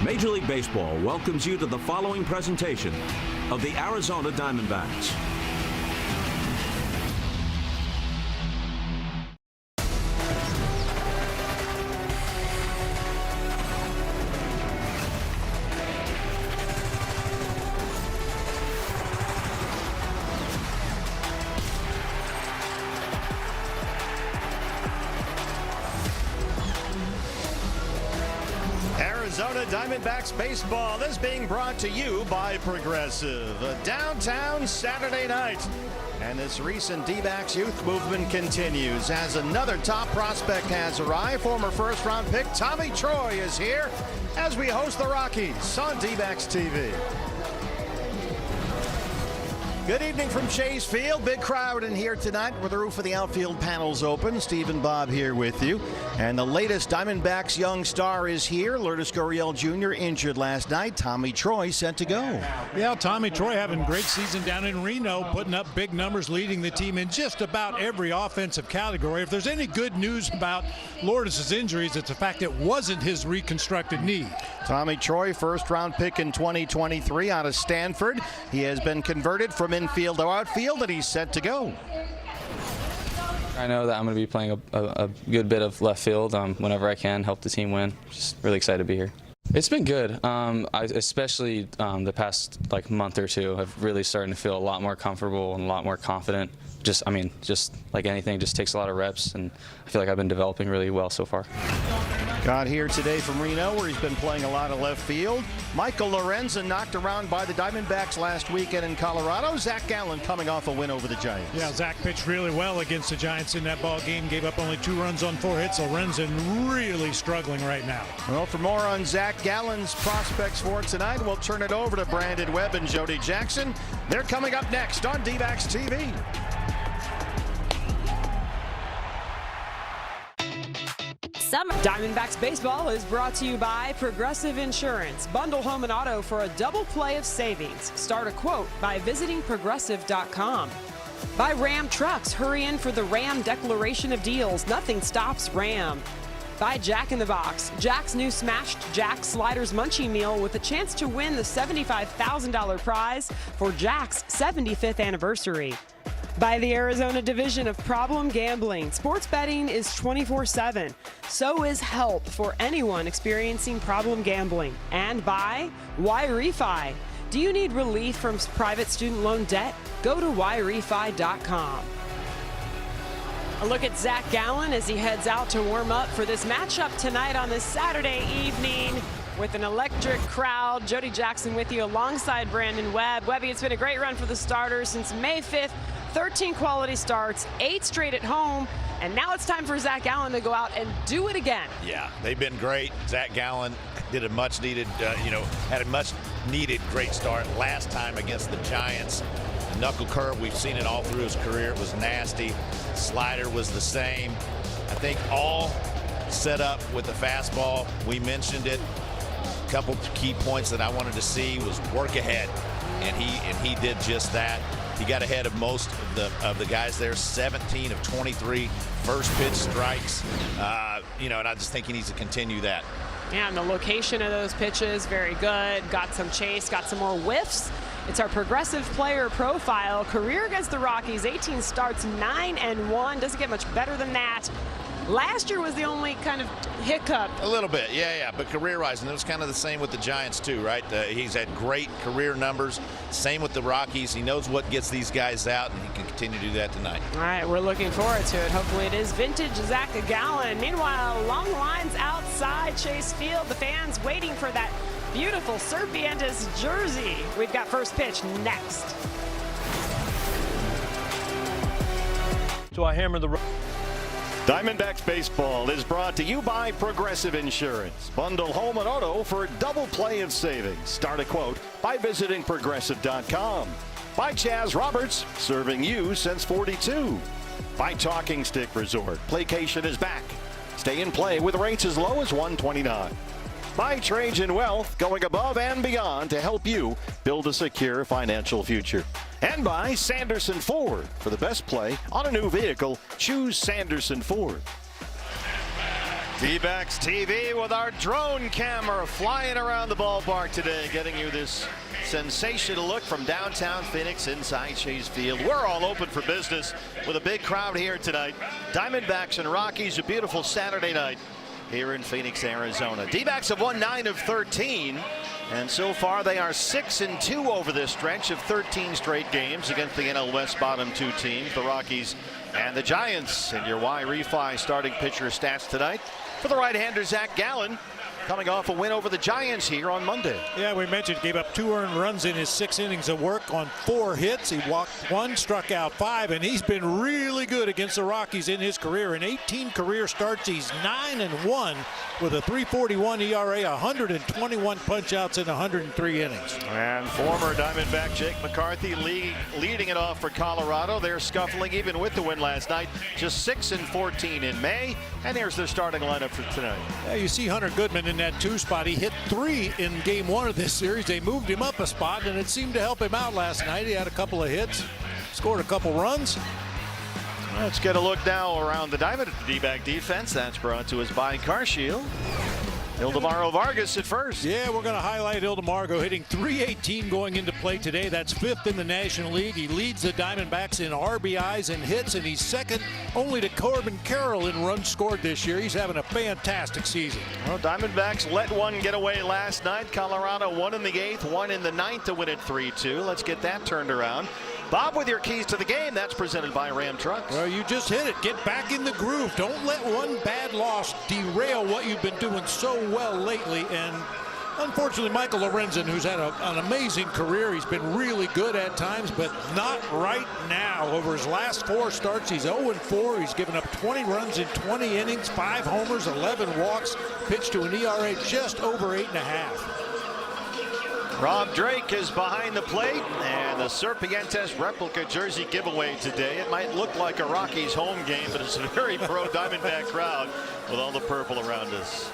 Major League Baseball welcomes you to the following presentation of the Arizona Diamondbacks. Arizona Diamondbacks baseball is being brought to you by Progressive. A downtown Saturday night. And this recent D-backs youth movement continues as another top prospect has arrived. Former first-round pick Tommy Troy is here as we host the Rockies on D-backs TV. Good evening from Chase Field. Big crowd in here tonight with the roof of the outfield panels open. Steve and Bob here with you. And the latest Diamondbacks young star is here. Lourdes Gurriel Jr. injured last night. Tommy Troy set to go. Yeah, Tommy Troy having a great season down in Reno, putting up big numbers, leading the team in just about every offensive category. If there's any good news about Lourdes' injuries, it's the fact it wasn't his reconstructed knee. Tommy Troy, first-round pick in 2023 out of Stanford. He has been converted from infield to outfield, and he's set to go. I know that I'm going to be playing a good bit of left field whenever I can, help the team win. Just really excited to be here. It's been good, especially the past month or two. I've really starting to feel a lot more comfortable and a lot more confident. Just like anything, just takes a lot of reps, and I feel like I've been developing really well so far. Got here today from Reno, where he's been playing a lot of left field. Michael Lorenzen knocked around by the Diamondbacks last weekend in Colorado. Zach Gallen coming off a win over the Giants. Yeah, Zach pitched really well against the Giants in that ball game. Gave up only 2 runs on 4 hits. Lorenzen really struggling right now. Well, for more on Zach Gallen's prospects for tonight, we'll turn it over to Brandon Webb and Jody Jackson. They're coming up next on D-backs TV. Summer Diamondbacks baseball is brought to you by Progressive Insurance. Bundle home and auto for a double play of savings. Start a quote by visiting progressive.com. By Ram Trucks, hurry in for the Ram Declaration of Deals. Nothing stops Ram. By Jack in the Box, Jack's new Smashed Jack Sliders Munchie Meal with a chance to win the $75,000 prize for Jack's 75th anniversary. By the Arizona Division of Problem Gambling. Sports betting is 24/7. So is help for anyone experiencing problem gambling. And by YRefi. Do you need relief from private student loan debt? Go to YRefi.com. A look at Zach Gallen as he heads out to warm up for this matchup tonight on this Saturday evening with an electric crowd. Jody Jackson with you alongside Brandon Webb. Webby, it's been a great run for the starters since May 5th. 13 quality starts, 8 straight at home, and now it's time for Zach Gallen to go out and do it again. Yeah, they've been great. Zach Gallen did a much-needed, had a much-needed great start last time against the Giants. The knuckle curve, we've seen it all through his career. It was nasty. Slider was the same. I think all set up with the fastball. We mentioned it. A couple key points that I wanted to see was work ahead, and he did just that. He got ahead of most of the guys there. 17 of 23 first pitch strikes. And I just think he needs to continue that. Yeah, and the location of those pitches, very good. Got some chase, got some more whiffs. It's our progressive player profile. Career against the Rockies, 18 starts, 9-1. Doesn't get much better than that. Last year was the only kind of hiccup. A little bit, yeah. But career-wise, and it was kind of the same with the Giants too, right? He's had great career numbers. Same with the Rockies. He knows what gets these guys out, and he can continue to do that tonight. All right, we're looking forward to it. Hopefully it is vintage Zach Gallen. Meanwhile, long lines outside Chase Field. The fans waiting for that beautiful Serpientes jersey. We've got first pitch next. So I hammer the... Diamondbacks baseball is brought to you by Progressive Insurance. Bundle home and auto for a double play of savings. Start a quote by visiting progressive.com. By Chaz Roberts, serving you since 42. By Talking Stick Resort, Playcation is back. Stay in play with rates as low as $129. By Trajan Wealth, going above and beyond to help you build a secure financial future. And by Sanderson Ford. For the best play on a new vehicle, choose Sanderson Ford. D-backs TV with our drone camera flying around the ballpark today, getting you this sensational look from downtown Phoenix inside Chase Field. We're all open for business with a big crowd here tonight. Diamondbacks and Rockies, a beautiful Saturday night here in Phoenix, Arizona. D-backs have won 9 of 13, and so far they are 6-2 over this stretch of 13 straight games against the NL West bottom 2 teams, the Rockies and the Giants. And your Y-Refi starting pitcher stats tonight for the right-hander Zach Gallen, coming off a win over the Giants here on Monday. Yeah, we mentioned gave up 2 earned runs in his 6 innings of work on 4 hits. He walked 1, struck out 5, and he's been really good against the Rockies in his career. In 18 career starts, he's 9-1 with a 3.41 ERA, 121 punch-outs in 103 innings. And former Diamondback Jake McCarthy leading it off for Colorado. They're scuffling even with the win last night. Just 6-14 in May. And here's their starting lineup for tonight. Yeah, you see Hunter Goodman in that 2 spot. He hit 3 in game 1 of this series. They moved him up a spot, and it seemed to help him out last night. He had a couple of hits, scored a couple runs. Let's get a look now around the D-back defense. That's brought to us by CarShield. Ildemaro Vargas at first. Yeah, we're going to highlight Ildemaro hitting .318 going into play today. That's 5th in the National League. He leads the Diamondbacks in RBIs and hits, and he's second only to Corbin Carroll in runs scored this year. He's having a fantastic season. Well, Diamondbacks let one get away last night. Colorado won in the 8th, won in the 9th to win it 3-2. Let's get that turned around. Bob with your keys to the game. That's presented by Ram Trucks. Well, you just hit it. Get back in the groove. Don't let one bad loss derail what you've been doing so well lately. And unfortunately, Michael Lorenzen, who's had an amazing career, he's been really good at times, but not right now. Over his last 4 starts, he's 0-4. He's given up 20 runs in 20 innings, 5 homers, 11 walks, pitched to an ERA just over 8.5. Rob Drake is behind the plate, and the Serpientes replica jersey giveaway today. It might look like a Rockies home game, but it's a very pro Diamondback crowd with all the purple around us.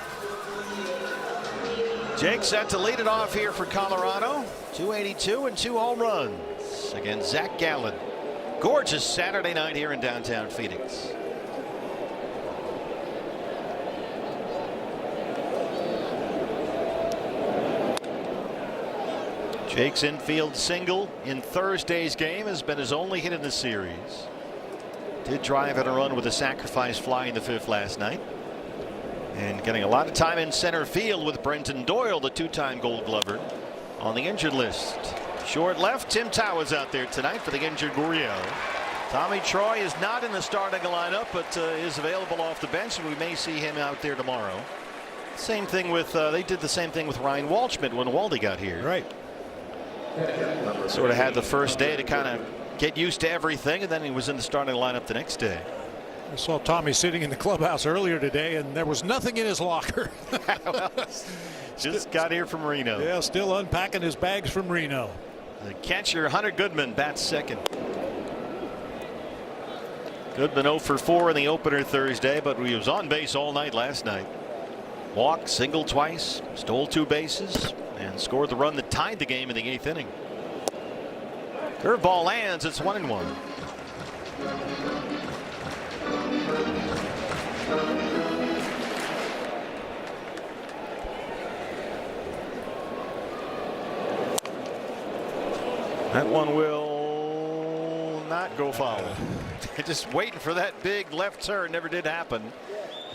Jake set to lead it off here for Colorado. 282 and 2 home runs against Zach Gallen. Gorgeous Saturday night here in downtown Phoenix. Jake's infield single in Thursday's game has been his only hit in the series. Did drive in a run with a sacrifice fly in the 5th last night. And getting a lot of time in center field with Brenton Doyle, the 2-time Gold Glover, on the injured list. Short left, Tim Tao is out there tonight for the injured Gurriel. Tommy Troy is not in the starting lineup, but is available off the bench, and we may see him out there tomorrow. Same thing with, they did the same thing with Ryan Walschmidt when Waldy got here. Right. Sort of had the first day to kind of get used to everything, and then he was in the starting lineup the next day. I saw Tommy sitting in the clubhouse earlier today, and there was nothing in his locker. Well, just got here from Reno. Yeah, still unpacking his bags from Reno. The catcher Hunter Goodman bats second. Goodman 0 for 4 in the opener Thursday, but he was on base all night last night. Walked, singled twice, stole 2 bases, and scored the run that tied the game in the 8th inning. Curveball lands. It's 1-1. That one will not go foul. Just waiting for that big left turn. Never did happen.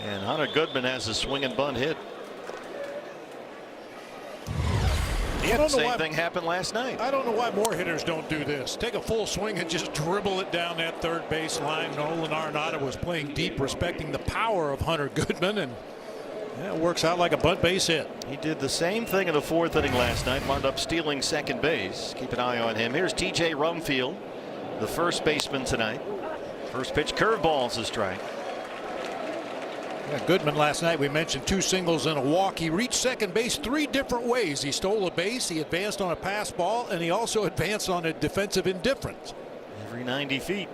And Hunter Goodman has a swing and bunt hit. The same thing happened last night. I don't know why more hitters don't do this. Take a full swing and just dribble it down that third base line. Nolan Arenado was playing deep, respecting the power of Hunter Goodman, and yeah, it works out like a bunt base hit. He did the same thing in the 4th inning last night. Wound up stealing second base. Keep an eye on him. Here's TJ Rumfield, the first baseman tonight. First pitch curveball is a strike. Yeah, Goodman last night, we mentioned 2 singles and a walk. He reached second base 3 different ways. He stole a base, he advanced on a pass ball, and he also advanced on a defensive indifference. Every 90 feet.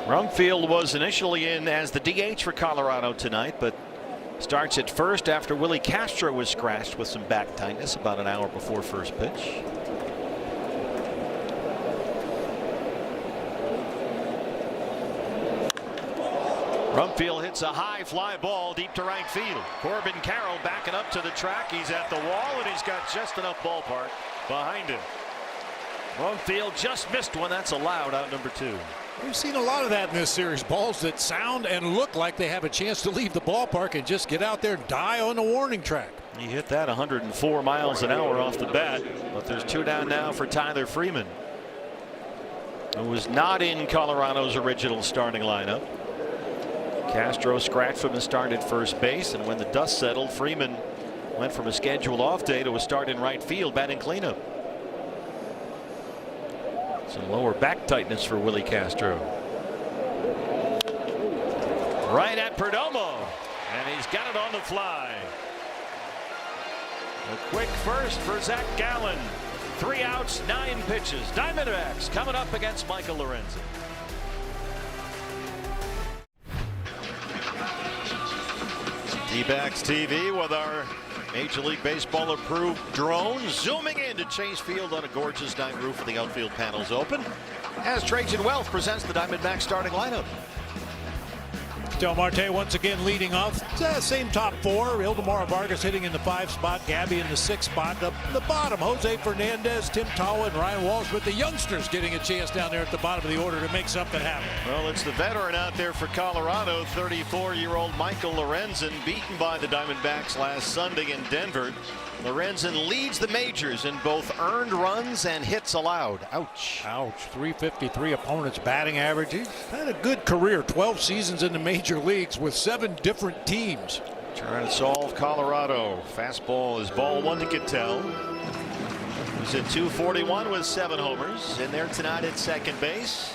Rumfield was initially in as the DH for Colorado tonight, but starts at first after Willie Castro was scratched with some back tightness about an hour before first pitch. Rumfield hits a high fly ball deep to right field. Corbin Carroll backing up to the track. He's at the wall, and he's got just enough ballpark behind him. Rumfield just missed one. That's allowed, out number 2. We've seen a lot of that in this series. Balls that sound and look like they have a chance to leave the ballpark and just get out there and die on the warning track. He hit that 104 miles an hour off the bat, but there's 2 down now for Tyler Freeman, who was not in Colorado's original starting lineup. Castro scratched from his start at first base, and when the dust settled, Freeman went from a scheduled off day to a start in right field batting cleanup. Some lower back tightness for Willie Castro. Right at Perdomo, and he's got it on the fly. A quick first for Zach Gallen. 3 outs, 9 pitches. Diamondbacks coming up against Michael Lorenzen. D-backs TV with our Major League Baseball approved drone zooming into Chase Field on a gorgeous night. Roof of the outfield panels open as Trajan Wealth presents the Diamondbacks starting lineup. Del Marte once again leading off. Same top 4. Ildemar Vargas hitting in the 5 spot. Gabby in the 6 spot. Up the bottom, Jose Fernandez, Tim Tawa, and Ryan Walsh, with the youngsters getting a chance down there at the bottom of the order to make something happen. Well, it's the veteran out there for Colorado, 34-year-old Michael Lorenzen, beaten by the Diamondbacks last Sunday in Denver. Lorenzen leads the majors in both earned runs and hits allowed. Ouch. Ouch. 353 opponents batting average. He's had a good career. 12 seasons in the major leagues with 7 different teams. Trying to solve Colorado. Fastball is ball 1 to Ketel. He's at 241 with 7 homers. In there tonight at second base.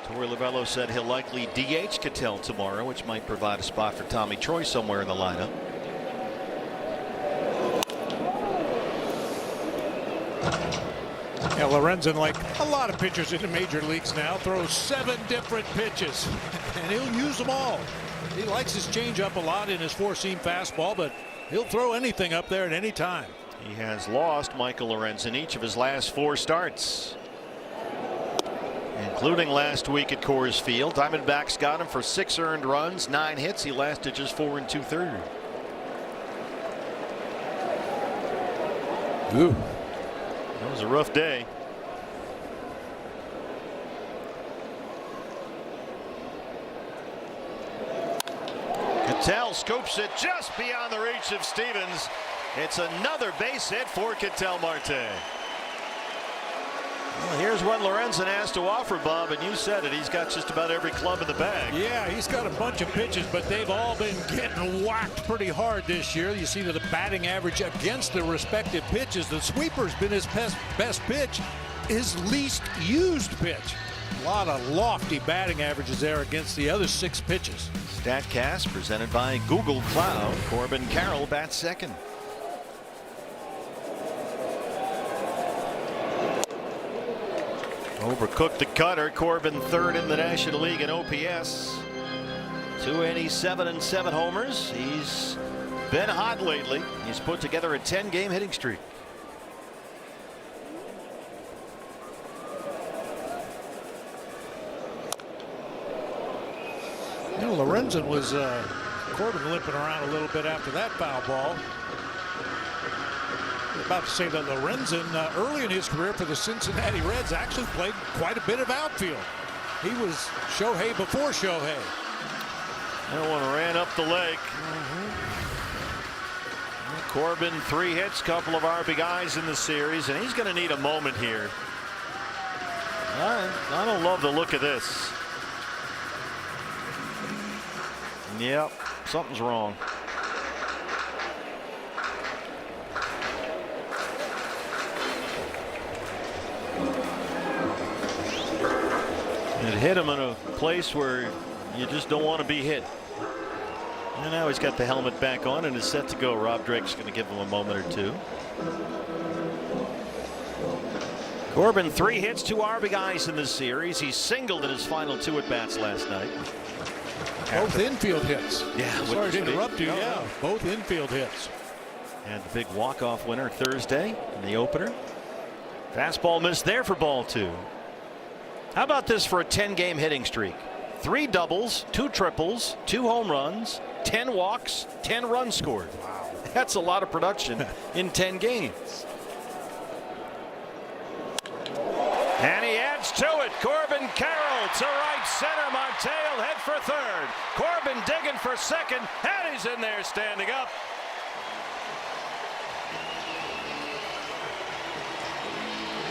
Torey Lovello said he'll likely DH Ketel tomorrow, which might provide a spot for Tommy Troy somewhere in the lineup. Yeah, Lorenzen, like a lot of pitchers in the major leagues now, throws 7 different pitches, and he'll use them all. He likes his changeup a lot in his 4-seam fastball, but he'll throw anything up there at any time. He has lost Michael Lorenzen each of his last 4 starts, including last week at Coors Field. Diamondbacks got him for 6 earned runs, 9 hits. He lasted just 4 2/3. Ooh. That was a rough day. Ketel scoops it just beyond the reach of Stevens. It's another base hit for Ketel Marte. Well, here's what Lorenzen has to offer, Bob, and you said it. He's got just about every club in the bag. Yeah, he's got a bunch of pitches, but they've all been getting whacked pretty hard this year. You see that the batting average against the respective pitches, the sweeper's been his best pitch, his least used pitch. A lot of lofty batting averages there against the other 6 pitches. StatCast presented by Google Cloud. Corbin Carroll bats second. Overcooked the cutter. Corbin third in the National League in OPS. 287 and 7 homers. He's been hot lately. He's put together a 10-game hitting streak. You know, Lorenzen was Corbin limping around a little bit after that foul ball. I was about to say that Lorenzen early in his career for the Cincinnati Reds actually played quite a bit of outfield. He was Shohei before Shohei. That one ran up the leg. Corbin 3 hits, couple of RBIs in the series, and he's going to need a moment here. I don't love the look of this. Yep, something's wrong. It hit him in a place where you just don't want to be hit. And now he's got the helmet back on and is set to go. Rob Drake's going to give him a moment or 2. Corbin 3 hits, 2 RBIs in this series. He singled in his final 2 at-bats last night. Both infield hits. Yeah. Sorry to interrupt you. Yeah, both infield hits. And the big walk-off winner Thursday in the opener. Fastball missed there for ball 2. How about this for a 10-game hitting streak? 3 doubles, 2 triples, 2 home runs, 10 walks, 10 runs scored. Wow. That's a lot of production in 10 games. And he adds to it. Corbin Carroll to right center. Montiel head for third. Corbin digging for second. And he's in there standing up.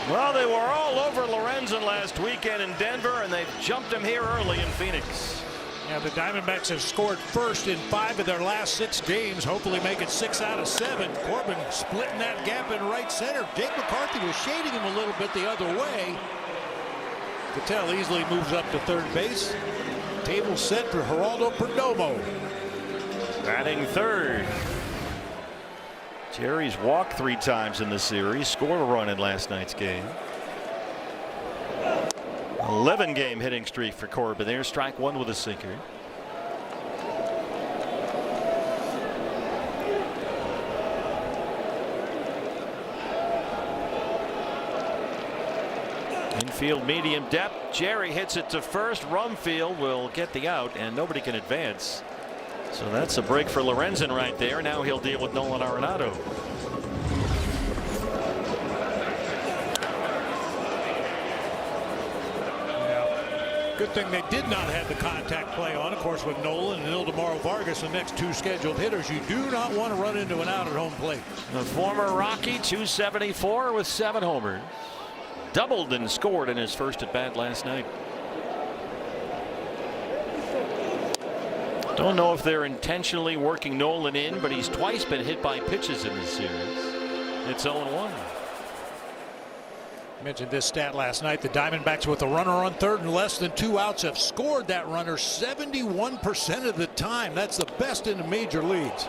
Well, they were all over Lorenzen last weekend in Denver, and they've jumped him here early in Phoenix. Yeah, the Diamondbacks have scored first in 5 of their last 6 games. Hopefully make it 6 out of 7. Corbin splitting that gap in right center. Jake McCarthy was shading him a little bit the other way. Cattell easily moves up to third base. Table set for Geraldo Perdomo. Batting third. Jerry's walked 3 times in the series, scored a run in last night's game. 11-game hitting streak for Corbin. There's strike 1 with a sinker. Infield medium depth. Jerry hits it to first. Rumfield will get the out, and nobody can advance. So that's a break for Lorenzen right there. Now he'll deal with Nolan Arenado. Good thing they did not have the contact play on. Of course, with Nolan and Ildemaro Vargas, the next 2 scheduled hitters, you do not want to run into an out at home plate. The former Rocky, 274 with 7 homers. Doubled and scored in his first at bat last night. Don't know if they're intentionally working Nolan in, but he's twice been hit by pitches in this series. It's 0-1. Mentioned this stat last night. The Diamondbacks, with a runner on third and less than 2 outs, have scored that runner 71% of the time. That's the best in the major leagues.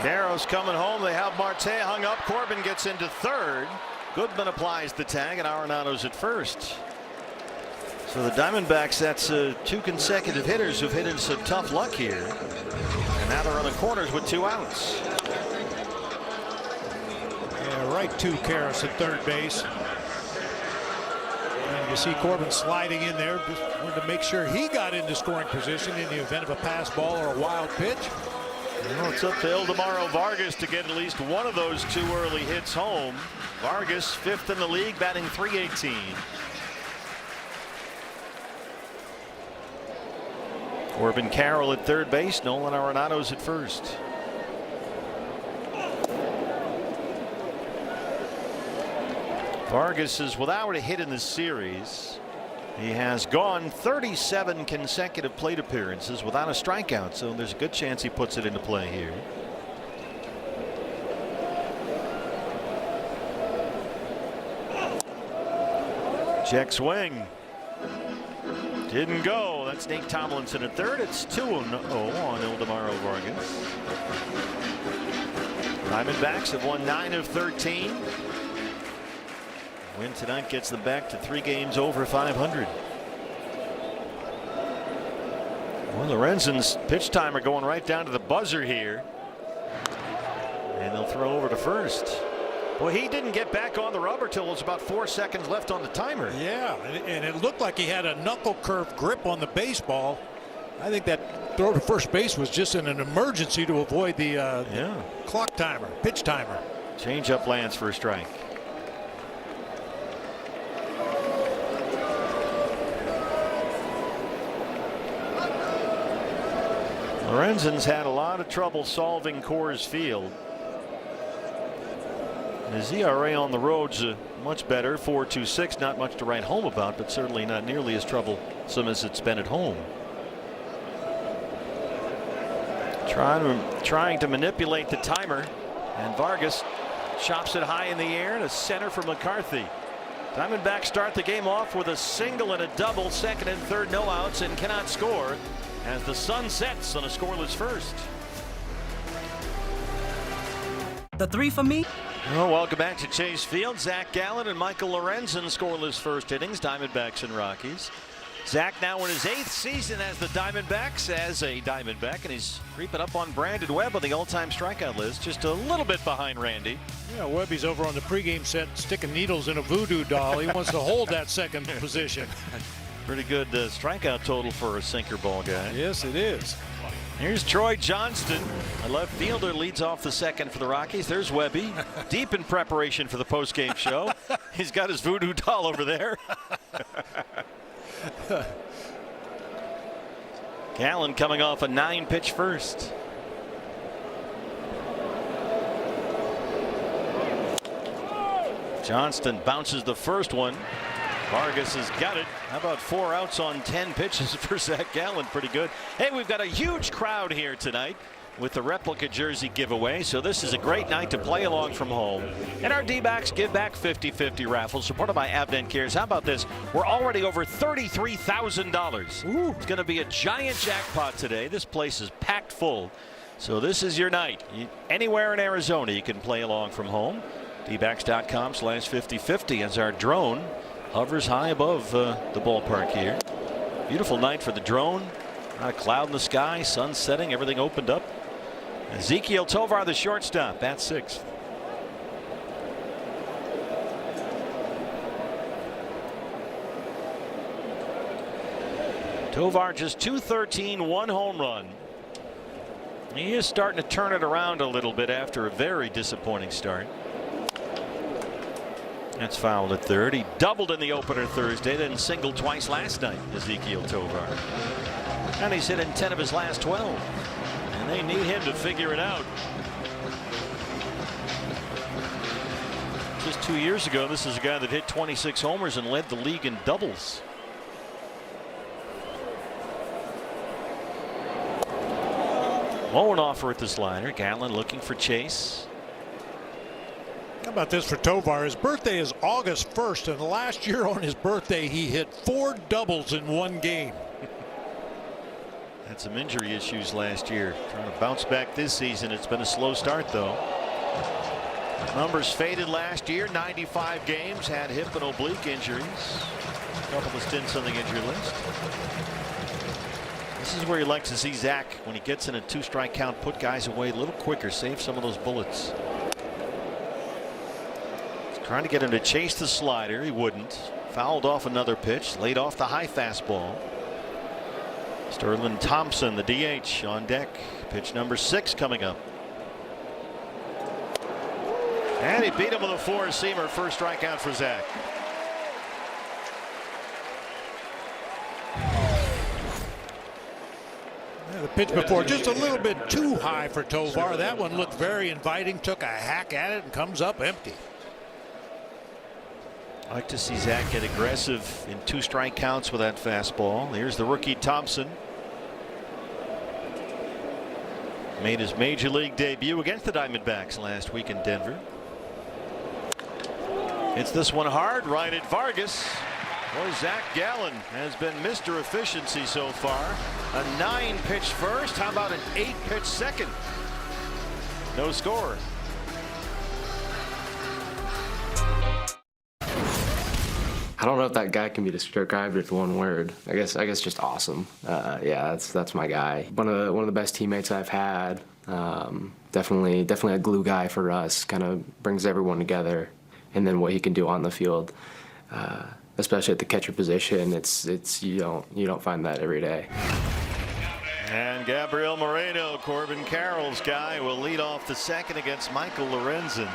Caro's coming home. They have Marte hung up. Corbin gets into third. Goodman applies the tag, and Arenado's at first. So the Diamondbacks, that's 2 consecutive hitters who've hit into some tough luck here. And now they're on the corners with 2 outs. Yeah, right to Karras at third base. And you see Corbin sliding in there. Just wanted to make sure he got into scoring position in the event of a pass ball or a wild pitch. Well, it's up to Ildemaro Vargas to get at least one of those 2 early hits home. Vargas, 5th in the league, batting .318. Corbin Carroll at third base. Nolan Arenado's at first. Vargas is without a hit in this series. He has gone 37 consecutive plate appearances without a strikeout, so there's a good chance he puts it into play here. Check swing. Didn't go. That's Nate Tomlinson at third. It's 2-0 on Ildemaro Vargas. Diamondbacks have won 9 of 13. Win tonight gets them back to 3 games over 500. Well, Lorenzen's pitch timer going right down to the buzzer here. And they'll throw over to first. Well, he didn't get back on the rubber till it was about 4 seconds left on the timer. Yeah, and it looked like he had a knuckle curve grip on the baseball. I think that throw to first base was just in an emergency to avoid the clock timer, pitch timer. Change up lands for a strike. Lorenzen's had a lot of trouble solving Coors Field. His ERA on the road's much better, 4.26. Not much to write home about, but certainly not nearly as troublesome as it's been at home. Trying to manipulate the timer, and Vargas chops it high in the air to center for McCarthy. Diamondbacks start the game off with a single and a double, second and third no outs, and cannot score as the sun sets on a scoreless first. The 3 for me. Well, welcome back to Chase Field. Zach Gallen and Michael Lorenzen scoreless first innings. Diamondbacks and Rockies. Zach now in his 8th season as the Diamondbacks as a Diamondback, and he's creeping up on Brandon Webb on the all-time strikeout list, just a little bit behind Randy. Yeah, Webby's over on the pregame set sticking needles in a voodoo doll. He wants to hold that second position. Pretty good strikeout total for a sinker ball guy. Yes, it is. Here's Troy Johnston, a left fielder, leads off the second for the Rockies. There's Webby, deep in preparation for the postgame show. He's got his voodoo doll over there. Gallen coming off a 9-pitch first. Johnston bounces the first one. Vargas has got it. How about 4 outs on 10 pitches for Zach Gallen? Pretty good. Hey, we've got a huge crowd here tonight with the replica jersey giveaway. So this is a great night to play along from home. And our D-backs give back 50-50 raffle supported by Avnet Cares. How about this? We're already over $33,000. It's going to be a giant jackpot today. This place is packed full. So this is your night. Anywhere in Arizona you can play along from home. dbacks.com/5050 as our drone hovers high above the ballpark here. Beautiful night for the drone. Not a cloud in the sky, sun setting, everything opened up. Ezequiel Tovar, the shortstop, at 6th. Tovar just .213, 1 home run. He is starting to turn it around a little bit after a very disappointing start. That's fouled at third. He doubled in the opener Thursday, then singled twice last night, Ezequiel Tovar. And he's hit in 10 of his last 12. And they need him to figure it out. Just 2 years ago, this is a guy that hit 26 homers and led the league in doubles. Won't offer at the slider. Gallen looking for Chase. How about this for Tovar? His birthday is August 1st, and last year on his birthday he hit 4 doubles in 1 game. Had some injury issues last year. Trying to bounce back this season. It's been a slow start though. Numbers faded last year. 95 games. Had hip and oblique injuries. A couple of stints on the injury list. This is where you like to see Zach when he gets in a 2-strike count. Put guys away a little quicker. Save some of those bullets. Trying to get him to chase the slider. He wouldn't. Fouled off another pitch. Laid off the high fastball. Sterling Thompson, the DH, on deck. Pitch number 6 coming up. And he beat him with a 4-seamer. First strikeout for Zach. The pitch before just a little bit too high for Tovar. That one looked very inviting. Took a hack at it and comes up empty. I like to see Zach get aggressive in 2-strike counts with that fastball. Here's the rookie Thompson. Made his major league debut against the Diamondbacks last week in Denver. Hits this one hard right at Vargas. Boy, Zach Gallen has been Mr. Efficiency so far. A 9-pitch first. How about an 8-pitch second? No score. I don't know if that guy can be described with one word. I guess just awesome. Yeah, that's my guy. One of the best teammates I've had. Definitely a glue guy for us. Kind of brings everyone together. And then what he can do on the field, especially at the catcher position, it's you don't find that every day. And Gabriel Moreno, Corbin Carroll's guy, will lead off the second against Michael Lorenzen.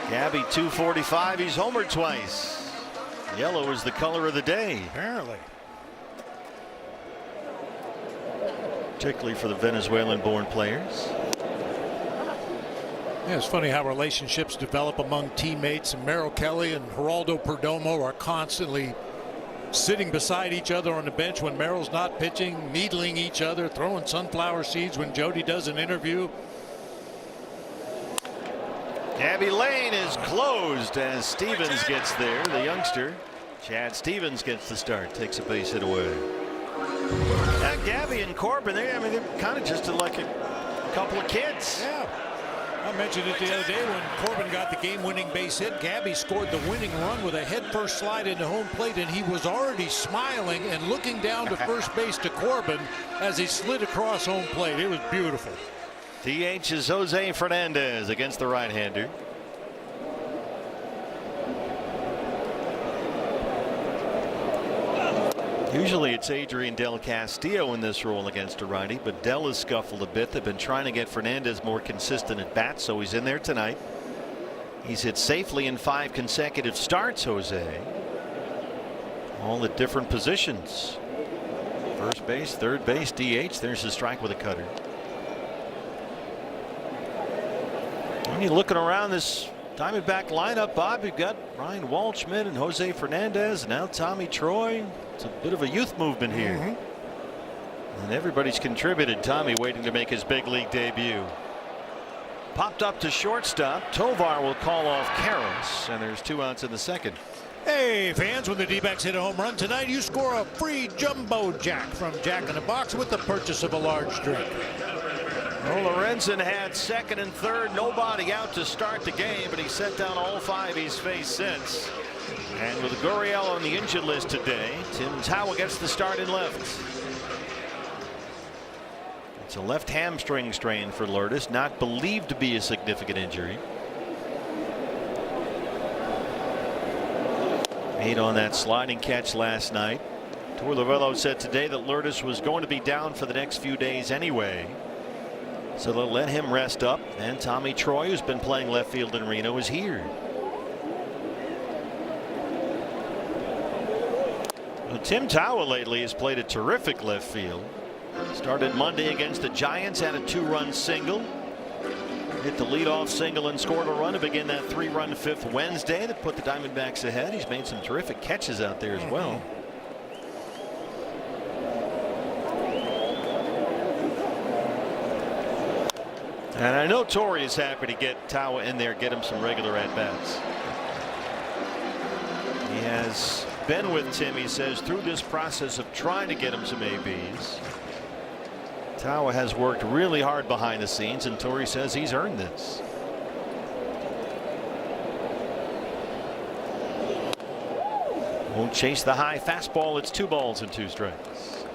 Gabby .245. He's homered twice. Yellow is the color of the day. Apparently. Particularly for the Venezuelan-born players. Yeah, it's funny how relationships develop among teammates. And Merrill Kelly and Geraldo Perdomo are constantly sitting beside each other on the bench when Merrill's not pitching, needling each other, throwing sunflower seeds when Jody does an interview. Gabby Lane is closed as Stevens gets there. The youngster, Chad Stevens, gets the start. Takes a base hit away. Gabby and Corbin, they're kind of just like a couple of kids. Yeah. I mentioned it the other day when Corbin got the game-winning base hit. Gabby scored the winning run with a head-first slide into home plate, and he was already smiling and looking down to first base to Corbin as he slid across home plate. It was beautiful. DH is Jose Fernandez against the right-hander. Usually it's Adrian Del Castillo in this role against a righty, but Del has scuffled a bit. They've been trying to get Fernandez more consistent at bat, so he's in there tonight. He's hit safely in 5 consecutive starts, Jose. All at different positions. First base, third base, DH. There's a strike with a cutter. When you're looking around this Diamondback lineup, Bob, you've got Ryan Waldschmidt and Jose Fernandez, and now Tommy Troy. It's a bit of a youth movement here. And everybody's contributed. Tommy waiting to make his big league debut. Popped up to shortstop. Tovar will call off Karras, and there's 2 outs in the second. Hey fans, when the D-backs hit a home run tonight, you score a free Jumbo Jack from Jack in the Box with the purchase of a large drink. Well, Lorenzen had second and third, nobody out to start the game, but he set down all 5 he's faced since. And with Gurriel on the injured list today, Tim Tawa gets the start in left. It's a left hamstring strain for Lourdes, not believed to be a significant injury. Made on that sliding catch last night. Torlovello said today that Lourdes was going to be down for the next few days anyway, so they'll let him rest up. And Tommy Troy, who's been playing left field in Reno, is here. Well, Tim Tawa lately has played a terrific left field. Started Monday against the Giants, had a 2-run single. Hit the leadoff single and scored a run to begin that 3-run 5th Wednesday that put the Diamondbacks ahead. He's made some terrific catches out there as well. And I know Torrey is happy to get Tawa in there, get him some regular at-bats. He has been with Tim, he says, through this process of trying to get him some ABs. Tawa has worked really hard behind the scenes, and Torrey says he's earned this. Won't chase the high fastball. It's 2 balls and 2 strikes.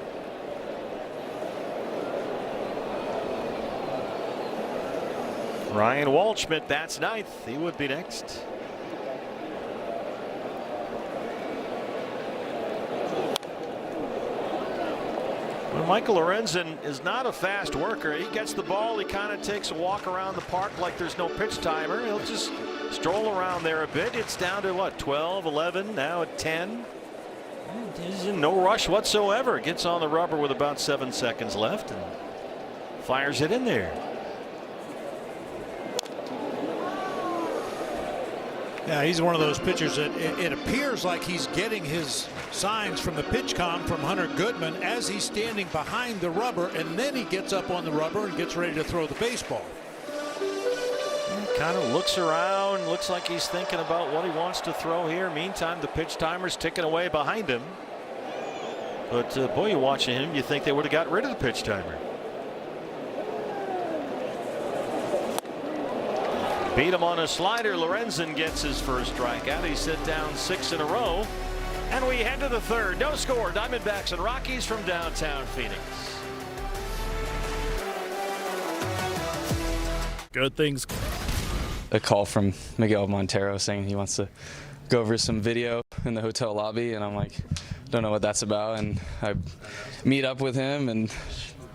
Ryan Waldschmidt bats 9th. He would be next. Well, Michael Lorenzen is not a fast worker. He gets the ball, he kind of takes a walk around the park like there's no pitch timer. He'll just stroll around there a bit. It's down to what, 12, 11, now at 10. He's in no rush whatsoever. Gets on the rubber with about 7 seconds left and fires it in there. Yeah, he's one of those pitchers that it appears like he's getting his signs from the pitch comm from Hunter Goodman as he's standing behind the rubber, and then he gets up on the rubber and gets ready to throw the baseball. He kind of looks around, looks like he's thinking about what he wants to throw here. Meantime, the pitch timer's ticking away behind him. But boy, you're watching him, you think they would have got rid of the pitch timer. Beat him on a slider. Lorenzen gets his first strikeout. He set down 6 in a row. And we head to the 3rd. No score. Diamondbacks and Rockies from downtown Phoenix. Good things. A call from Miguel Montero saying he wants to go over some video in the hotel lobby, and I'm like, don't know what that's about. And I meet up with him, and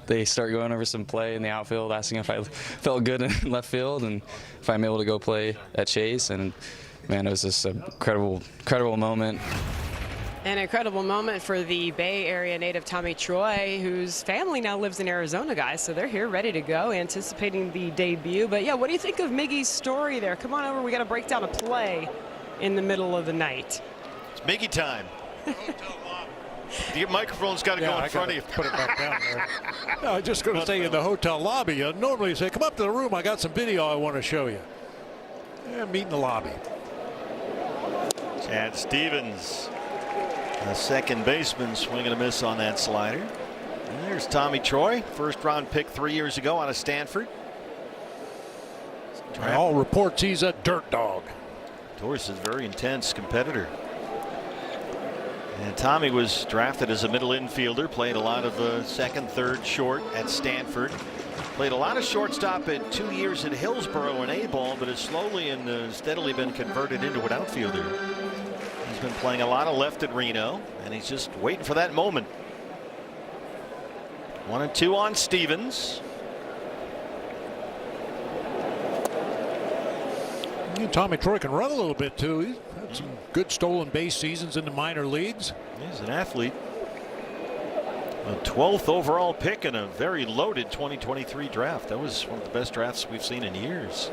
they start going over some play in the outfield, asking if I felt good in left field and if I'm able to go play at Chase. And man, it was just an incredible moment. An incredible moment for the Bay Area native Tommy Troy, whose family now lives in Arizona, guys. So they're here ready to go, anticipating the debut. But yeah, what do you think of Miggy's story there? Come on over. We got to break down a play in the middle of the night. It's Miggy time. Your microphone's got to go in front of you. Put it back down there. No, I'm just going to say in the hotel lobby. You normally say, come up to the room. I got some video I want to show you. Yeah, meet in the lobby. Chad Stevens, a second baseman, swinging a miss on that slider. And there's Tommy Troy, 1st-round pick 3 years ago out of Stanford. By all reports, he's a dirt dog. Torres is a very intense competitor. And Tommy was drafted as a middle infielder, played a lot of second, third, short at Stanford. Played a lot of shortstop in 2 years at Hillsborough in A-ball, but has slowly and steadily been converted into an outfielder. He's been playing a lot of left at Reno, and he's just waiting for that moment. 1-2 on Stevens. Tommy Troy can run a little bit too. He's had some good stolen base seasons in the minor leagues. He's an athlete. A 12th overall pick in a very loaded 2023 draft. That was one of the best drafts we've seen in years.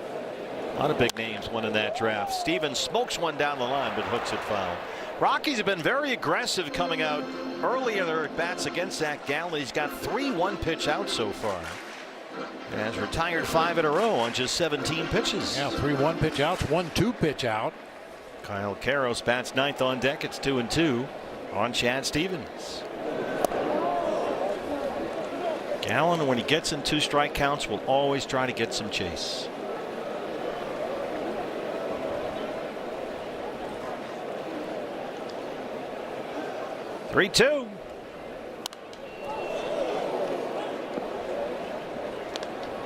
A lot of big names won in that draft. Stevens smokes one down the line but hooks it foul. Rockies have been very aggressive coming out early in their at bats against Zach Gallen. He's got 3 1-pitch outs so far. And has retired 5 in a row on just 17 pitches. Yeah, 3 1-pitch outs, 1 2-pitch out. Kyle Karros bats 9th on deck. It's 2-2 on Chad Stevens. Gallen, when he gets in 2 strike counts, will always try to get some chase. Three-two.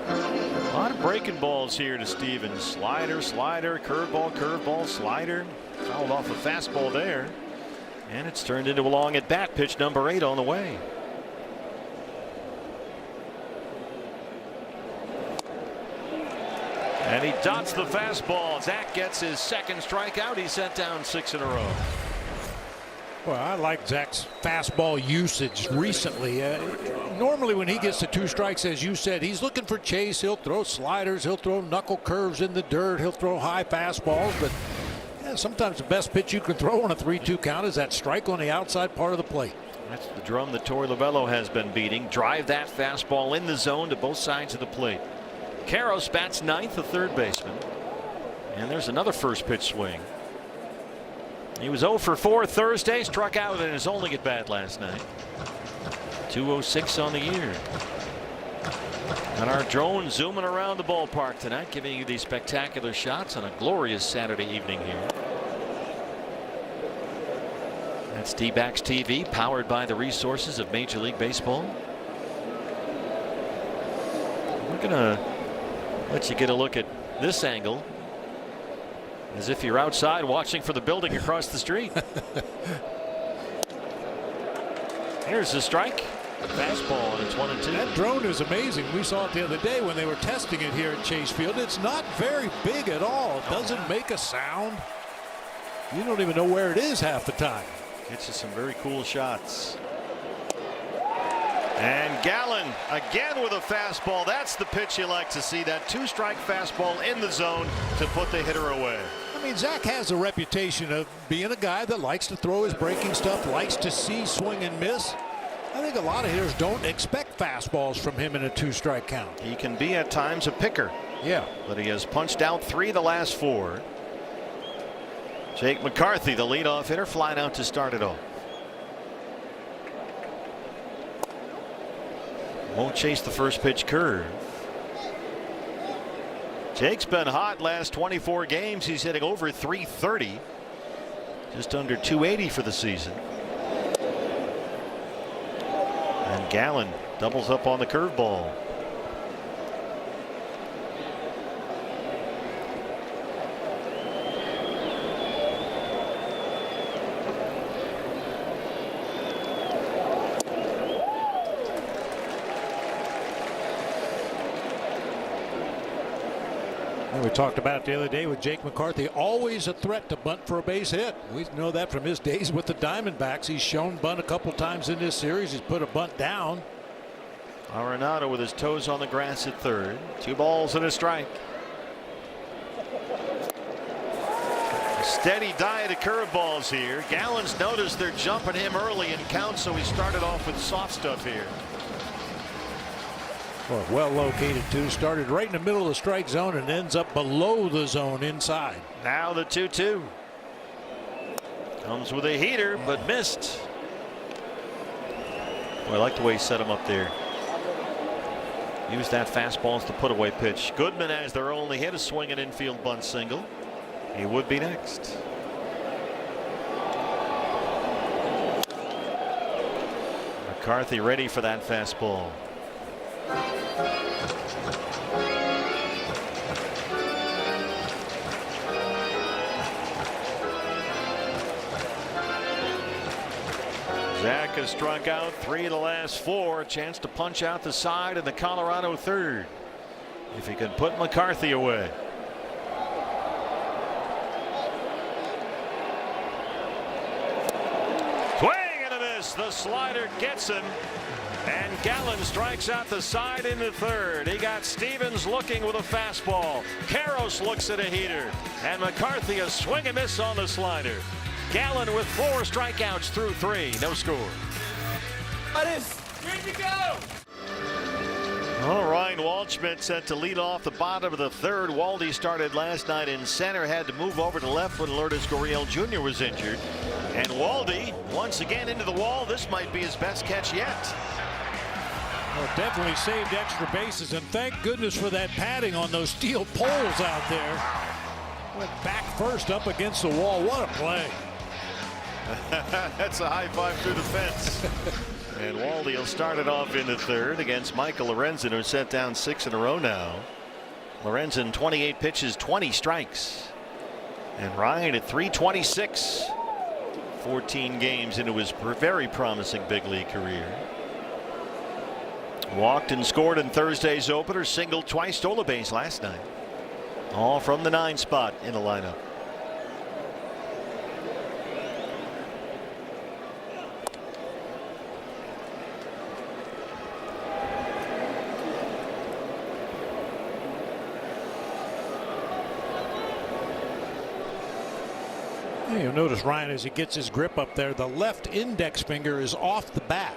A lot of breaking balls here to Stevens. Slider, slider, curveball, curveball, slider. Fouled off a fastball there. And it's turned into a long at bat. Pitch number 8 on the way. And he dots the fastball. Zach gets his 2nd strikeout. He's sent down 6 in a row. Well, I like Zach's fastball usage recently. Normally when he gets to 2 strikes, as you said, he's looking for chase. He'll throw sliders. He'll throw knuckle curves in the dirt. He'll throw high fastballs. But yeah, sometimes the best pitch you can throw on a 3-2 count is that strike on the outside part of the plate. That's the drum that Torey Lovullo has been beating. Drive that fastball in the zone to both sides of the plate. Karros bats 9th, the third baseman. And there's another first pitch swing. He was 0 for 4 Thursday, struck out in his only at bat last night. 206 on the year. And our drone zooming around the ballpark tonight, giving you these spectacular shots on a glorious Saturday evening here. That's D-Backs TV, powered by the resources of Major League Baseball. We're gonna let you get a look at this angle, as if you're outside watching for the building across the street. Here's the strike. Fastball, and it's 1-2. That drone is amazing. We saw it the other day when they were testing it here at Chase Field. It's not very big at all. It doesn't make a sound. You don't even know where it is half the time. Gets you some very cool shots. And Gallen again with a fastball. That's the pitch you like to see. That 2-strike fastball in the zone to put the hitter away. I mean, Zach has a reputation of being a guy that likes to throw his breaking stuff, likes to see swing and miss. I think a lot of hitters don't expect fastballs from him in a 2-strike count. He can be at times a picker. Yeah. But he has punched out 3 the last 4. Jake McCarthy, the leadoff hitter, flying out to start it off. Won't chase the first pitch curve. Jake's been hot last 24 games. He's hitting over 330. Just under 280 for the season. And Gallen doubles up on the curveball. We talked about it the other day with Jake McCarthy, always a threat to bunt for a base hit. We know that from his days with the Diamondbacks. He's shown bunt a couple times in this series. He's put a bunt down. Arenado with his toes on the grass at third. 2 balls and a strike. A steady diet of curveballs here. Gallen's noticed they're jumping him early in count, so he started off with soft stuff here. Well located too. Started right in the middle of the strike zone and ends up below the zone inside. Now the 2-2. Comes with a heater but missed. Boy, I like the way he set him up there. Use that fastball as the put away pitch. Goodman has their only hit, a swing and infield bunt single. He would be next. McCarthy ready for that fastball. Zach has struck out 3 of the last 4. A chance to punch out the side in the Colorado third if he can put McCarthy away. Swing and a miss. The slider gets him, and Gallen strikes out the side in the third. He got Stevens looking with a fastball. Karros looks at a heater, and McCarthy a swing and miss on the slider. Gallen with 4 strikeouts through 3. No score. Good to go. Ryan Waldschmidt set to lead off the bottom of the third. Waldy started last night in center, had to move over to left when Lourdes Gurriel Jr. was injured. And Waldy once again into the wall. This might be his best catch yet. Well, definitely saved extra bases, and thank goodness for that padding on those steel poles out there. Went back first up against the wall. What a play. That's a high five through the fence. And Waldy will start it off in the third against Michael Lorenzen, who set down 6 in a row now. Lorenzen 28 pitches, 20 strikes. And Ryan at 326. 14 games into his very promising big league career. Walked and scored in Thursday's opener, singled twice, stole a base last night. All from the 9 spot in the lineup. You'll notice, Ryan, as he gets his grip up there, the left index finger is off the bat.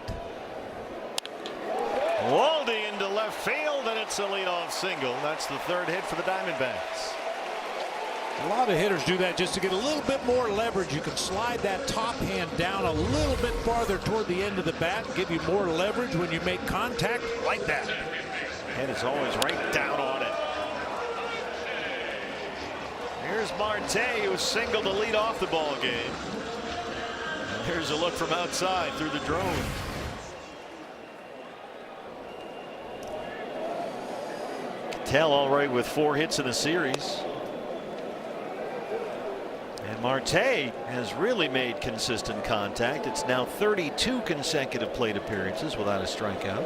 Waldy into left field, and it's a leadoff single. That's the 3rd hit for the Diamondbacks. A lot of hitters do that just to get a little bit more leverage. You can slide that top hand down a little bit farther toward the end of the bat, give you more leverage when you make contact like that. And it's always right down on it. Here's Marte, who singled to lead off the ball game. And here's a look from outside through the drone. Tell all right with 4 hits in the series. And Marte has really made consistent contact. It's now 32 consecutive plate appearances without a strikeout.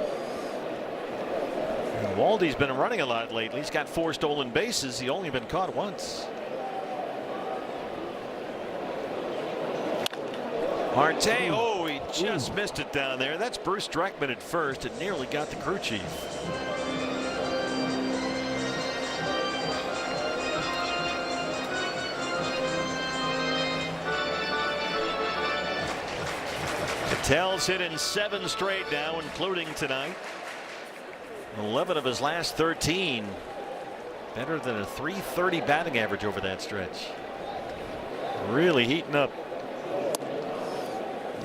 And Waldy's been running a lot lately. He's got 4 stolen bases. He's only been caught once. Marte, oh, he just missed it down there. That's Bruce Dreckman at first. It nearly got the crew chief. Tell's hit in 7 straight now, including tonight. 11 of his last 13. Better than a .330 batting average over that stretch. Really heating up.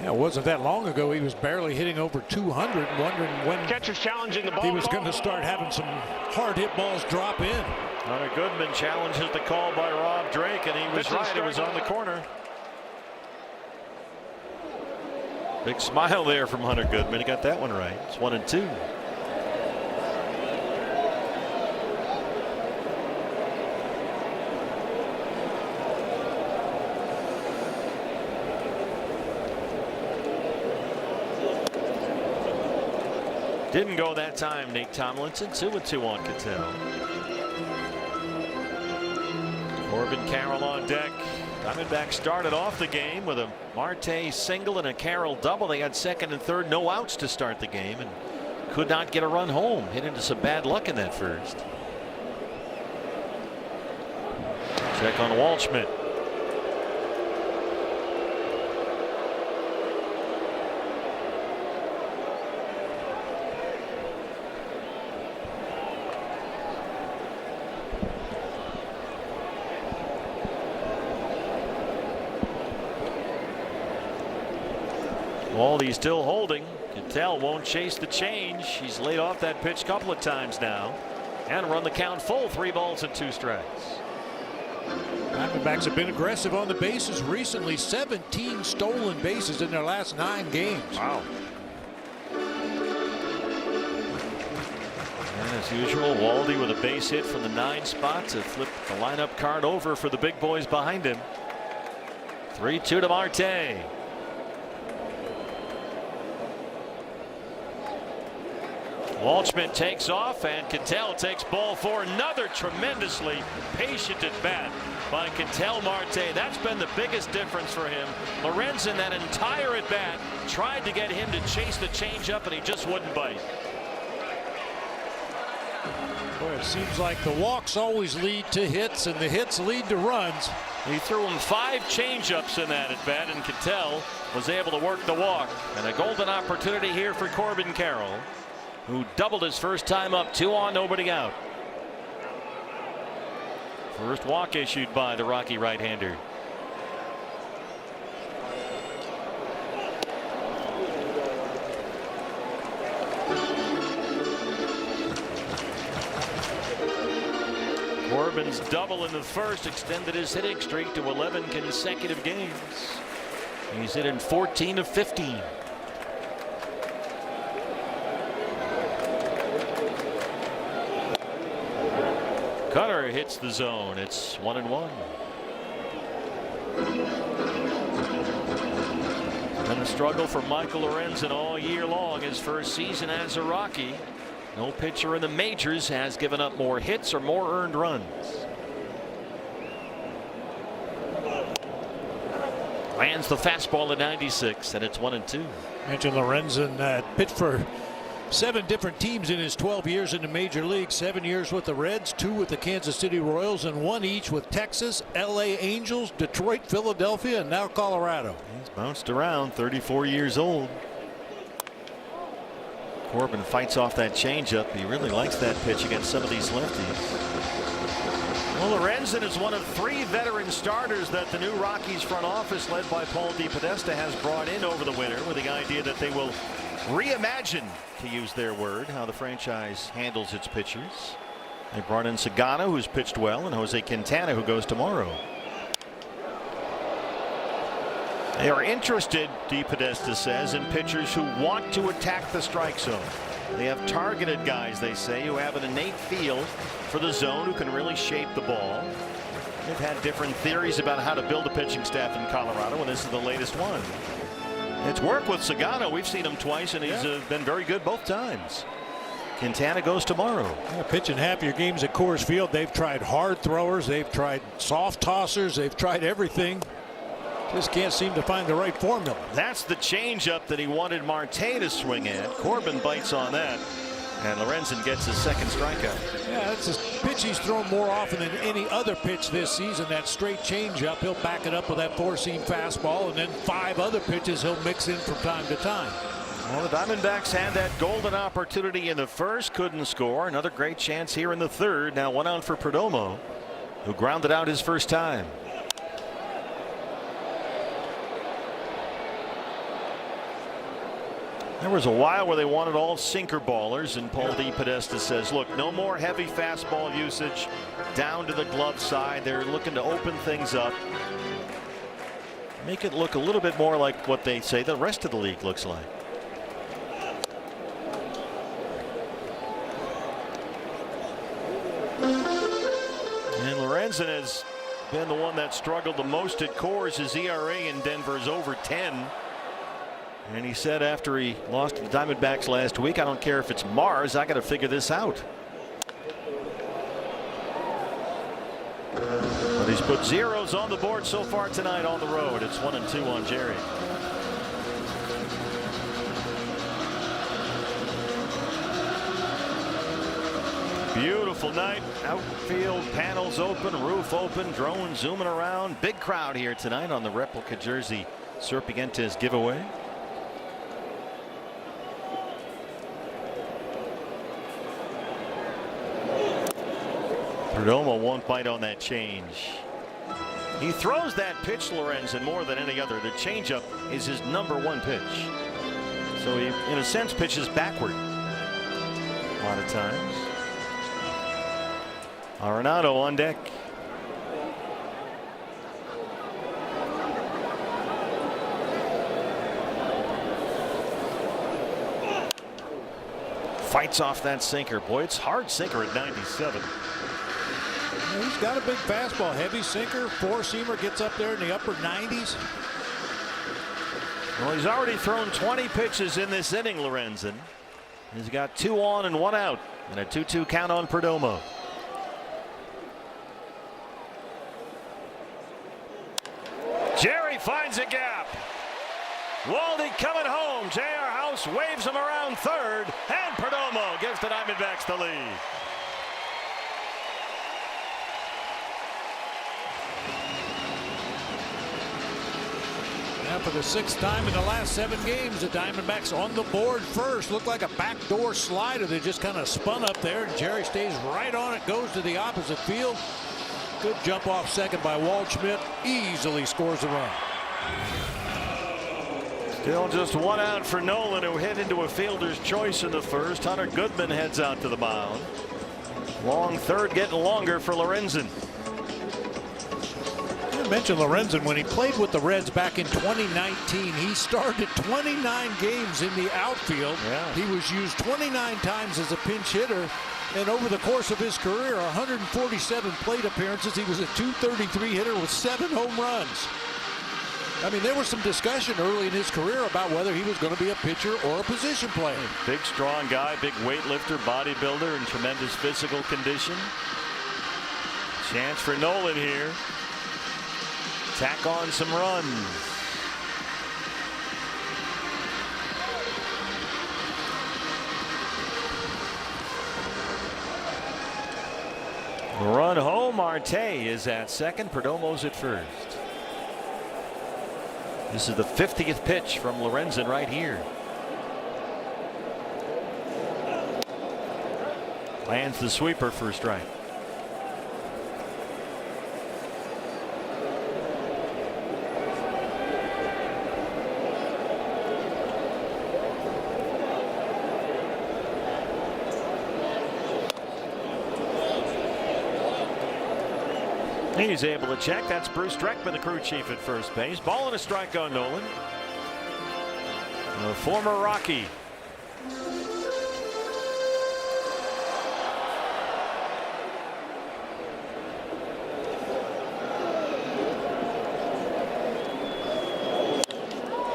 Yeah, it wasn't that long ago he was barely hitting over 200, wondering when Catcher's challenging the ball. he was going to start having some hard hit balls drop in. Hunter Goodman challenges the call by Rob Drake, and he was right. It was on the corner. Big smile there from Hunter Goodman. He got that one right. It's 1-2. Didn't go that time, Nate Tomlinson. 2-2 on Cattell. Corbin Carroll on deck. Diamondbacks started off the game with a Marte single and a Carroll double. They had 2nd and 3rd, no outs to start the game, and could not get a run home. Hit into some bad luck in that first. Check on Waldschmidt. Waldy's still holding. Cattell won't chase the change. He's laid off that pitch a couple of times now and run the count full. 3 balls and 2 strikes. Diamondbacks have been aggressive on the bases recently. 17 stolen bases in their last 9 games. Wow. And as usual, Waldy with a base hit from the 9 spot to flip the lineup card over for the big boys behind him. 3-2 to Marte. Waldschmidt takes off, and Ketel takes ball 4. Another tremendously patient at bat by Ketel Marte. That's been the biggest difference for him. Lorenzen, that entire at bat, tried to get him to chase the changeup, and he just wouldn't bite. Boy, it seems like the walks always lead to hits, and the hits lead to runs. He threw him 5 changeups in that at bat, and Ketel was able to work the walk. And a golden opportunity here for Corbin Carroll, who doubled his first time up. 2 on, nobody out. First walk issued by the Rocky right-hander. Corbin's double in the first extended his hitting streak to 11 consecutive games. He's hit in 14 of 15. Cutter hits the zone. It's 1-1. Been a struggle for Michael Lorenzen all year long. His first season as a Rocky. No pitcher in the majors has given up more hits or more earned runs. Lands the fastball at 96, and it's 1-2. Mentioned Lorenzen pitched for 7 different teams in his 12 years in the major league. 7 years with the Reds, 2 with the Kansas City Royals, and 1 each with Texas, LA Angels, Detroit, Philadelphia, and now Colorado. He's bounced around, 34 years old. Corbin fights off that changeup. He really likes that pitch against some of these lefties. Well, Lorenzen is one of 3 veteran starters that the new Rockies front office, led by Paul DePodesta, has brought in over the winter, with the idea that they will reimagine, to use their word, how the franchise handles its pitchers. They brought in Sagana, who's pitched well, and Jose Quintana, who goes tomorrow. They are interested, DePodesta says, in pitchers who want to attack the strike zone. They have targeted guys, they say, who have an innate feel for the zone, who can really shape the ball. They've had different theories about how to build a pitching staff in Colorado, and this is the latest one. It's worked with Sagana. We've seen him twice, and he's been very good both times. Quintana goes tomorrow. Yeah, pitching half your games at Coors Field. They've tried hard throwers. They've tried soft tossers. They've tried everything. Just can't seem to find the right formula. That's the changeup that he wanted Marte to swing at. Corbin bites on that, and Lorenzen gets his second strikeout. Yeah, that's a pitch he's thrown more often than any other pitch this season. That straight changeup. He'll back it up with that 4-seam fastball, and then 5 other pitches he'll mix in from time to time. Well, the Diamondbacks had that golden opportunity in the first, couldn't score. Another great chance here in the third. Now 1 out for Perdomo, who grounded out his first time. There was a while where they wanted all sinker ballers, and Paul DePodesta says, look, no more heavy fastball usage down to the glove side. They're looking to open things up, make it look a little bit more like what they say the rest of the league looks like. And Lorenzen has been the one that struggled the most at Coors. His ERA in Denver is over 10. And he said after he lost to the Diamondbacks last week, I don't care if it's Mars, I got to figure this out. But he's put zeros on the board so far tonight on the road. It's 1-2 on Jerry. Beautiful night. Outfield panels open, roof open, drone zooming around. Big crowd here tonight on the replica jersey Serpientes giveaway. Perdomo won't bite on that change. He throws that pitch, Lorenzen, more than any other. The changeup is his #1 pitch. So he, in a sense, pitches backward a lot of times. Arenado on deck. Fights off that sinker. Boy, it's hard sinker at 97. He's got a big fastball, heavy sinker, 4-seamer, gets up there in the upper 90s. Well, he's already thrown 20 pitches in this inning, Lorenzen. He's got 2 on and 1 out, and a 2-2 count on Perdomo. Jerry finds a gap. Waldy coming home. J.R. House waves him around third, and Perdomo gives the Diamondbacks the lead. Now for the 6th time in the last 7 games, the Diamondbacks on the board first. Looked like a backdoor slider that just kind of spun up there. Jerry stays right on it, goes to the opposite field. Good jump off second by Waldschmidt. Easily scores a run. Still just 1 out for Nolan, who hit into a fielder's choice in the first. Hunter Goodman heads out to the mound. Long third getting longer for Lorenzen. You mentioned Lorenzen. When he played with the Reds back in 2019, he started 29 games in the outfield. Yeah. He was used 29 times as a pinch hitter. And over the course of his career, 147 plate appearances. He was a .233 hitter with 7 home runs. I mean, there was some discussion early in his career about whether he was going to be a pitcher or a position player. Big, strong guy, big weightlifter, bodybuilder, and tremendous physical condition. Chance for Nolan here. Tack on some runs. Run home. Marte is at second. Perdomo's at first. This is the 50th pitch from Lorenzen right here. Lands the sweeper for a strike. He's able to check. That's Bruce Streckman, the crew chief at first base. Ball and a strike on Nolan. The former Rocky.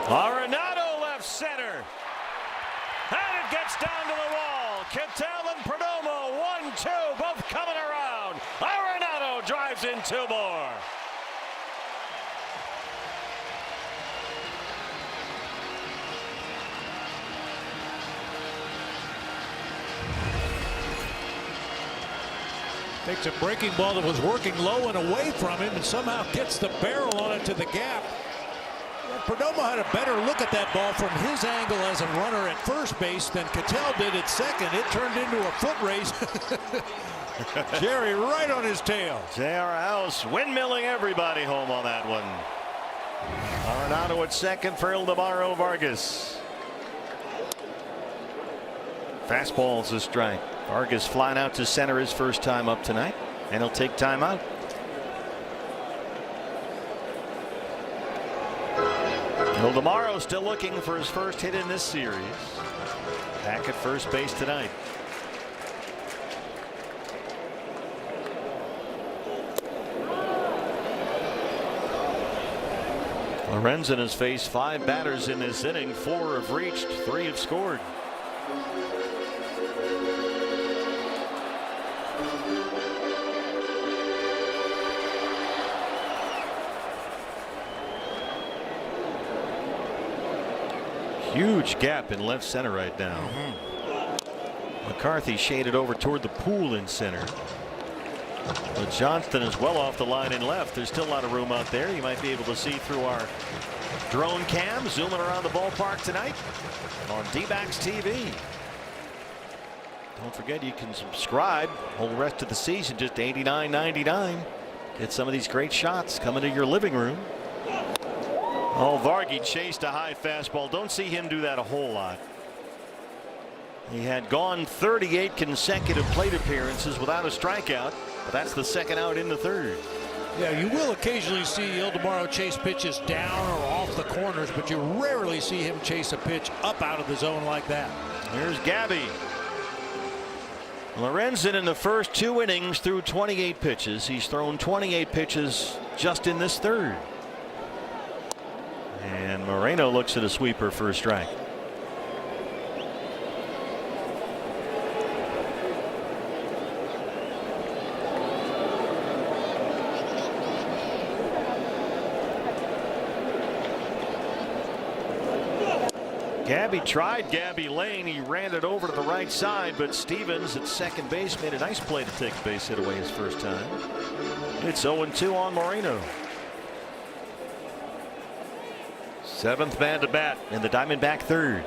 Arenado left center. And it gets down to the wall. Kittel and Perdomo, 1-2, both coming around. Arenado drives in 2 more. Takes a breaking ball that was working low and away from him and somehow gets the barrel on it to the gap. Perdomo had a better look at that ball from his angle as a runner at first base than Kittel did at second. It turned into a foot race. Jerry right on his tail. J.R. House windmilling everybody home on that one. Arenado at second for Ildemaro Vargas. Fastball's a strike. Vargas flying out to center his first time up tonight, and he'll take time out. Ildemaro still looking for his first hit in this series. Back at first base tonight. Lorenzen has faced 5 batters in this inning. 4 have reached, 3 have scored. Huge gap in left center right now. McCarthy shaded over toward the pool in center. But Johnston is well off the line in left. There's still a lot of room out there. You might be able to see through our drone cam zooming around the ballpark tonight on D-Backs TV. Don't forget you can subscribe whole rest of the season, just $89.99. Get some of these great shots coming to your living room. Oh, Vargy chased a high fastball. Don't see him do that a whole lot. He had gone 38 consecutive plate appearances without a strikeout, but that's the second out in the third. Yeah, you will occasionally see Ildemaro chase pitches down or off the corners, but you rarely see him chase a pitch up out of the zone like that. Here's Gabby. Lorenzen in the first 2 innings threw 28 pitches. He's thrown 28 pitches just in this third. And Moreno looks at a sweeper for a strike. Gabby tried Gabby Lane. He ran it over to the right side, but Stevens at second base made a nice play to take a base hit away his first time. It's 0-2 on Moreno. Seventh man to bat in the Diamondback third.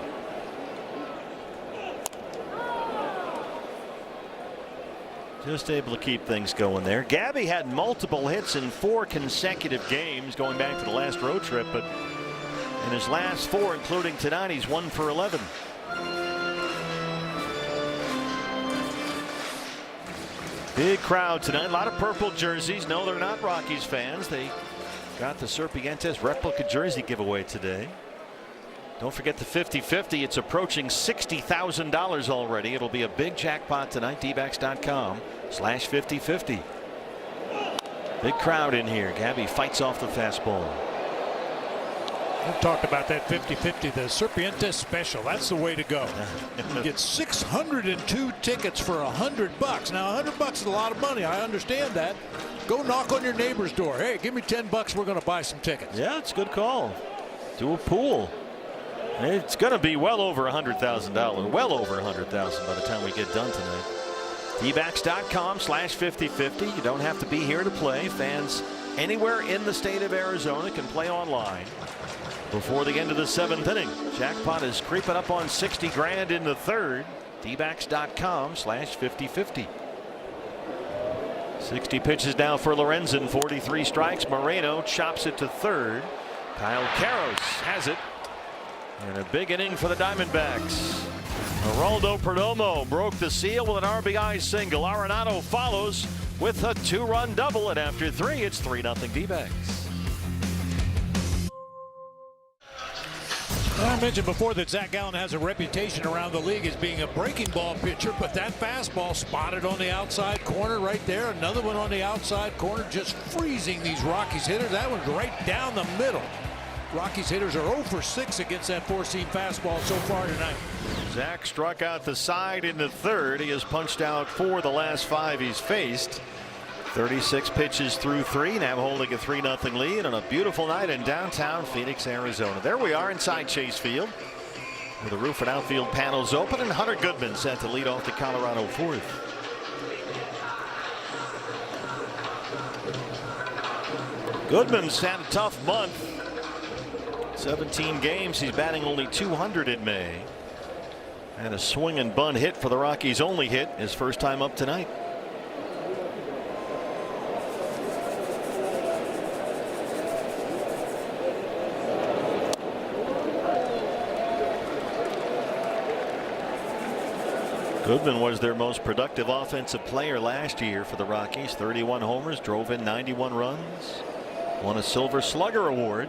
Just able to keep things going there. Gabby had multiple hits in 4 consecutive games going back to the last road trip, but in his last 4, including tonight, he's 1 for 11. Big crowd tonight. A lot of purple jerseys. No, they're not Rockies fans. They got the Serpientes replica jersey giveaway today. Don't forget the 50-50. It's approaching $60,000 already. It'll be a big jackpot tonight. dbacks.com/50-50. Big crowd in here. Gabby fights off the fastball. We've talked about that 50-50, the Serpientes special. That's the way to go. You get 602 tickets for $100. Now, $100 is a lot of money. I understand that. Go knock on your neighbor's door. Hey, give me $10. We're going to buy some tickets. Yeah, it's a good call. Do a pool. It's going to be well over $100,000. Well over $100,000 by the time we get done tonight. dbacks.com/50-50. You don't have to be here to play. Fans anywhere in the state of Arizona can play online before the end of the 7th inning. Jackpot is creeping up on 60 grand in the third. dbacks.com/50-50. 60 pitches now for Lorenzen. 43 strikes. Moreno chops it to third. Kyle Karros has it. And a big inning for the Diamondbacks. Geraldo Perdomo broke the seal with an RBI single. Arenado follows with a 2-run double, and after 3, it's 3-0 D-backs. I mentioned before that Zach Gallen has a reputation around the league as being a breaking ball pitcher, but that fastball spotted on the outside corner right there. Another one on the outside corner, just freezing these Rockies hitters. That one's right down the middle. Rockies hitters are 0 for 6 against that four-seam fastball so far tonight. Zach struck out the side in the third. He has punched out 4 the last 5 he's faced. 36 pitches through 3, now holding a 3-0 lead on a beautiful night in downtown Phoenix, Arizona. There we are inside Chase Field, with the roof and outfield panels open, and Hunter Goodman set to lead off the Colorado 4th. Goodman's had a tough month. 17 games. He's batting only .200 in May. And a swing and bunt hit for the Rockies' only hit, his first time up tonight. Goodman was their most productive offensive player last year for the Rockies. 31 homers, drove in 91 runs, won a Silver Slugger award.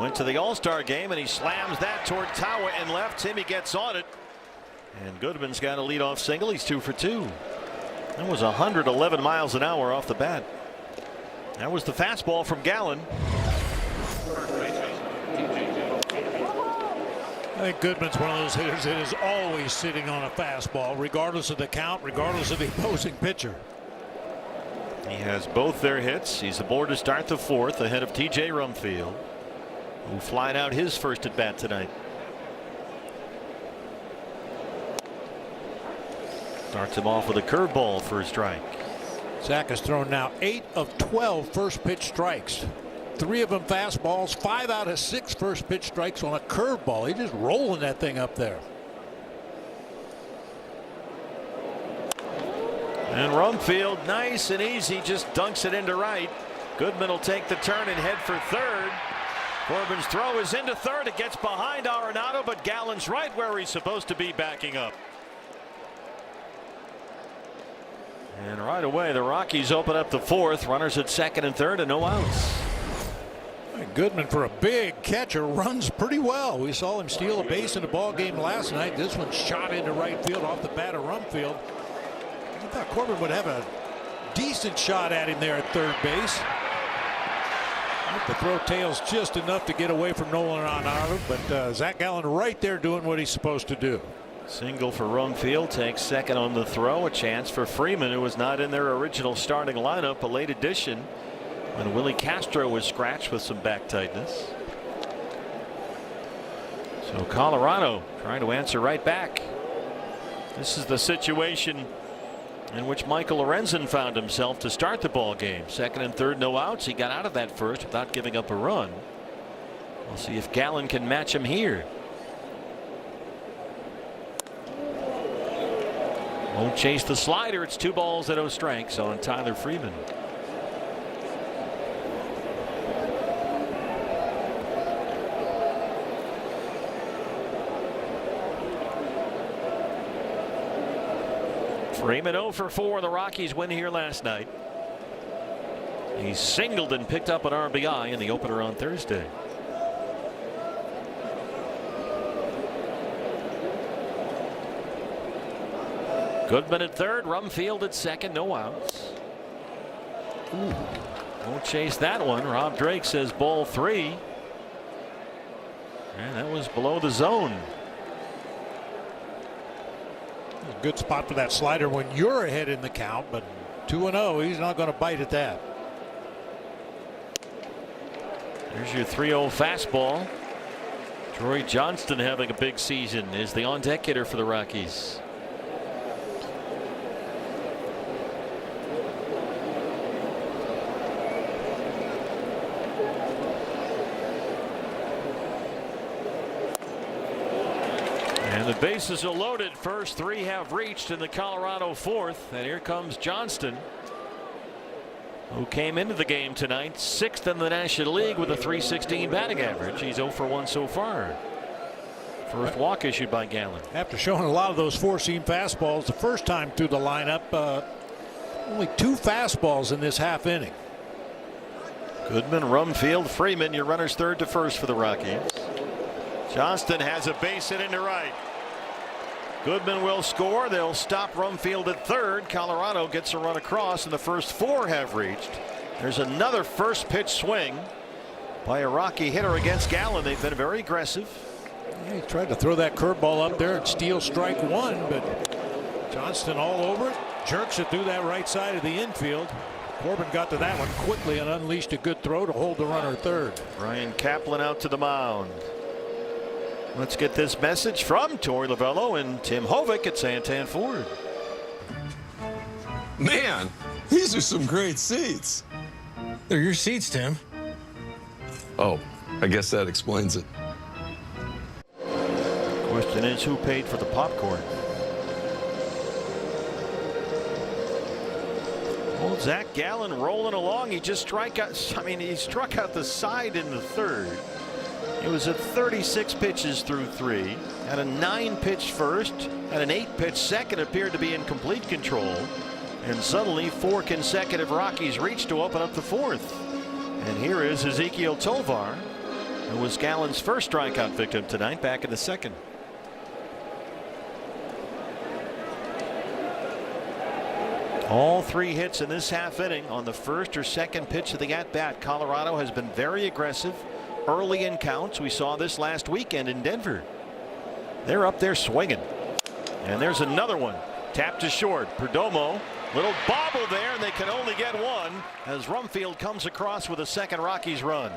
Went to the All-Star game, and he slams that toward Tawa and left. Timmy gets on it, and Goodman's got a leadoff single. He's 2 for 2. That was 111 miles an hour off the bat. That was the fastball from Gallen. I think Goodman's one of those hitters that is always sitting on a fastball, regardless of the count, regardless of the opposing pitcher. He has both their hits. He's aboard to start the 4th, ahead of T.J. Rumfield, who flied out his first at bat tonight. Starts him off with a curveball for a strike. Zach has thrown now 8 of 12 first pitch strikes. 3 of them fastballs, 5 out of 6 first pitch strikes on a curveball. He's just rolling that thing up there. And Rumfield, nice and easy, just dunks it into right. Goodman will take the turn and head for third. Corbin's throw is into third. It gets behind Arenado, but Gallen's right where he's supposed to be, backing up. And right away, the Rockies open up the 4th. Runners at second and third, and no outs. Goodman, for a big catcher, runs pretty well. We saw him steal a base in the ball game last night. This one shot into right field off the bat of Rumfield. I thought Corbin would have a decent shot at him there at third base. The throw tails just enough to get away from Nolan Arenado, but Zach Gallen right there doing what he's supposed to do. Single for Rumfield, takes second on the throw. A chance for Freeman, who was not in their original starting lineup, a late addition when Willie Castro was scratched with some back tightness. So Colorado trying to answer right back. This is the situation in which Michael Lorenzen found himself to start the ball game. Second and third, no outs. He got out of that first without giving up a run. We'll see if Gallen can match him here. Won't chase the slider. It's 2 balls at 0 strikes on Tyler Freeman. Freeman 0 for 4. The Rockies win here last night. He singled and picked up an RBI in the opener on Thursday. Goodman at third, Rumfield at second, no outs. Ooh, won't chase that one. Rob Drake says ball 3. And that was below the zone. A good spot for that slider when you're ahead in the count, but 2-0, he's not going to bite at that. There's your 3-0 fastball. Troy Johnston having a big season is the on-deck hitter for the Rockies. And the bases are loaded. First 3 have reached in the Colorado 4th. And here comes Johnston, who came into the game tonight 6th in the National League with a .316 batting average. He's 0 for 1 so far. First walk issued by Gallen. After showing a lot of those four-seam fastballs the first time through the lineup, only 2 fastballs in this half inning. Goodman, Rumfield, Freeman, your runners third to first for the Rockies. Johnston has a base hit into right. Goodman will score. They'll stop Rumfield at third. Colorado gets a run across, and the first 4 have reached. There's another first pitch swing by a Rocky hitter against Gallen. They've been very aggressive. Yeah, he tried to throw that curveball up there and steal strike 1, but Johnston all over it, jerks it through that right side of the infield. Corbin got to that one quickly and unleashed a good throw to hold the runner third. Ryan Kaplan out to the mound. Let's get this message from Torey Lovello and Tim Hovick at Santan Ford. Man, these are some great seats. They're your seats, Tim. Oh, I guess that explains it. Question is, who paid for the popcorn? Well, Zach Gallen rolling along. He just struck out. He struck out the side in the third. It was at 36 pitches through 3. Had a 9-pitch first, had an 8-pitch second, appeared to be in complete control. And suddenly 4 consecutive Rockies reached to open up the 4th. And here is Ezekiel Tovar, who was Gallen's first strikeout victim tonight, back in the 2nd. All 3 hits in this half inning on the first or second pitch of the at-bat. Colorado has been very aggressive early in counts. We saw this last weekend in Denver. They're up there swinging. And there's another one. Tapped to short. Perdomo. Little bobble there, and they can only get 1 as Rumfield comes across with a second Rockies run.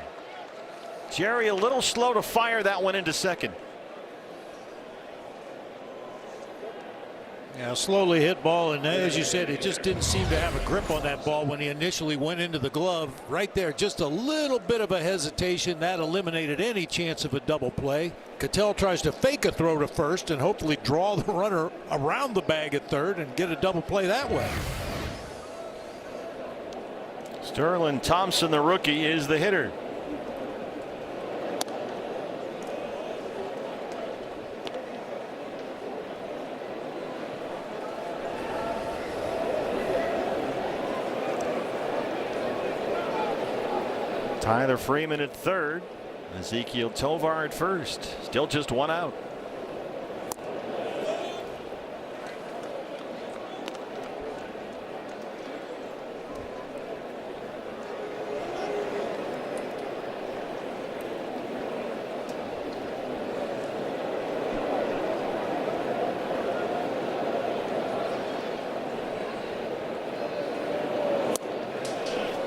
Jerry a little slow to fire that one into second. Yeah, slowly hit ball, and as you said, it just didn't seem to have a grip on that ball when he initially went into the glove. Right there, just a little bit of a hesitation. That eliminated any chance of a double play. Cattell tries to fake a throw to first and hopefully draw the runner around the bag at third and get a double play that way. Sterling Thompson, the rookie, is the hitter. Tyler Freeman at third. Ezekiel Tovar at first. Still just 1 out.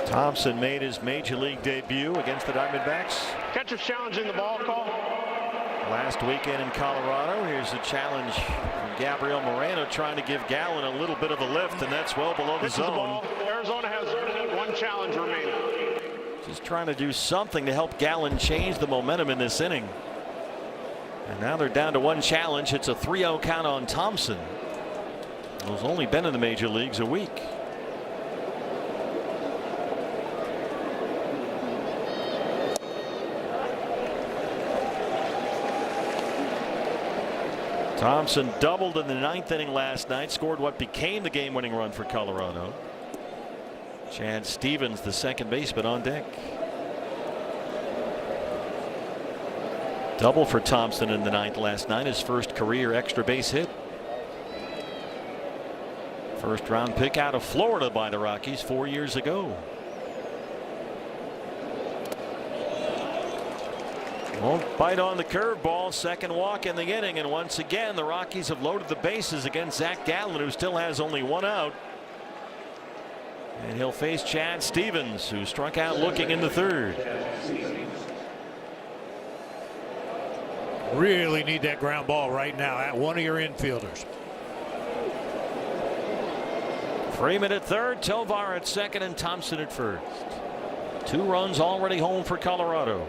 Thompson made his major league debut against the Diamondbacks. Catcher's challenging the ball call. Last weekend in Colorado, here's a challenge from Gabriel Moreno trying to give Gallen a little bit of a lift, and that's well below the zone. Arizona has one challenge remaining. Just trying to do something to help Gallen change the momentum in this inning. And now they're down to one challenge. It's a 3-0 count on Thompson, who's only been in the major leagues a week. Thompson doubled in the 9th inning last night, scored what became the game-winning run for Colorado. Chad Stevens, the second baseman, on deck. Double for Thompson in the 9th last night, his first career extra base hit. First round pick out of Florida by the Rockies 4 years ago. Won't bite on the curveball. Second walk in the inning, and once again the Rockies have loaded the bases against Zach Gallen, who still has only one out. And he'll face Chad Stevens, who struck out looking in the 3rd. Really need that ground ball right now at one of your infielders. Freeman at 3rd, Tovar at 2nd, and Thompson at 1st. 2 runs already home for Colorado.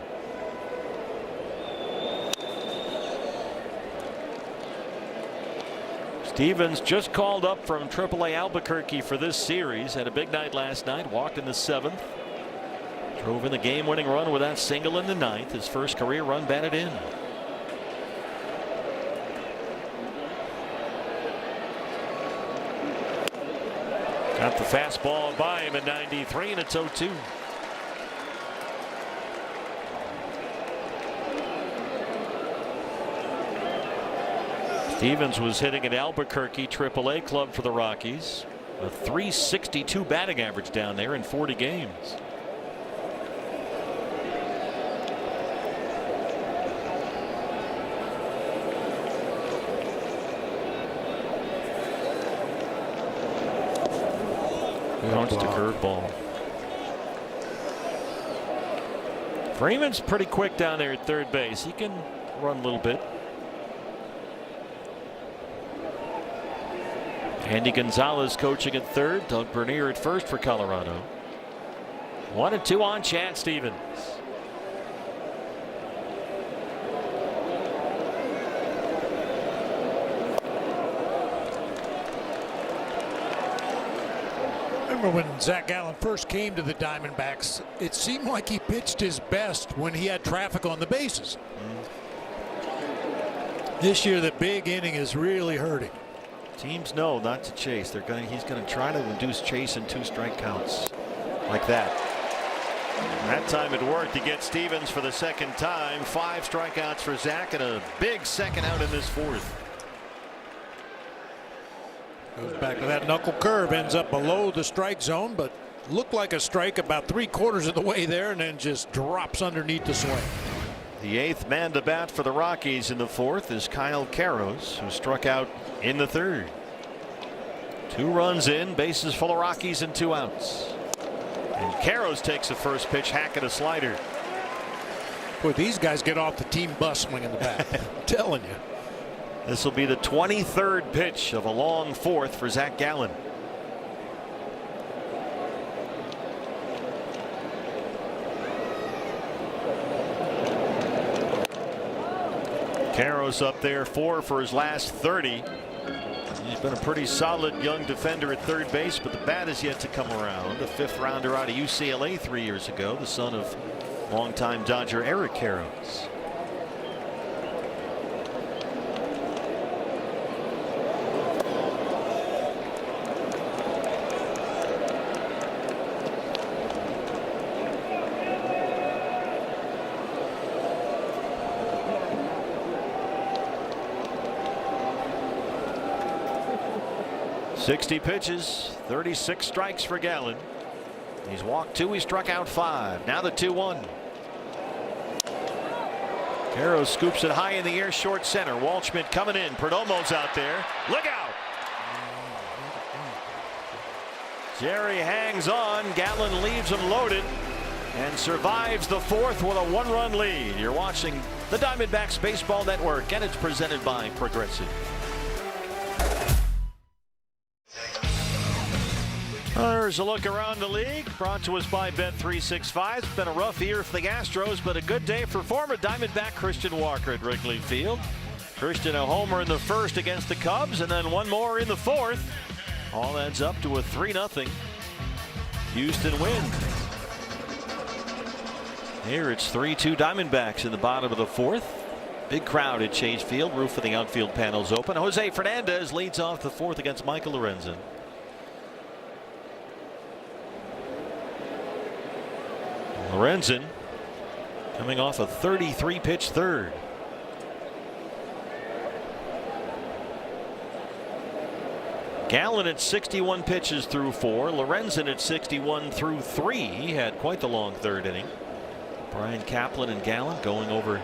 Stevens just called up from AAA Albuquerque for this series. Had a big night last night. Walked in the 7th. Drove in the game-winning run with that single in the 9th. His first career run batted in. Got the fastball by him at 93, and it's 0-2. Stevens was hitting at Albuquerque AAA club for the Rockies. A .362 batting average down there in 40 games. Bounce to curveball. Freeman's pretty quick down there at 3rd base. He can run a little bit. Andy Gonzalez coaching at 3rd. Doug Bernier at 1st for Colorado. 1-2 on Chad Stevens. Remember when Zach Gallen first came to the Diamondbacks, it seemed like he pitched his best when he had traffic on the bases. This year the big inning is really hurting. Teams know not to chase. He's going to try to induce chase in 2 strike counts like that. And that time it worked to get Stevens for the 2nd time. 5 strikeouts for Zach and a big second out in this 4th. Goes back to that knuckle curve, ends up below the strike zone, but looked like a strike about 3/4 of the way there, and then just drops underneath the swing. The 8th man to bat for the Rockies in the 4th is Kyle Karros, who struck out in the 3rd. 2 runs in, bases full of Rockies and 2 outs. And Karros takes the first pitch, hack at a slider. Boy, these guys get off the team bus swinging the bat. I'm telling you. This will be the 23rd pitch of a long 4th for Zach Gallen. Karros up there 4 for his last 30. He's been a pretty solid young defender at 3rd base, but the bat is yet to come around. A 5th rounder out of UCLA 3 years ago, the son of longtime Dodger Eric Karros. .60 pitches, 36 strikes for Gallen. He's walked 2, he struck out 5. Now the 2-1. Karros scoops it high in the air, short center. Waldschmidt coming in. Perdomo's out there. Look out! Jerry hangs on. Gallen leaves him loaded and survives the 4th with a 1-run lead. You're watching the Diamondbacks Baseball Network, and it's presented by Progressive. There's a look around the league, brought to us by Bet365. It's been a rough year for the Astros, but a good day for former Diamondback Christian Walker at Wrigley Field. Christian a homer in the first against the Cubs, and then one more in the fourth. All adds up to a 3-0 Houston win. Here it's 3-2 Diamondbacks in the bottom of the fourth. Big crowd at Chase Field. Roof of the outfield panels open. Jose Fernandez leads off the fourth against Michael Lorenzen. Lorenzen coming off a 33-pitch third. Gallen at 61 pitches through 4. Lorenzen at 61 through 3. He had quite the long third inning. Brian Kaplan and Gallen going over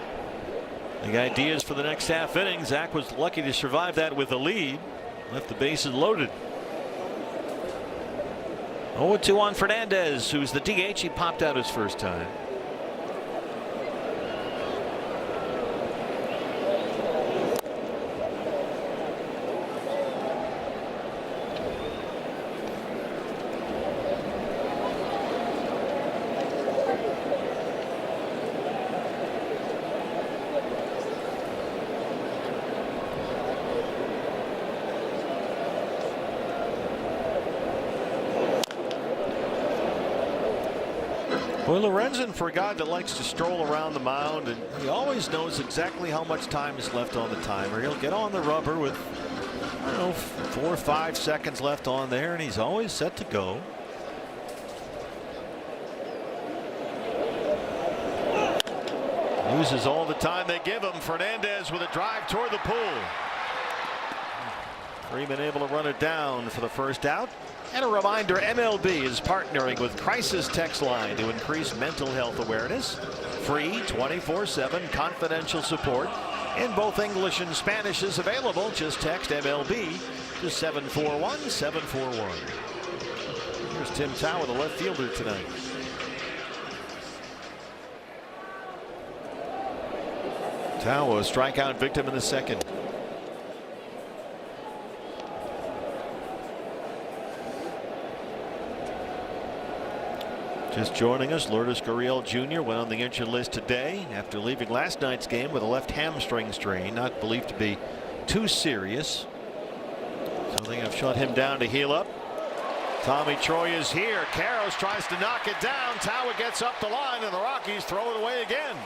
the ideas for the next half inning. Zach was lucky to survive that with a lead. Left the bases loaded. 0-2 on Fernandez, who's the DH. He popped out his first time. Well, Lorenzen, for a guy that likes to stroll around the mound, and he always knows exactly how much time is left on the timer. He'll get on the rubber with, I don't know, 4 or 5 seconds left on there, and he's always set to go. Uses all the time they give him. Fernandez with a drive toward the pool. Freeman able to run it down for the first out. And a reminder, MLB is partnering with Crisis Text Line to increase mental health awareness. Free 24/7 confidential support in both English and Spanish is available. Just text MLB to 741-741. Here's Tim Tao, the left fielder tonight. Tao, a strikeout victim in the second. Just joining us, Lourdes Gurriel Jr. went on the injured list today after leaving last night's game with a left hamstring strain, not believed to be too serious. So they have shut him down to heal up. Tommy Troy is here. Karros tries to knock it down. Tawa gets up the line, and the Rockies throw it away again.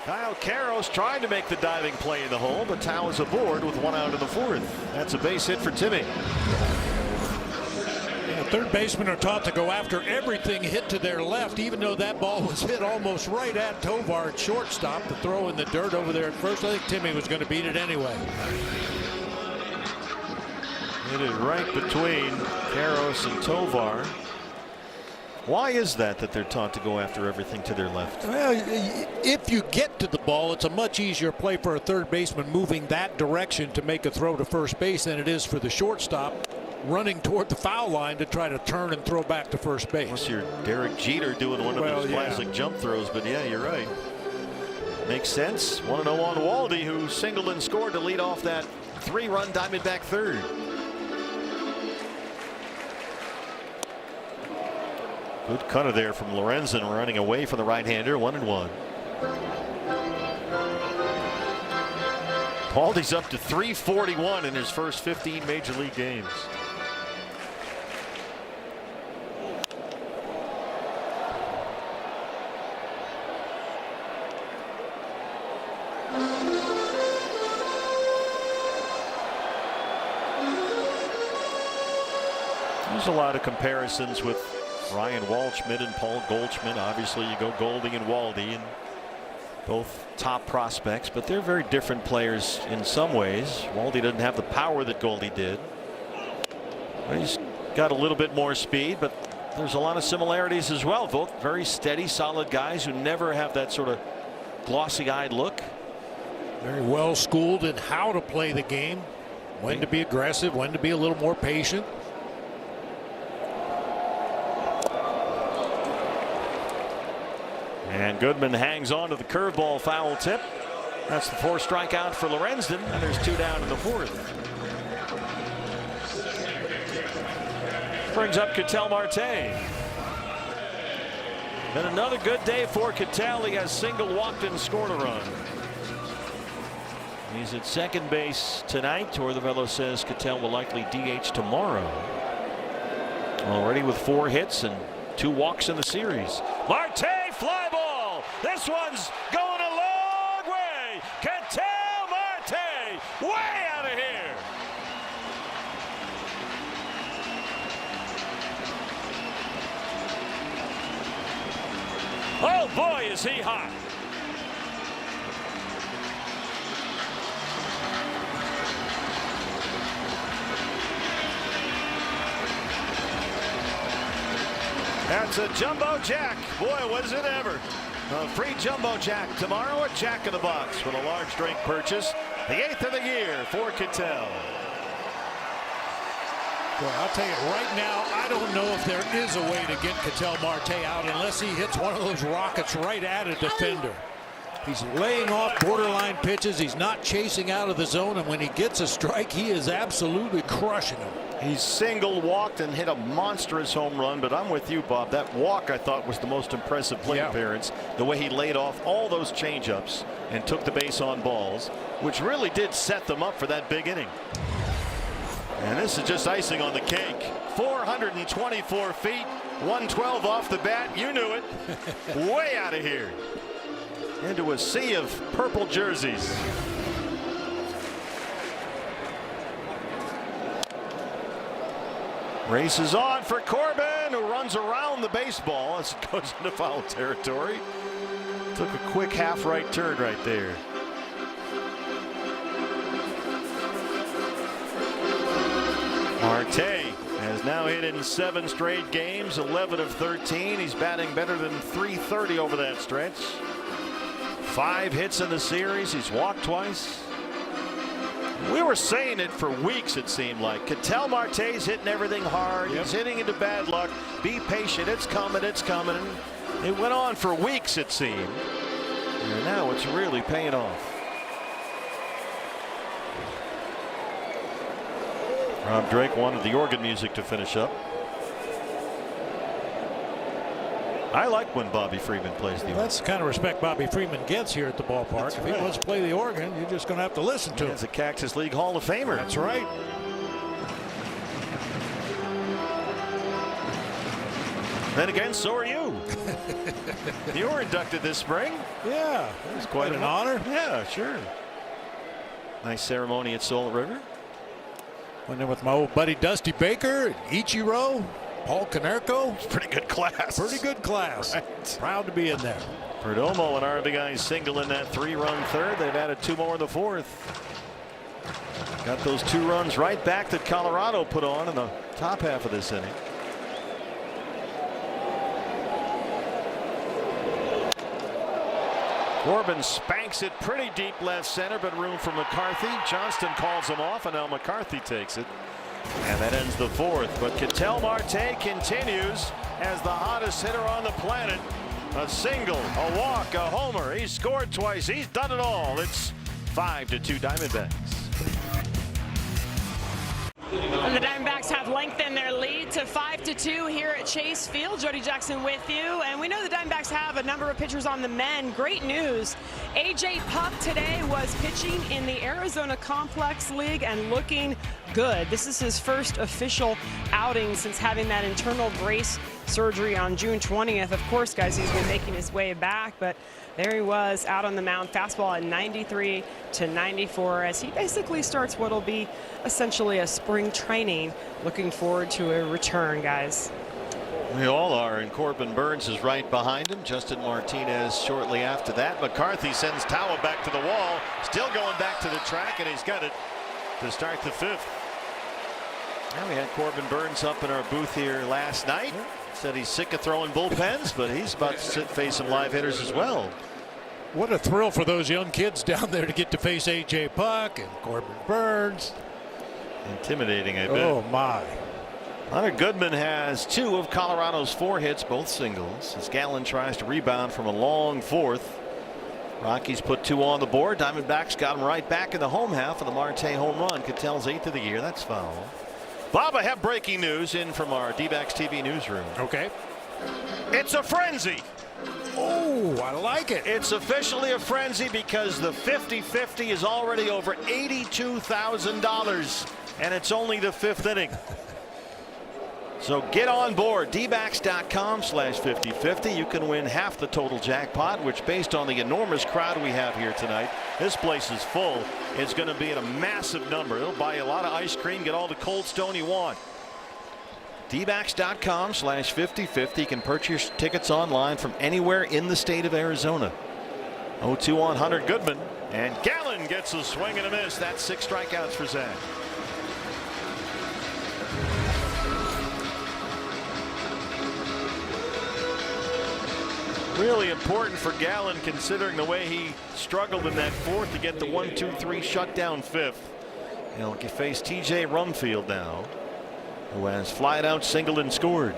Kyle Karros trying to make the diving play in the hole, but Tawa's aboard with 1 out in the fourth. That's a base hit for Timmy. Third basemen are taught to go after everything hit to their left, even though that ball was hit almost right at Tovar at shortstop. The throw in the dirt over there at first. I think Timmy was going to beat it anyway. Hit it right between Karros and Tovar. Why is that they're taught to go after everything to their left? Well, if you get to the ball, it's a much easier play for a third baseman moving that direction to make a throw to first base than it is for the shortstop running toward the foul line to try to turn and throw back to first base. Unless you're Derek Jeter doing one of those classic jump throws, but yeah, you're right. Makes sense. 1-0 on Waldy, who singled and scored to lead off that 3-run Diamondback third. Good cutter there from Lorenzen, running away from the right-hander. 1-1. Waldy's up to 341 in his first 15 major league games. There's a lot of comparisons with Ryan Walshman and Paul Goldschmidt. Obviously, you go Goldie and Waldy, and both top prospects, but they're very different players in some ways. Waldy doesn't have the power that Goldie did. He's got a little bit more speed, but there's a lot of similarities as well. Both very steady, solid guys who never have that sort of glossy-eyed look. Very well schooled in how to play the game, when to be aggressive, when to be a little more patient. And Goodman hangs on to the curveball foul tip. That's the 4th strikeout for Lorenzen, and there's 2 down in the 4th. Brings up Ketel Marte. And another good day for Ketel. He has single, walked, and scored a run. He's at second base tonight. Tortorella says Ketel will likely DH tomorrow. Already with 4 hits and 2 walks in the series. Marte, fly ball. This one's going a long way. Ketel Marte, way out of here. Oh boy, is he hot. That's a jumbo jack. Boy, was it ever. A free jumbo jack tomorrow at Jack in the Box with a large drink purchase. The 8th of the year for Ketel. Well, I'll tell you right now, I don't know if there is a way to get Ketel Marte out unless he hits one of those rockets right at a defender. He's laying off borderline pitches. He's not chasing out of the zone, and when he gets a strike, he is absolutely crushing him. He's single, walked, and hit a monstrous home run, but I'm with you, Bob. That walk, I thought, was the most impressive plate appearance. The way he laid off all those changeups and took the base on balls, which really did set them up for that big inning. And this is just icing on the cake. 424 feet, 112 off the bat. You knew it. Way out of here. Into a sea of purple jerseys. Races on for Corbin, who runs around the baseball as it goes into foul territory. Took a quick half-right turn right there. Marte has now hit in 7 straight games, 11 of 13. He's batting better than .330 over that stretch. 5 hits in the series. He's walked twice. We were saying it for weeks, it seemed like. Ketel Marte's hitting everything hard. He's hitting into bad luck. Be patient. It's coming. It's coming. It went on for weeks, it seemed. And now it's really paying off. Rob Drake wanted the organ music to finish up. I like when Bobby Freeman plays the organ. That's the kind of respect Bobby Freeman gets here at the ballpark. If he wants to play the organ, you're just going to have to listen to him. He's a Cactus League Hall of Famer. That's right. Then again, so are you. You were inducted this spring. Yeah, it was quite an honor. Yeah, sure. Nice ceremony at Salt River. Went there with my old buddy Dusty Baker, Ichiro, Paul Konerko. It's pretty good class. Pretty good class. Right. Proud to be in there. Perdomo and RBI single in that 3-run third. They've added 2 more in the 4th. Got those 2 runs right back that Colorado put on in the top half of this inning. Corbin spanks it pretty deep left center, but room for McCarthy. Johnston calls him off, and now McCarthy takes it. And that ends the 4th. But Ketel Marte continues as the hottest hitter on the planet. A single, a walk, a homer. He's scored twice. He's done it all. It's 5-2 Diamondbacks. And the Diamondbacks have lengthened their lead to 5-2 here at Chase Field. Jody Jackson with you. And we know the Diamondbacks have a number of pitchers on the mend. Great news. A.J. Puck today was pitching in the Arizona Complex League and looking good. This is his first official outing since having that internal brace surgery on June 20th. Of course, guys, he's been making his way back, but there he was out on the mound, fastball at 93-94 as he basically starts what will be essentially a spring training. Looking forward to a return, guys. We all are, and Corbin Burns is right behind him. Justin Martinez shortly after that. McCarthy sends Tawa back to the wall, still going back to the track, and he's got it to start the 5th. Now we had Corbin Burns up in our booth here last night. Said he's sick of throwing bullpens, but he's about to face some live hitters as well. What a thrill for those young kids down there to get to face A.J. Puck and Corbin Burns. Intimidating, I bet. Oh, my. Hunter Goodman has 2 of Colorado's 4 hits, both singles, as Gallen tries to rebound from a long 4th. Rockies put 2 on the board. Diamondbacks got him right back in the home half of the Marte home run. Cattell's 8th of the year. That's foul. Bob, I have breaking news in from our D-backs TV newsroom. Okay. It's a frenzy. Oh, I like it. It's officially a frenzy because the 50-50 is already over $82,000, and it's only the 5th inning. So get on board dbacks.com/5050. You can win half the total jackpot, which, based on the enormous crowd we have here tonight, this place is full. It's going to be at a massive number. It'll buy you a lot of ice cream, get all the Cold Stone you want. dbacks.com/5050. You can purchase tickets online from anywhere in the state of Arizona. 0-2 on Hunter Goodman, and Gallen gets a swing and a miss. That's 6 strikeouts for Zach. Really important for Gallen, considering the way he struggled in that 4th to get the 1-2-3 shutdown 5th. He'll face TJ Rumfield now, who has flied out, singled, and scored.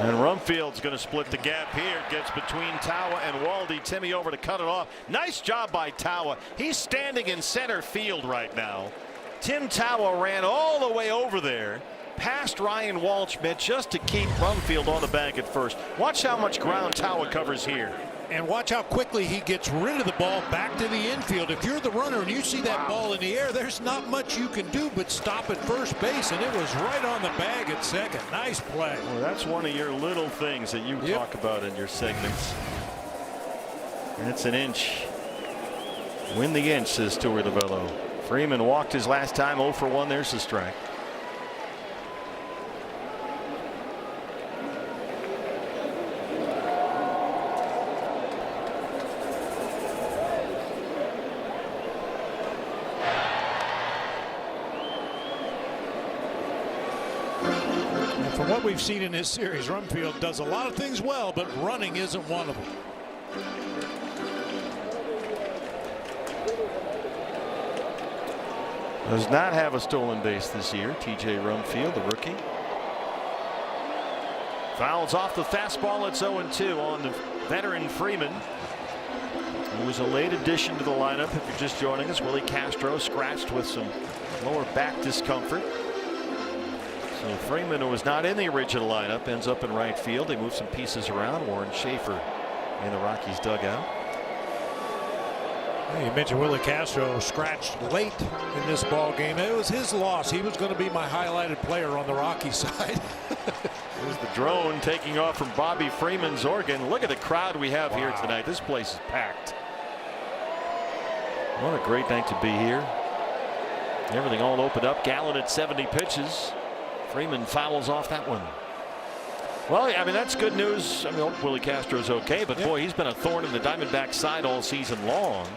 And Rumfield's going to split the gap here. Gets between Tawa and Waldy. Timmy over to cut it off. Nice job by Tawa. He's standing in center field right now. Tim Tawa ran all the way over there, past Ryan Waldschmidt, just to keep Rumfield on the bag at first. Watch how much ground Tawa covers here. And watch how quickly he gets rid of the ball back to the infield. If you're the runner and you see that ball in the air, there's not much you can do but stop at first base, and it was right on the bag at second. Nice play. Well, that's one of your little things that you talk about in your segments. That's an inch. Win the inch, says Stuart Lavello. Freeman walked his last time. 0 for 1. There's the strike. From what we've seen in this series, Rumfield does a lot of things well, but running isn't one of them. Does not have a stolen base this year. TJ Rumfield, the rookie. Fouls off the fastball. It's 0-2 on the veteran Freeman, who was a late addition to the lineup. If you're just joining us, Willie Castro scratched with some lower back discomfort. So Freeman, who was not in the original lineup, ends up in right field. They move some pieces around. Warren Schaefer in the Rockies dugout. You mentioned Willie Castro scratched late in this ball game. It was his loss. He was going to be my highlighted player on the Rockies side. Here's the drone taking off from Bobby Freeman's organ. Look at the crowd we have here tonight. This place is packed. What a great night to be here. Everything all opened up. Gallen at 70 pitches. Freeman fouls off that one. Well, I mean, that's good news. I mean, Willie Castro's okay, but boy, he's been a thorn in the Diamondbacks side all season long.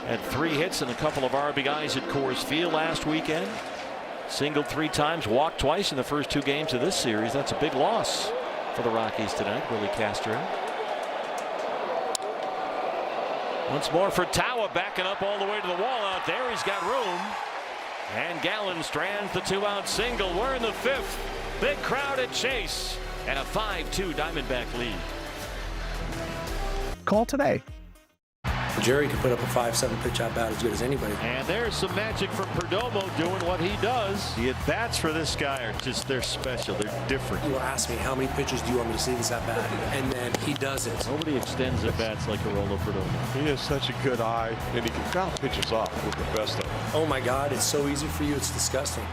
Had 3 hits and a couple of RBIs at Coors Field last weekend. Singled 3 times, walked twice in the first 2 games of this series. That's a big loss for the Rockies tonight, Willie Castro. Once more for Tawa, backing up all the way to the wall out there. He's got room. And Gallen strands the 2-out single. We're in the 5th. Big crowd at Chase. And a 5-2 Diamondback lead. Call today. Jerry can put up a 5-7 pitch at bat as good as anybody. And there's some magic from Perdomo doing what he does. The at-bats for this guy are just, they're special. They're different. You ask me, how many pitches do you want me to see this at bat? And then he does it. Nobody extends at-bats like Arolo Perdomo. He has such a good eye, and he can foul pitches off with the best of them. Oh my God, it's so easy for you, it's disgusting.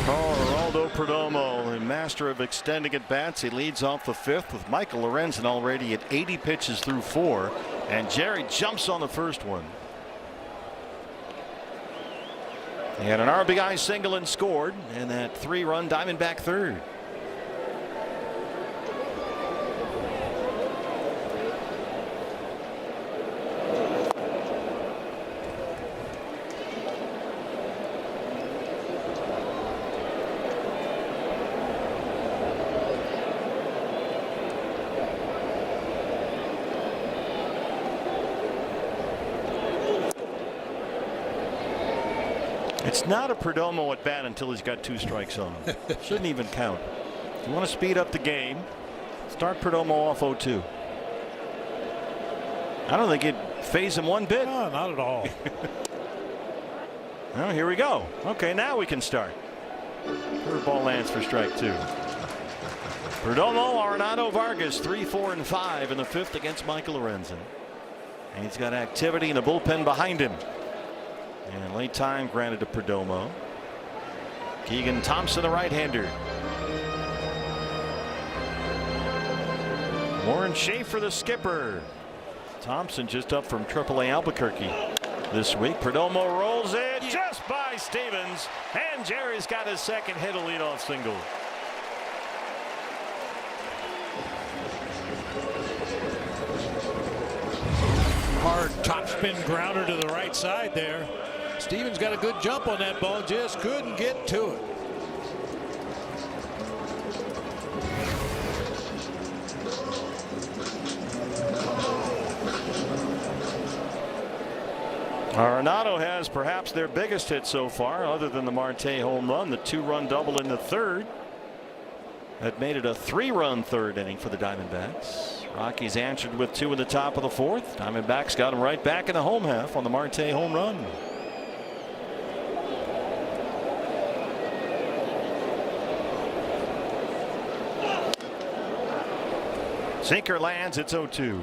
Geraldo Perdomo, the master of extending at bats. He leads off the 5th with Michael Lorenzen already at 80 pitches through 4. And Jerry jumps on the first one. He had an RBI single and scored in that 3-run Diamondback third. It's not a Perdomo at bat until he's got 2 strikes on him. Shouldn't even count. If you want to speed up the game, start Perdomo off 0-2. I don't think it'd phase him one bit. No, not at all. Well, here we go. Okay, now we can start. Curveball lands for strike 2. Perdomo, Arenado, Vargas, 3, 4, and 5 in the 5th against Michael Lorenzen. And he's got activity in the bullpen behind him. And late time granted to Perdomo. Keegan Thompson, the right-hander. Warren Schaefer, the skipper. Thompson just up from AAA Albuquerque this week. Perdomo rolls it just by Stevens, and Jerry's got his second hit, a leadoff single. Hard topspin grounder to the right side there. Stevens got a good jump on that ball, just couldn't get to it. Arenado has perhaps their biggest hit so far, other than the Marte home run, the 2-run double in the 3rd. That made it a 3-run 3rd inning for the Diamondbacks. Rockies answered with 2 in the top of the 4th. Diamondbacks got him right back in the home half on the Marte home run. Sinker lands, it's 0-2.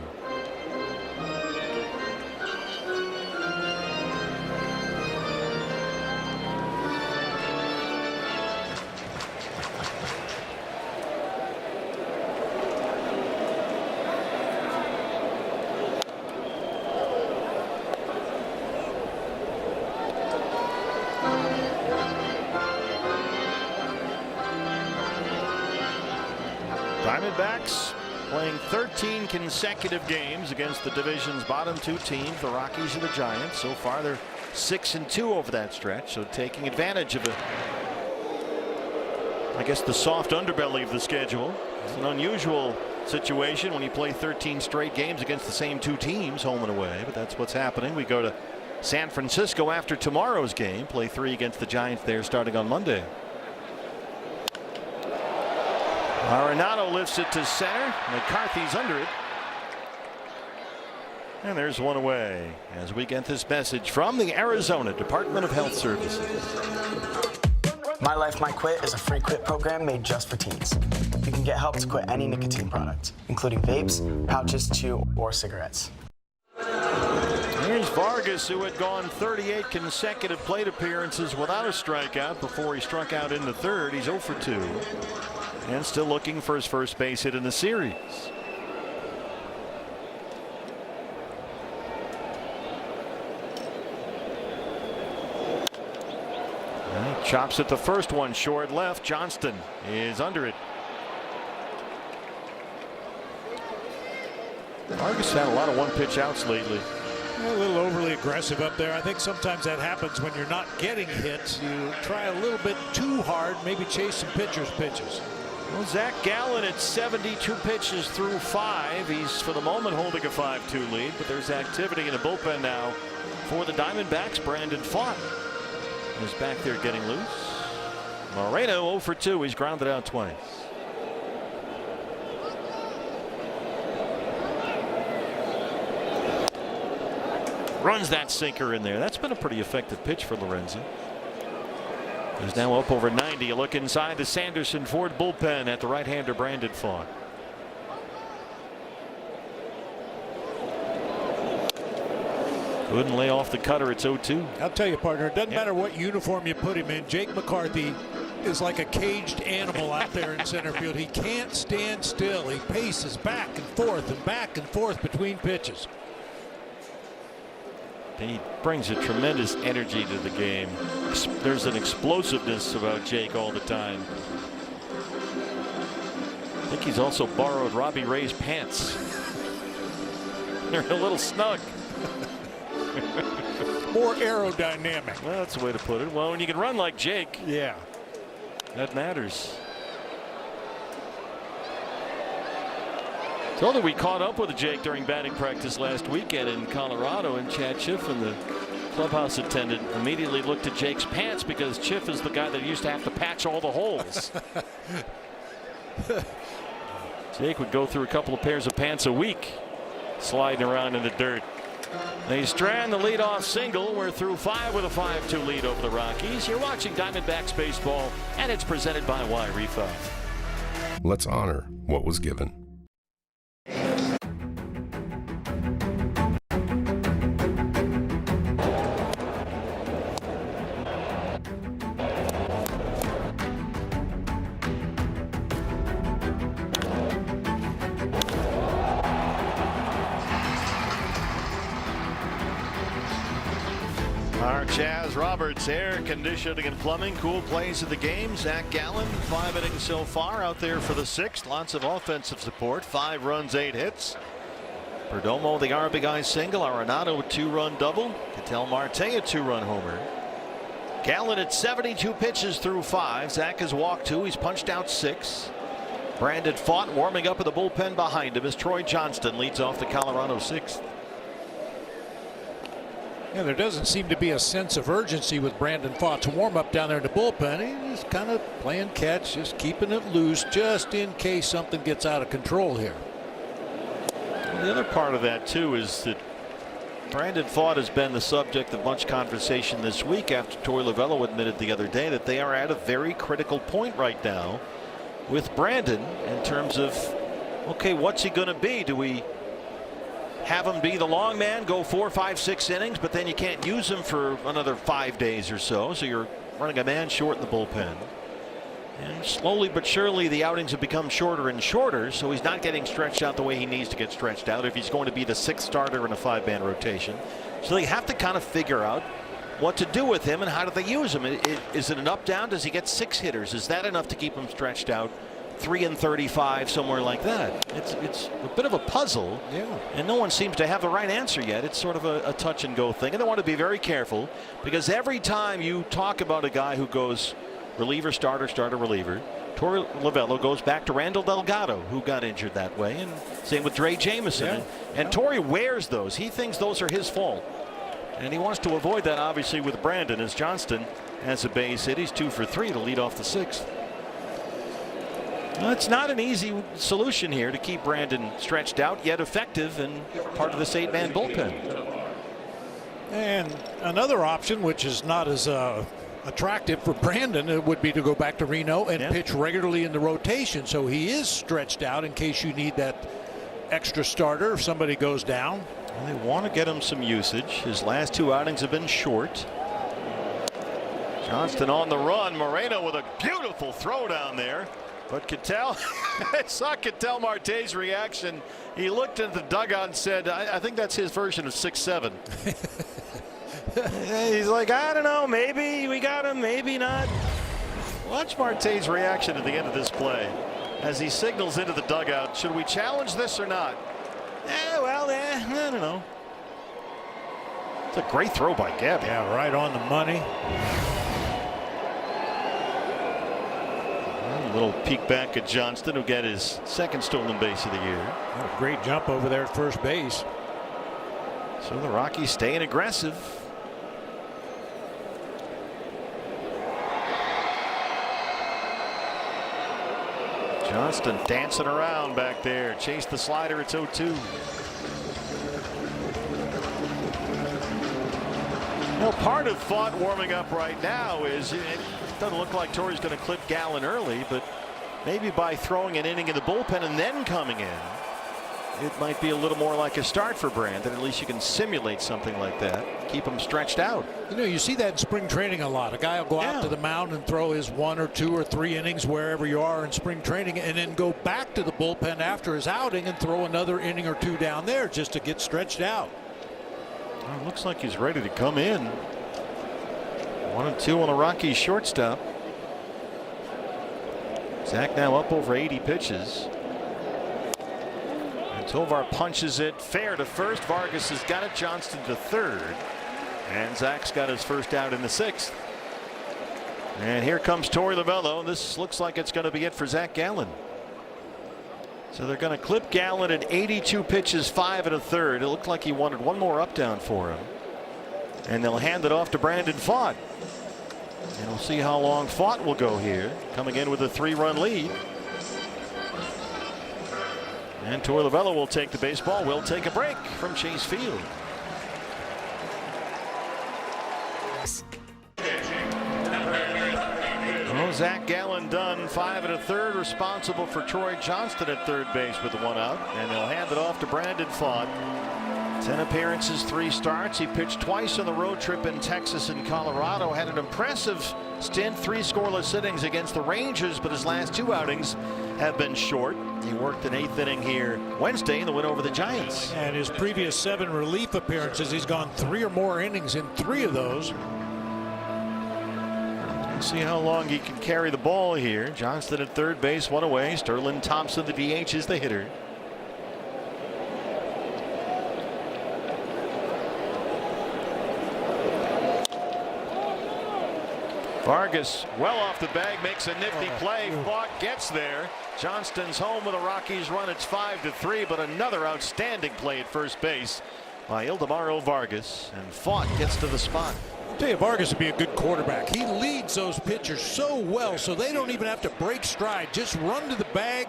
Diamondbacks playing 13 consecutive games against the division's bottom 2 teams, the Rockies and the Giants. So far they're 6-2 over that stretch, so taking advantage of I guess the soft underbelly of the schedule. It's an unusual situation when you play 13 straight games against the same 2 teams, home and away, but that's what's happening. We go to San Francisco after tomorrow's game, play 3 against the Giants there starting on Monday. Arenado lifts it to center. McCarthy's under it. And there's one away as we get this message from the Arizona Department of Health Services. My Life, My Quit is a free quit program made just for teens. You can get help to quit any nicotine product, including vapes, pouches, chew, or cigarettes. Here's Vargas, who had gone 38 consecutive plate appearances without a strikeout before he struck out in the 3rd. He's 0 for 2. And still looking for his first base hit in the series. And he chops at the first one short left. Johnston is under it. Vargas had a lot of 1-pitch outs lately. A little overly aggressive up there. I think sometimes that happens when you're not getting hits. You try a little bit too hard, maybe chase some pitchers' pitches. Well, Zach Gallen at 72 pitches through 5. He's for the moment holding a 5-2 lead, but there's activity in the bullpen now for the Diamondbacks. Brandon Pfaadt is back there getting loose. Moreno 0 for 2. He's grounded out twice. Runs that sinker in there. That's been a pretty effective pitch for Lorenzen. He's now up over 90. A look inside the Sanderson Ford bullpen at the right-hander Brandon Pfaadt. Couldn't lay off the cutter. It's 0-2. I'll tell you, partner, it doesn't matter what uniform you put him in. Jake McCarthy is like a caged animal out there in center field. He can't stand still. He paces back and forth between pitches. He brings a tremendous energy to the game. There's an explosiveness about Jake all the time. I think he's also borrowed Robbie Ray's pants. They're a little snug. More aerodynamic. Well, that's the way to put it. Well, when you can run like Jake, yeah, that matters. Told that we caught up with Jake during batting practice last weekend in Colorado, and Chad Schiff and the Clubhouse attendant immediately looked at Jake's pants because Chiff is the guy that used to have to patch all the holes. Jake would go through a couple of pairs of pants a week sliding around in the dirt. They strand the leadoff single. We're through 5 with a 5-2 lead over the Rockies. You're watching Diamondbacks baseball, and it's presented by Y-Refi. Let's honor what was given. Our Chaz Roberts, air conditioning and plumbing, cool plays of the game. Zach Gallen, 5 innings so far, out there for the 6th. Lots of offensive support. 5 runs, 8 hits. Perdomo, the RBI single. Arenado, a 2-run double. Ketel Marte, a 2-run homer. Gallen at 72 pitches through 5. Zach has walked 2. He's punched out 6. Brandon Pfaadt warming up in the bullpen behind him as Troy Johnston leads off the Colorado 6th. Yeah, there doesn't seem to be a sense of urgency with Brandon Pfaadt to warm up down there in the bullpen. He's kind of playing catch, just keeping it loose just in case something gets out of control here. The other part of that too is that Brandon Pfaadt has been the subject of much conversation this week after Torey Lovullo admitted the other day that they are at a very critical point right now with Brandon in terms of, okay, what's he going to be? Do we have him be the long man, go 4, 5, 6 innings, but then you can't use him for another 5 days or so, so you're running a man short in the bullpen? And slowly but surely the outings have become shorter and shorter, so he's not getting stretched out the way he needs to get stretched out if he's going to be the 6th starter in a 5-man rotation. So they have to kind of figure out what to do with him and how do they use him. Is it an up down? Does he get 6 hitters? Is that enough to keep him stretched out 3 and 35, somewhere like that? It's a bit of a puzzle, yeah, and no one seems to have the right answer yet. It's sort of a touch and go thing, and they want to be very careful because every time you talk about a guy who goes reliever, starter, starter, reliever, Torey Lovullo goes back to Randall Delgado, who got injured that way, and same with Dre Jameson. Yeah. And Torey wears those. He thinks those are his fault, and he wants to avoid that obviously with Brandon as Johnston has a base hit. He's 2 for 3 to lead off the 6th. Well, it's not an easy solution here to keep Brandon stretched out, yet effective and part of this 8-man bullpen. And another option, which is not as attractive for Brandon, it would be to go back to Reno and pitch regularly in the rotation, so he is stretched out in case you need that extra starter if somebody goes down. And they want to get him some usage. His last 2 outings have been short. Johnston on the run. Moreno with a beautiful throw down there. But Ketel, I saw Ketel Marte's reaction. He looked at the dugout and said, I think that's his version of 6'7". He's like, I don't know, maybe we got him, maybe not. Watch Marte's reaction at the end of this play as he signals into the dugout. Should we challenge this or not? I don't know. It's a great throw by Gabby. Yeah, right on the money. A little peek back at Johnston, who got his 2nd stolen base of the year. A great jump over there at first base. So the Rockies staying aggressive. Johnston dancing around back there. Chase the slider. It's 0-2. Well, part of Pfaadt warming up right now is it doesn't look like Torey's going to clip Gallen early, but maybe by throwing an inning in the bullpen and then coming in, it might be a little more like a start for Brandon. At least you can simulate something like that. Keep him stretched out. You know, you see that in spring training a lot. A guy will go out to the mound and throw his 1 or 2 or 3 innings wherever you are in spring training, and then go back to the bullpen after his outing and throw another inning or 2 down there just to get stretched out. Well, it looks like he's ready to come in. 1 and 2 on the Rockies shortstop. Zach now up over 80 pitches. And Tovar punches it fair to first. Vargas has got it. Johnston to third. And Zach's got his first out in the 6th. And here comes Torey Lovullo. This looks like it's going to be it for Zach Gallen. So they're going to clip Gallen at 82 pitches, 5 1/3. It looked like he wanted one more up down for him. And they'll hand it off to Brandon Pfaadt. And we'll see how long Pfaadt will go here, coming in with a 3-run lead. And Torlavella will take the baseball. We'll take a break from Chase Field. Oh, Zach Gallen done 5 1/3, responsible for Troy Johnston at third base with the 1 out. And they'll hand it off to Brandon Pfaadt. 10 appearances, 3 starts. He pitched twice on the road trip in Texas and Colorado. Had an impressive stint, 3 scoreless innings against the Rangers, but his last 2 outings have been short. He worked an 8th inning here Wednesday in the win over the Giants. And his previous 7 relief appearances, he's gone 3 or more innings in 3 of those. Let's see how long he can carry the ball here. Johnston at third base, 1 away. Sterling Thompson, the DH, is the hitter. Vargas well off the bag, makes a nifty play. Pfaadt gets there. Johnston's home with the Rockies run. It's 5-3, but another outstanding play at first base by Ildemaro Vargas, and Pfaadt gets to the spot. I'll tell you, Vargas would be a good quarterback. He leads those pitchers so well, so they don't even have to break stride. Just run to the bag.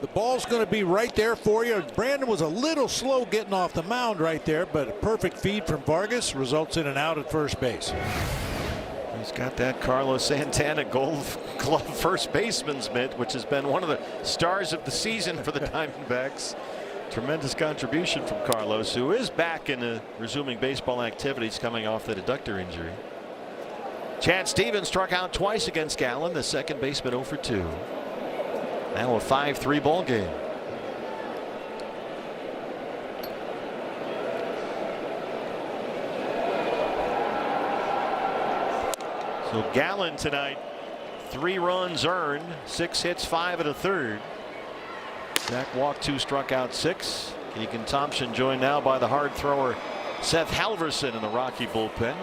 The ball's going to be right there for you. Brandon was a little slow getting off the mound right there, but a perfect feed from Vargas results in an out at first base. He's got that Carlos Santana Gold Glove first baseman's mitt, which has been one of the stars of the season for the Diamondbacks. Tremendous contribution from Carlos, who is back in resuming baseball activities coming off that adductor injury. Chad Stevens struck out twice against Gallen, the second baseman 0 for 2. Now a 5-3 ball game. So Gallen tonight, 3 runs earned, 6 hits, 5 1/3. Zach walked 2, struck out 6. Keegan Thompson joined now by the hard thrower Seth Halverson in the Rocky bullpen.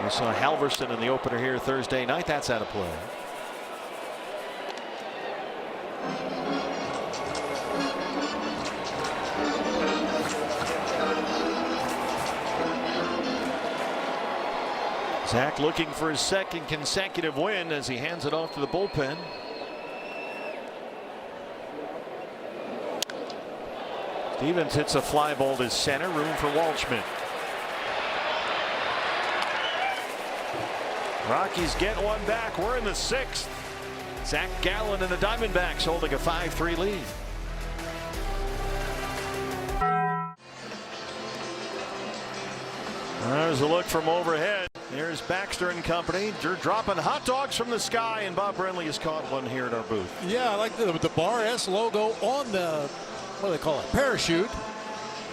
We saw Halverson in the opener here Thursday night. That's out of play. Zach looking for his second consecutive win as he hands it off to the bullpen. Stevens hits a fly ball to center, room for Waldschmidt. Rockies get one back. We're in the 6th. Zach Gallen and the Diamondbacks holding a 5-3 lead. There's a look from overhead. There's Baxter and company. They're dropping hot dogs from the sky, and Bob Brenly has caught one here at our booth. Yeah, I like the Bar S logo on the, what do they call it, parachute.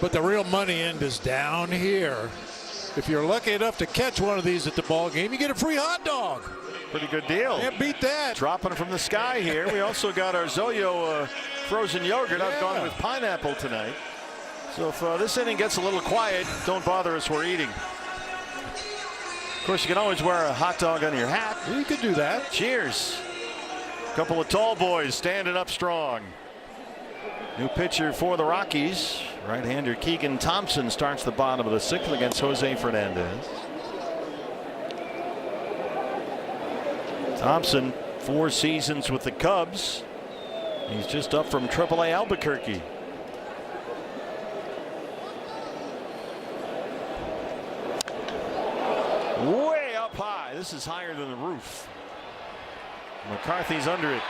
But the real money end is down here. If you're lucky enough to catch one of these at the ball game, you get a free hot dog. Pretty good deal. Can't beat that. Dropping from the sky here. We also got our Zoyo frozen yogurt. Yeah. I've gone with pineapple tonight. So if this inning gets a little quiet, don't bother us. We're eating. Of course, you can always wear a hot dog on your hat. You could do that. Cheers. A couple of tall boys standing up strong. New pitcher for the Rockies. Right-hander Keegan Thompson starts the bottom of the 6th against Jose Fernandez. Thompson, 4 seasons with the Cubs. He's just up from AAA Albuquerque. Way up high. This is higher than the roof. McCarthy's under it.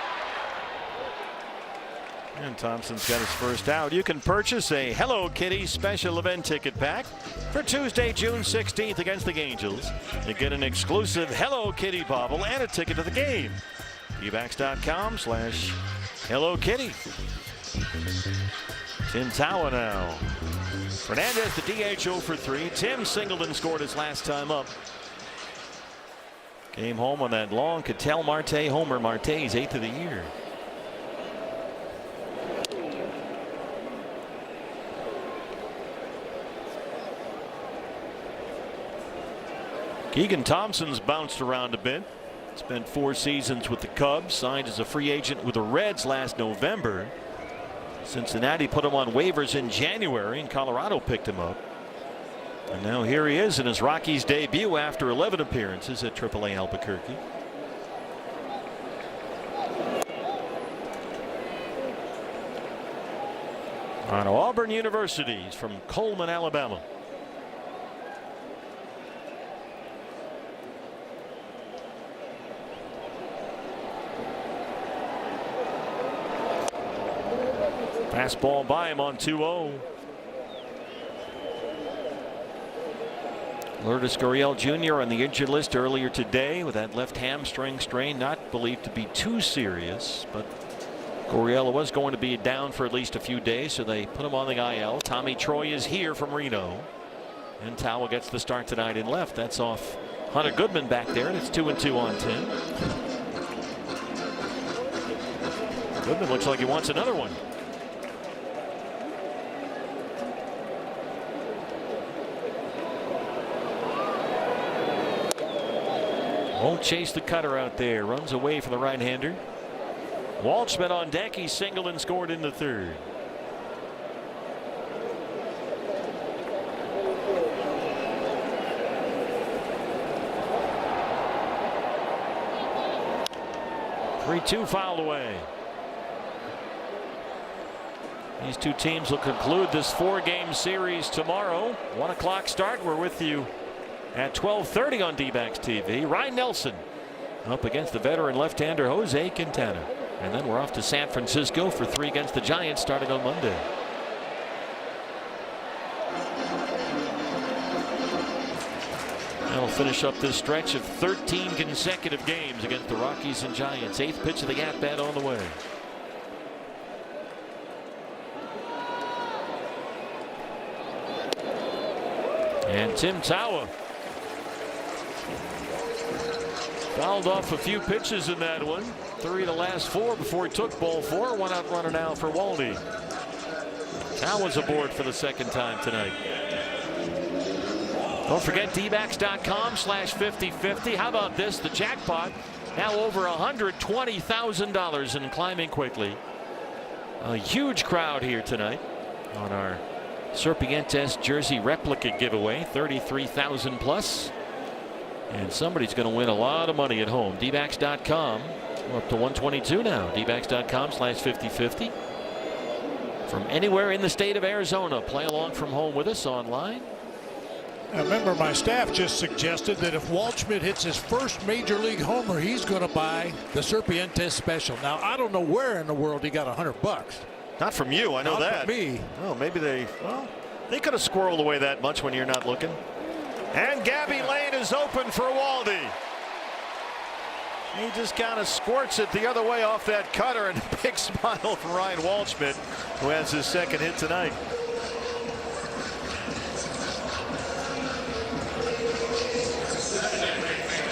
And Thompson's got his first out. You can purchase a Hello Kitty special event ticket pack for Tuesday, June 16th against the Angels. You get an exclusive Hello Kitty bobble and a ticket to the game. eBax.com/Hello Kitty. Tim Tawa now. Fernandez the DH 0 for 3. Tim Singleton scored his last time up. Came home on that long Ketel Marte homer. Marte's 8th of the year. Keegan Thompson's bounced around a bit. Spent 4 seasons with the Cubs. Signed as a free agent with the Reds last November. Cincinnati put him on waivers in January, and Colorado picked him up. And now here he is in his Rockies debut after 11 appearances at AAA Albuquerque. On Auburn University from Coleman, Alabama. Fastball by him on 2-0. Lourdes Gurriel Jr. on the injured list earlier today with that left hamstring strain, not believed to be too serious, but Gurriel was going to be down for at least a few days, so they put him on the IL. Tommy Troy is here from Reno, and Tawa gets the start tonight in left. That's off Hunter Goodman back there, and it's 2-2 on Tim. Goodman looks like he wants another one. Won't chase the cutter out there. Runs away from the right-hander. Waldschmidt on deck. He singled and scored in the third. Three-two fouled away. These two teams will conclude this four-game series tomorrow. 1 o'clock start. We're with you at 12:30 on D-Backs TV. Ryan Nelson up against the veteran left-hander Jose Quintana. And then we're off to San Francisco for 3 against the Giants starting on Monday. That'll finish up this stretch of 13 consecutive games against the Rockies and Giants. 8th pitch of the at-bat on the way. And Tim Tawa fouled off a few pitches in that one. 3 of the last 4 before he took ball 4. 1 out runner now for Waldy. Tawa's aboard for the second time tonight. Don't forget dbacks.com/5050. How about this? The jackpot now over $120,000 and climbing quickly. A huge crowd here tonight on our Serpientes jersey replica giveaway. 33,000 plus. And somebody's going to win a lot of money at home. dbacks.com. We're up to 122 now. dbacks.com/5050. From anywhere in the state of Arizona. Play along from home with us online. I remember my staff just suggested that if Waldschmidt hits his first major league homer, he's going to buy the Serpientes special. Now, I don't know where in the world he got $100. Not from you, I know not that. From me. Well, maybe they could have squirreled away that much when you're not looking. And Gabby Lane is open for Waldy. He just kind of squirts it the other way off that cutter, and a big smile from Ryan Waldschmidt, who has his second hit tonight.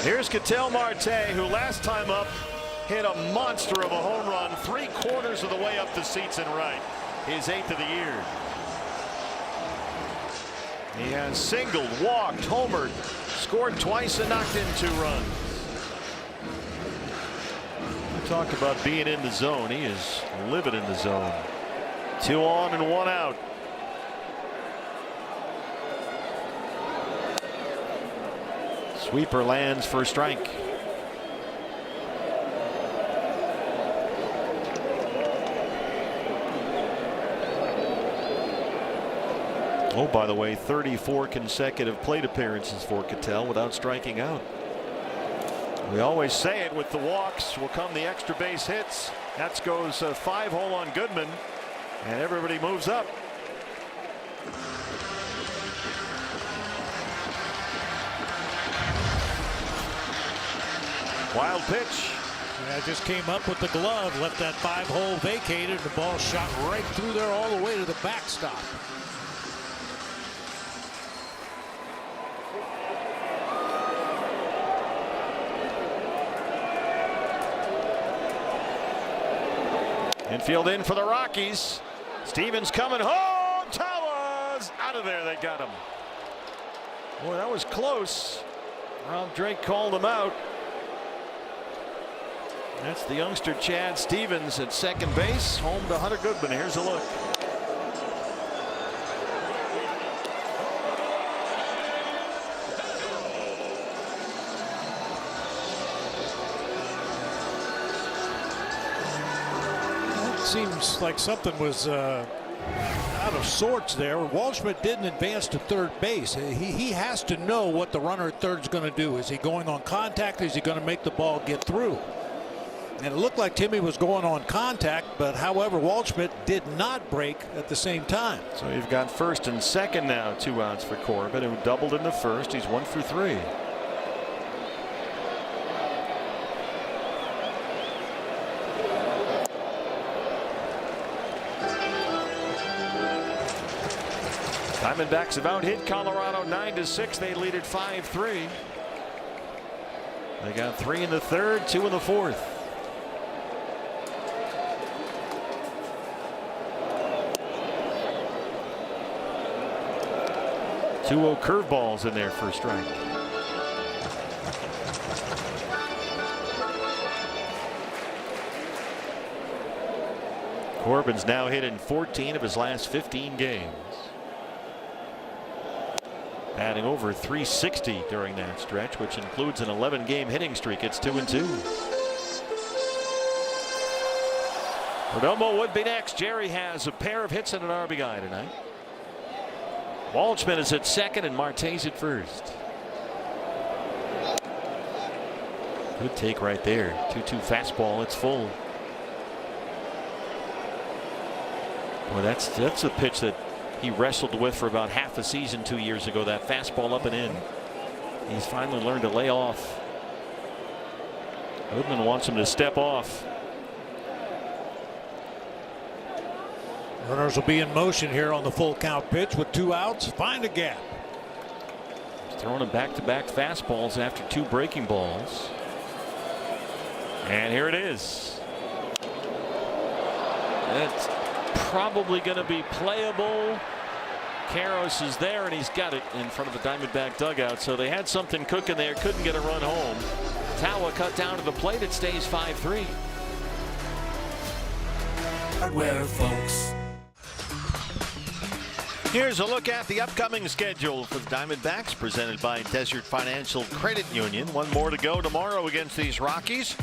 Here's Ketel Marte, who last time up hit a monster of a home run 3/4 of the way up the seats and right. His 8th of the year. He has singled, walked, homered, scored twice, and knocked in 2 runs. Talk about being in the zone. He is living in the zone. 2 on and 1 out. Sweeper lands for a strike. Oh, by the way, 34 consecutive plate appearances for Ketel without striking out. We always say it, with the walks will come the extra base hits. That goes a 5-hole on Goodman, and everybody moves up. Wild pitch. Yeah, just came up with the glove, left that 5-hole vacated. The ball shot right through there all the way to the backstop. Infield in for the Rockies. Stevens coming home. Tawa's out of there. They got him. Boy, that was close. Rob Drake called him out. That's the youngster Chad Stevens at second base, home to Hunter Goodman. Here's a look. Seems like something was out of sorts there. Waldschmidt didn't advance to third base. He has to know what the runner at third is going to do. Is he going on contact, or is he going to make the ball get through? And it looked like Timmy was going on contact, but however, Waldschmidt did not break at the same time. So you've got first and second now, 2 outs for Corbin, who doubled in the first. He's 1 for 3. Diamondbacks have out-hit Colorado 9-6. They lead at 5-3. They got 3 in the third, 2 in the fourth. Two curveballs in there for a strike. Corbin's now hit in 14 of his last 15 games. Batting over 360 during that stretch, which includes an 11-game hitting streak. It's 2-2. Perdomo would be next. Jerry has a pair of hits and an RBI tonight. Waldschmidt is at second and Marte's at first. Good take right there. 2-2 fastball. It's full. Well, that's a pitch that he wrestled with for about half a season 2 years ago. That fastball up and in. He's finally learned to lay off. Goodman wants him to step off. Runners will be in motion here on the full count pitch with 2 outs. Find a gap. He's throwing him back-to-back fastballs after 2 breaking balls. And here it is. It's probably going to be playable. Karros is there, and he's got it in front of the Diamondback dugout. So they had something cooking there, couldn't get a run home. Tawa cut down to the plate. It stays 5-3. Hardware, folks. Here's a look at the upcoming schedule for the Diamondbacks, presented by Desert Financial Credit Union. One more to go tomorrow against these Rockies.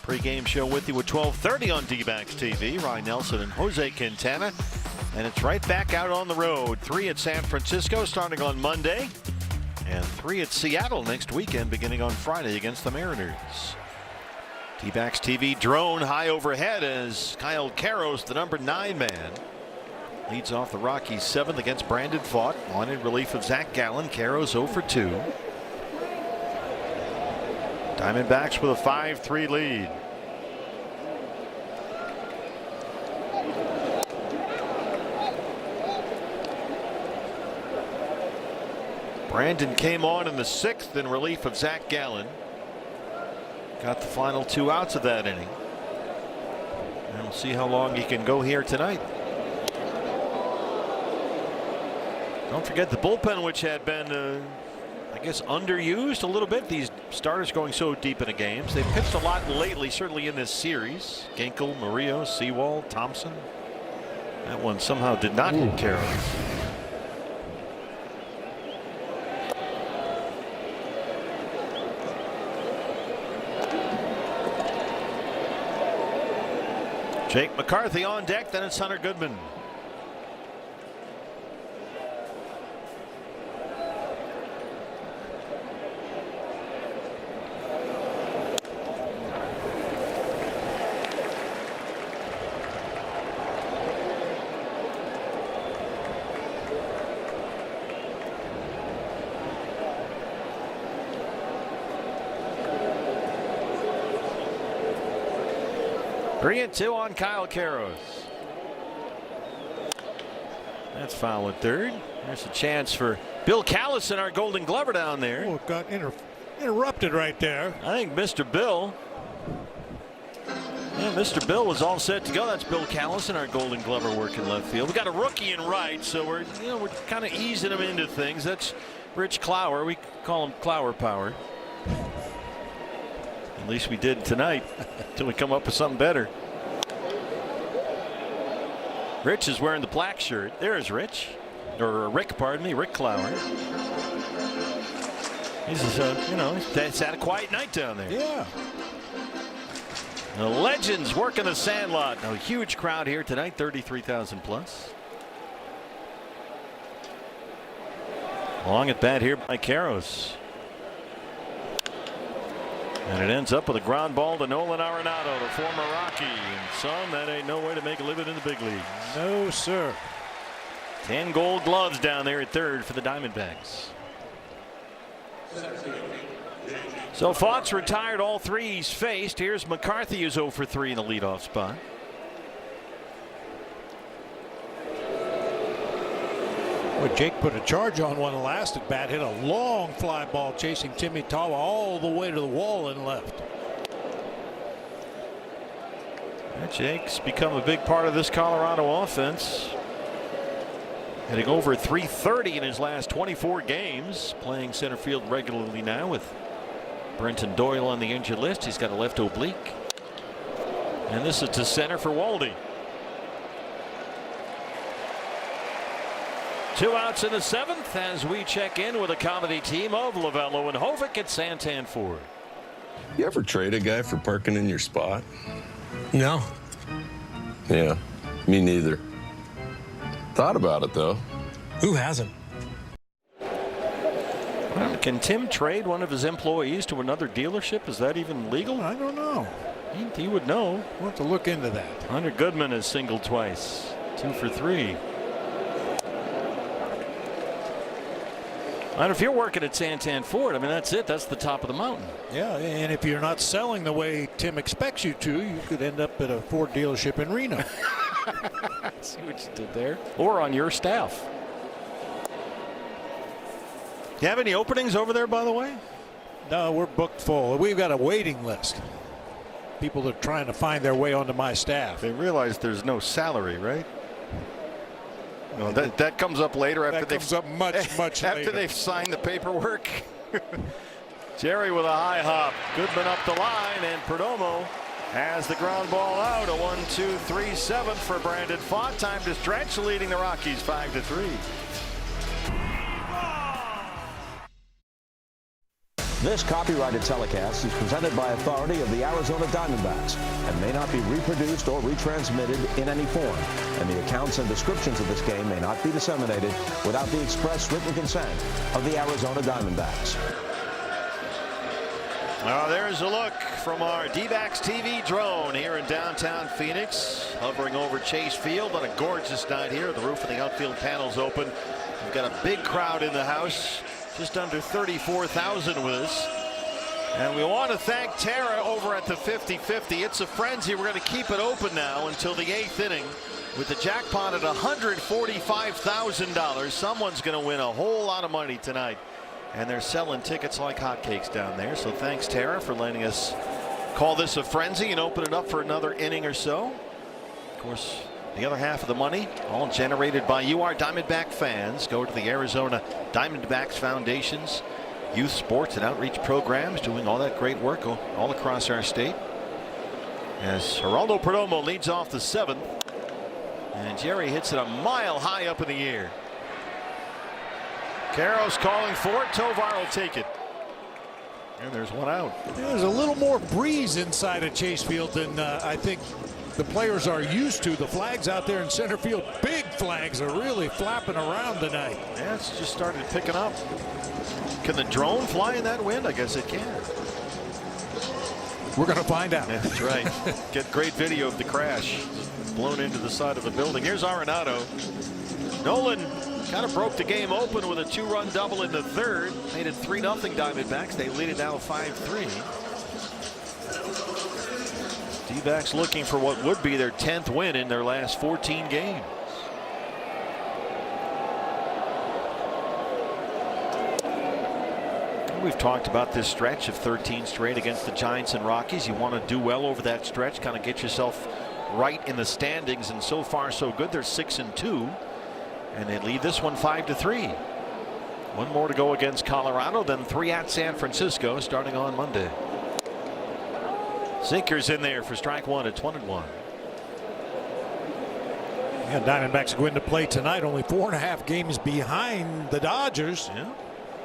Pre-game show with you at 12:30 on D-Backs TV. Ryan Nelson and Jose Quintana. And it's right back out on the road. 3 at San Francisco starting on Monday. And 3 at Seattle next weekend beginning on Friday against the Mariners. D-Backs TV drone high overhead as Kyle Karros, the number 9 man, leads off the Rockies 7th against Brandon Pfaadt. On in relief of Zach Gallen. Karros 0 for 2. Diamondbacks with a 5-3 lead. Brandon came on in the 6th in relief of Zach Gallen. Got the final 2 outs of that inning. And we'll see how long he can go here tonight. Don't forget the bullpen, which had been, I guess, underused a little bit. These starters going so deep into games. They've pitched a lot lately, certainly in this series. Ginkel, Murillo, Sewald, Thompson. That one somehow did not hit Karros. Jake McCarthy on deck, then it's Hunter Goodman. Three and 2 on Kyle Karros. That's foul at third. There's a chance for Bill Callison, our Golden Glover down there. Oh, it got interrupted right there. I think Mr. Bill. Yeah, Mr. Bill was all set to go. That's Bill Callison, our Golden Glover, working left field. We got a rookie in right, so we're kind of easing him into things. That's Rich Clower. We call him Clower Power. At least we did tonight until we come up with something better. Rich is wearing the black shirt. There's Rich. Or Rick, pardon me, Rick Clower. He's he's had a quiet night down there. Yeah. The legends working the sandlot. A huge crowd here tonight, 33,000 plus. Long at bat here by Karros. And it ends up with a ground ball to Nolan Arenado, the former Rocky. And son, that ain't no way to make a living in the big leagues. No, sir. 10 gold gloves down there at third for the Diamondbacks. So Fox retired all three he's faced. Here's McCarthy, who's 0 for 3 in the leadoff spot. Well, Jake put a charge on one last at bat, hit a long fly ball chasing Timmy Tawa all the way to the wall and left. And Jake's become a big part of this Colorado offense. Hitting over .330 in his last 24 games, playing center field regularly now with Brenton Doyle on the injured list. He's got a left oblique. And this is to center for Waldy. 2 outs in the 7th as we check in with a comedy team of Lavello and Hovick at Santan Ford. You ever trade a guy for parking in your spot? No. Yeah, me neither. Thought about it, though. Who hasn't? Well, can Tim trade one of his employees to another dealership? Is that even legal? I don't know. He would know. We'll have to look into that. Hunter Goodman has singled twice. 2 for 3. And if you're working at Santan Ford, I mean, that's it. That's the top of the mountain. Yeah, and if you're not selling the way Tim expects you to, you could end up at a Ford dealership in Reno. See what you did there. Or on your staff. Do you have any openings over there, by the way? No, we're booked full. We've got a waiting list. People are trying to find their way onto my staff. They realize there's no salary, right? No, that comes up later after that comes up much after later. they've signed the paperwork. Jerry with a high hop. Goodman up the line, and Perdomo has the ground ball out. A 1-2-3 7 for Brandon Pfaadt. Time to stretch, leading the Rockies 5-3. This copyrighted telecast is presented by authority of the Arizona Diamondbacks and may not be reproduced or retransmitted in any form. And the accounts and descriptions of this game may not be disseminated without the express written consent of the Arizona Diamondbacks. There's a look from our D-backs TV drone here in downtown Phoenix, hovering over Chase Field on a gorgeous night here. The roof of the outfield panel's open. We've got a big crowd in the house. Just under 34,000 with us. And we want to thank Tara over at the 50-50. It's a frenzy. We're going to keep it open now until the 8th inning with the jackpot at $145,000. Someone's going to win a whole lot of money tonight. And they're selling tickets like hotcakes down there. So thanks, Tara, for letting us call this a frenzy and open it up for another inning or so. Of course, the other half of the money, all generated by you, our Diamondback fans, go to the Arizona Diamondbacks Foundation's youth sports and outreach programs, doing all that great work all across our state. As Geraldo Perdomo leads off the 7th, and Jerry hits it a mile high up in the air. Karros calling for it. Tovar will take it. And there's one out. There's a little more breeze inside of Chase Field than I think the players are used to. The flags out there in center field, big flags, are really flapping around tonight. Yeah, it's just started picking up. Can the drone fly in that wind? I guess it can. We're going to find out. Yeah, that's right. Get great video of the crash. Blown into the side of the building. Here's Arenado. Nolan kind of broke the game open with a 2-run double in the 3rd. Made it 3-0 Diamondbacks. They lead it now 5-3. D-backs looking for what would be their 10th win in their last 14 games. We've talked about this stretch of 13 straight against the Giants and Rockies. You want to do well over that stretch, kind of get yourself right in the standings, and so far so good. They're 6-2, and they lead this one 5-3. One more to go against Colorado, then 3 at San Francisco starting on Monday. Sinker's in there for strike one at 21. Yeah, Diamondbacks go into play tonight only 4.5 games behind the Dodgers. Yeah.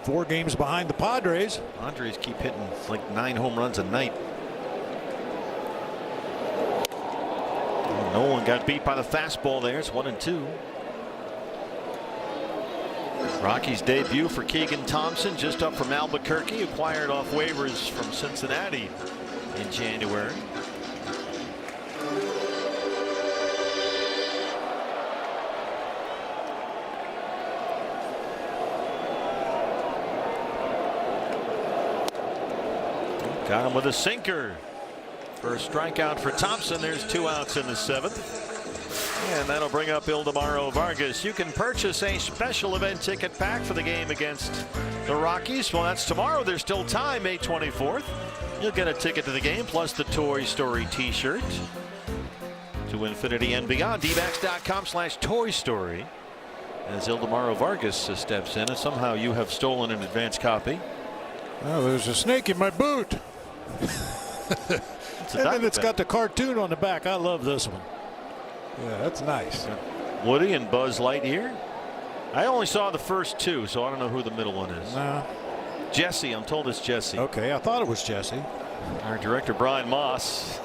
4 games behind the Padres. Padres keep hitting like 9 home runs a night. No one got beat by the fastball there. It's 1-2. Rockies debut for Keegan Thompson, just up from Albuquerque, acquired off waivers from Cincinnati in January. Got him with a sinker. First strikeout for Thompson. There's 2 outs in the 7th. And that'll bring up Ildemaro Vargas. You can purchase a special event ticket pack for the game against the Rockies. Well, that's tomorrow. There's still time, May 24th. You'll get a ticket to the game plus the Toy Story t-shirt. To infinity and beyond. dbacks.com/Toy Story. As Ildemaro Vargas steps in, and somehow you have stolen an advance copy. Oh, there's a snake in my boot. And then it's got the cartoon on the back. I love this one. Yeah, that's nice. Woody and Buzz Lightyear. I only saw the first 2, so I don't know who the middle one is. Jesse. I'm told it's Jesse. Okay, I thought it was Jesse. Our director Brian Moss.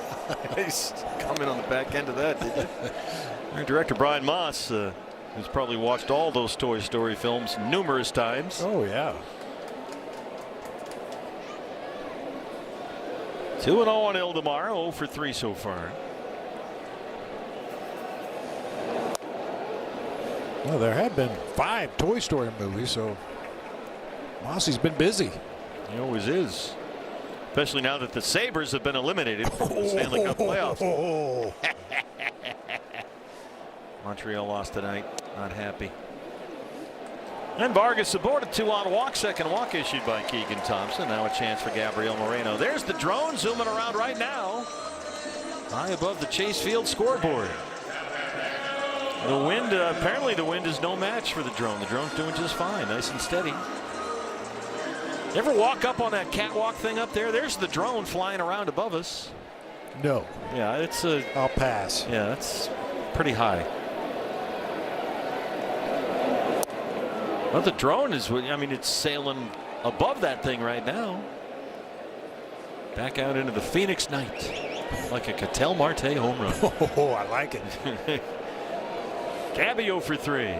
He's coming on the back end of that, did you? Our director Brian Moss, who's probably watched all those Toy Story films numerous times. Oh yeah. 2-0 on Ildemaro, 0 for 3 so far. Well, there have been 5 Toy Story movies, so Mossy's been busy. He always is. Especially now that the Sabres have been eliminated from the Stanley Cup playoffs. Montreal lost tonight. Not happy. And Vargas aboard a 2-on walk. Second walk issued by Keegan Thompson. Now a chance for Gabriel Moreno. There's the drone zooming around right now. High above the Chase Field scoreboard. The wind, apparently the wind is no match for the drone. The drone's doing just fine. Nice and steady. Ever walk up on that catwalk thing up there? There's the drone flying around above us. No. Yeah, it's a... I'll pass. Yeah, that's pretty high. Well, the drone is, I mean, it's sailing above that thing right now. Back out into the Phoenix night. Like a Ketel Marte home run. Oh, I like it. Gabby 0 for 3.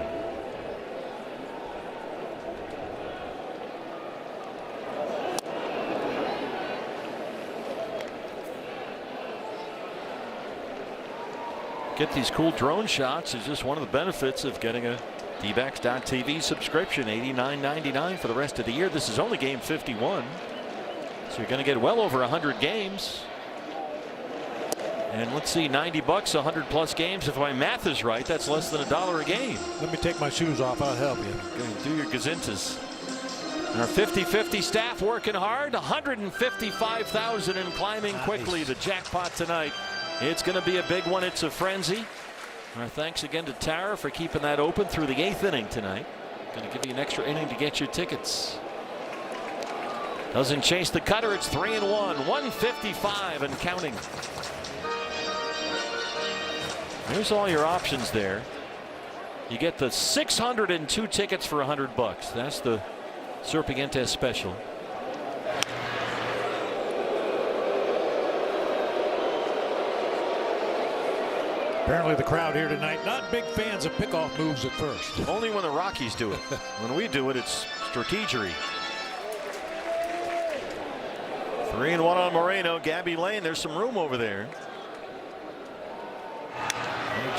Get these cool drone shots is just one of the benefits of getting a dbacks.tv subscription. $89.99 for the rest of the year. This is only game 51. So you're going to get well over 100 games. And let's see, $90, 100+ games. If my math is right, that's less than $1 a game. Let me take my shoes off. I'll help you. Do your gazintas. Our 50-50 staff working hard. 155,000 and climbing quickly. The jackpot tonight. It's going to be a big one. It's a frenzy. Our thanks again to Tara for keeping that open through the 8th inning tonight. Going to give you an extra inning to get your tickets. Doesn't chase the cutter. It's 3-1. 155 and counting. There's all your options there. You get the 602 tickets for $100. That's the Serpientes special. Apparently the crowd here tonight not big fans of pickoff moves at first. Only when the Rockies do it. When we do it, it's strategery. 3-1 on Moreno. Gabby Lane, there's some room over there.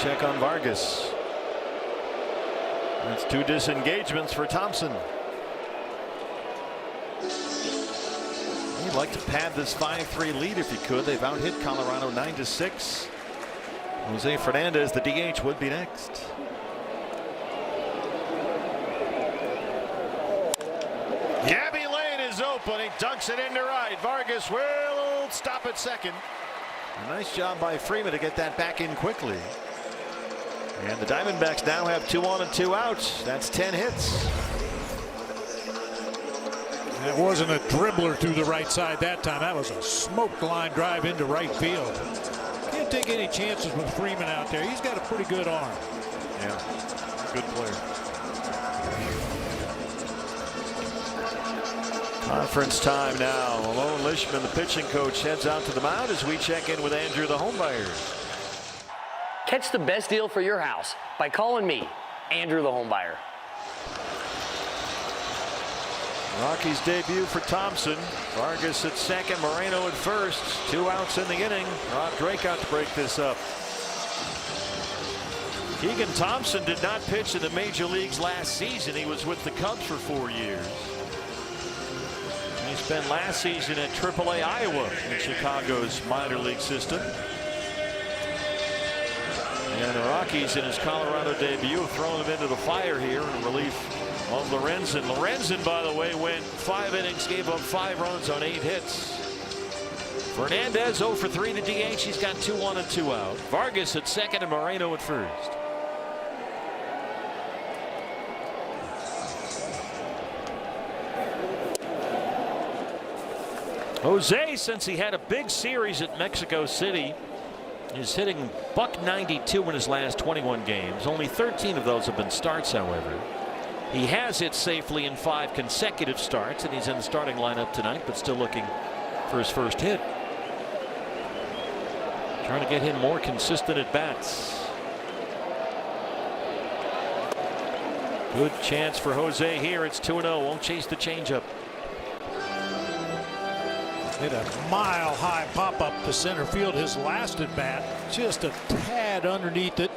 Check on Vargas. That's 2 disengagements for Thompson. He'd like to pad this 5-3 lead if he could. They've out-hit Colorado 9-6. Jose Fernandez, the DH, would be next. Gabby Lane is open. He dunks it into right. Vargas will stop at second. A nice job by Freeman to get that back in quickly. And the Diamondbacks now have 2 on and 2 outs. That's 10 hits. That wasn't a dribbler through the right side that time. That was a smoked line drive into right field. Can't take any chances with Freeman out there. He's got a pretty good arm. Yeah, good player. Conference time now. Malone Lishman, the pitching coach, heads out to the mound as we check in with Andrew, the home buyer. Catch the best deal for your house by calling me, Andrew, the home buyer. Rockies debut for Thompson. Vargas at second, Moreno at first. 2 outs in the inning. Rob Drake out to break this up. Keegan Thompson did not pitch in the major leagues last season. He was with the Cubs for 4 years. And he spent last season at AAA Iowa in Chicago's minor league system. And the Rockies in his Colorado debut have thrown him into the fire here in relief of Lorenzen. Lorenzen, by the way, went 5 innings, gave up 5 runs on 8 hits. Fernandez 0 for 3 to DH. He's got 2 on and 2 out. Vargas at second and Moreno at first. Jose, since he had a big series at Mexico City, is hitting .92 in his last 21 games. Only 13 of those have been starts, however. He has hit safely in 5 consecutive starts, and he's in the starting lineup tonight, but still looking for his first hit. Trying to get him more consistent at bats. Good chance for Jose here. It's 2-0. Won't chase the changeup. Hit a mile-high pop-up to center field his last at bat. Just a tad underneath it.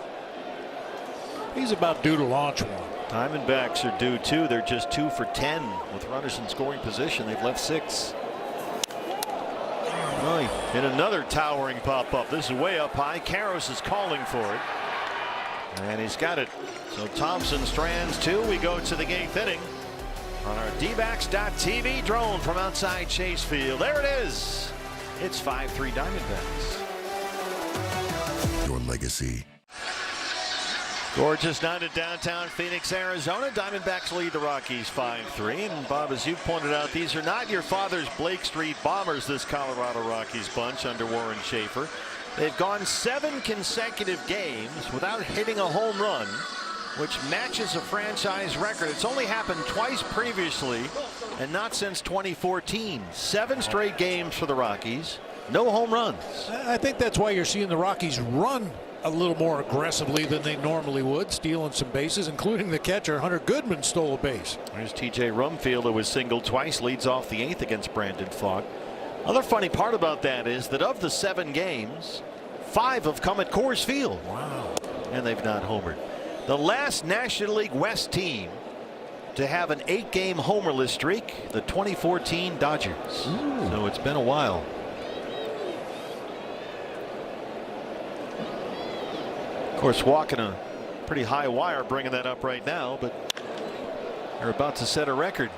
He's about due to launch one. Diamondbacks are due too. They're just 2 for 10 with runners in scoring position. They've left 6. Oh, he hit another towering pop-up. This is way up high. Karros is calling for it. And he's got it. So Thompson strands 2. We go to the 8th inning on our dbacks.tv drone from outside Chase Field. There it is. It's 5-3 Diamondbacks. Your legacy. Gorgeous night at downtown Phoenix, Arizona. Diamondbacks lead the Rockies 5-3. And Bob, as you pointed out, these are not your father's Blake Street Bombers, this Colorado Rockies bunch under Warren Schaefer. They've gone 7 consecutive games without hitting a home run, which matches a franchise record. It's only happened twice previously, and not since 2014. 7 straight games for the Rockies. No home runs. I think that's why you're seeing the Rockies run a little more aggressively than they normally would, stealing some bases, including the catcher. Hunter Goodman stole a base. There's TJ Rumfield, who was singled twice, leads off the 8th against Brandon Pfaadt. Other funny part about that is that of the 7 games, 5 have come at Coors Field. Wow. And they've not homered. The last National League West team to have an 8-game homerless streak, the 2014 Dodgers. Ooh. So it's been a while. Of course, walking a pretty high wire bringing that up right now, but they're about to set a record.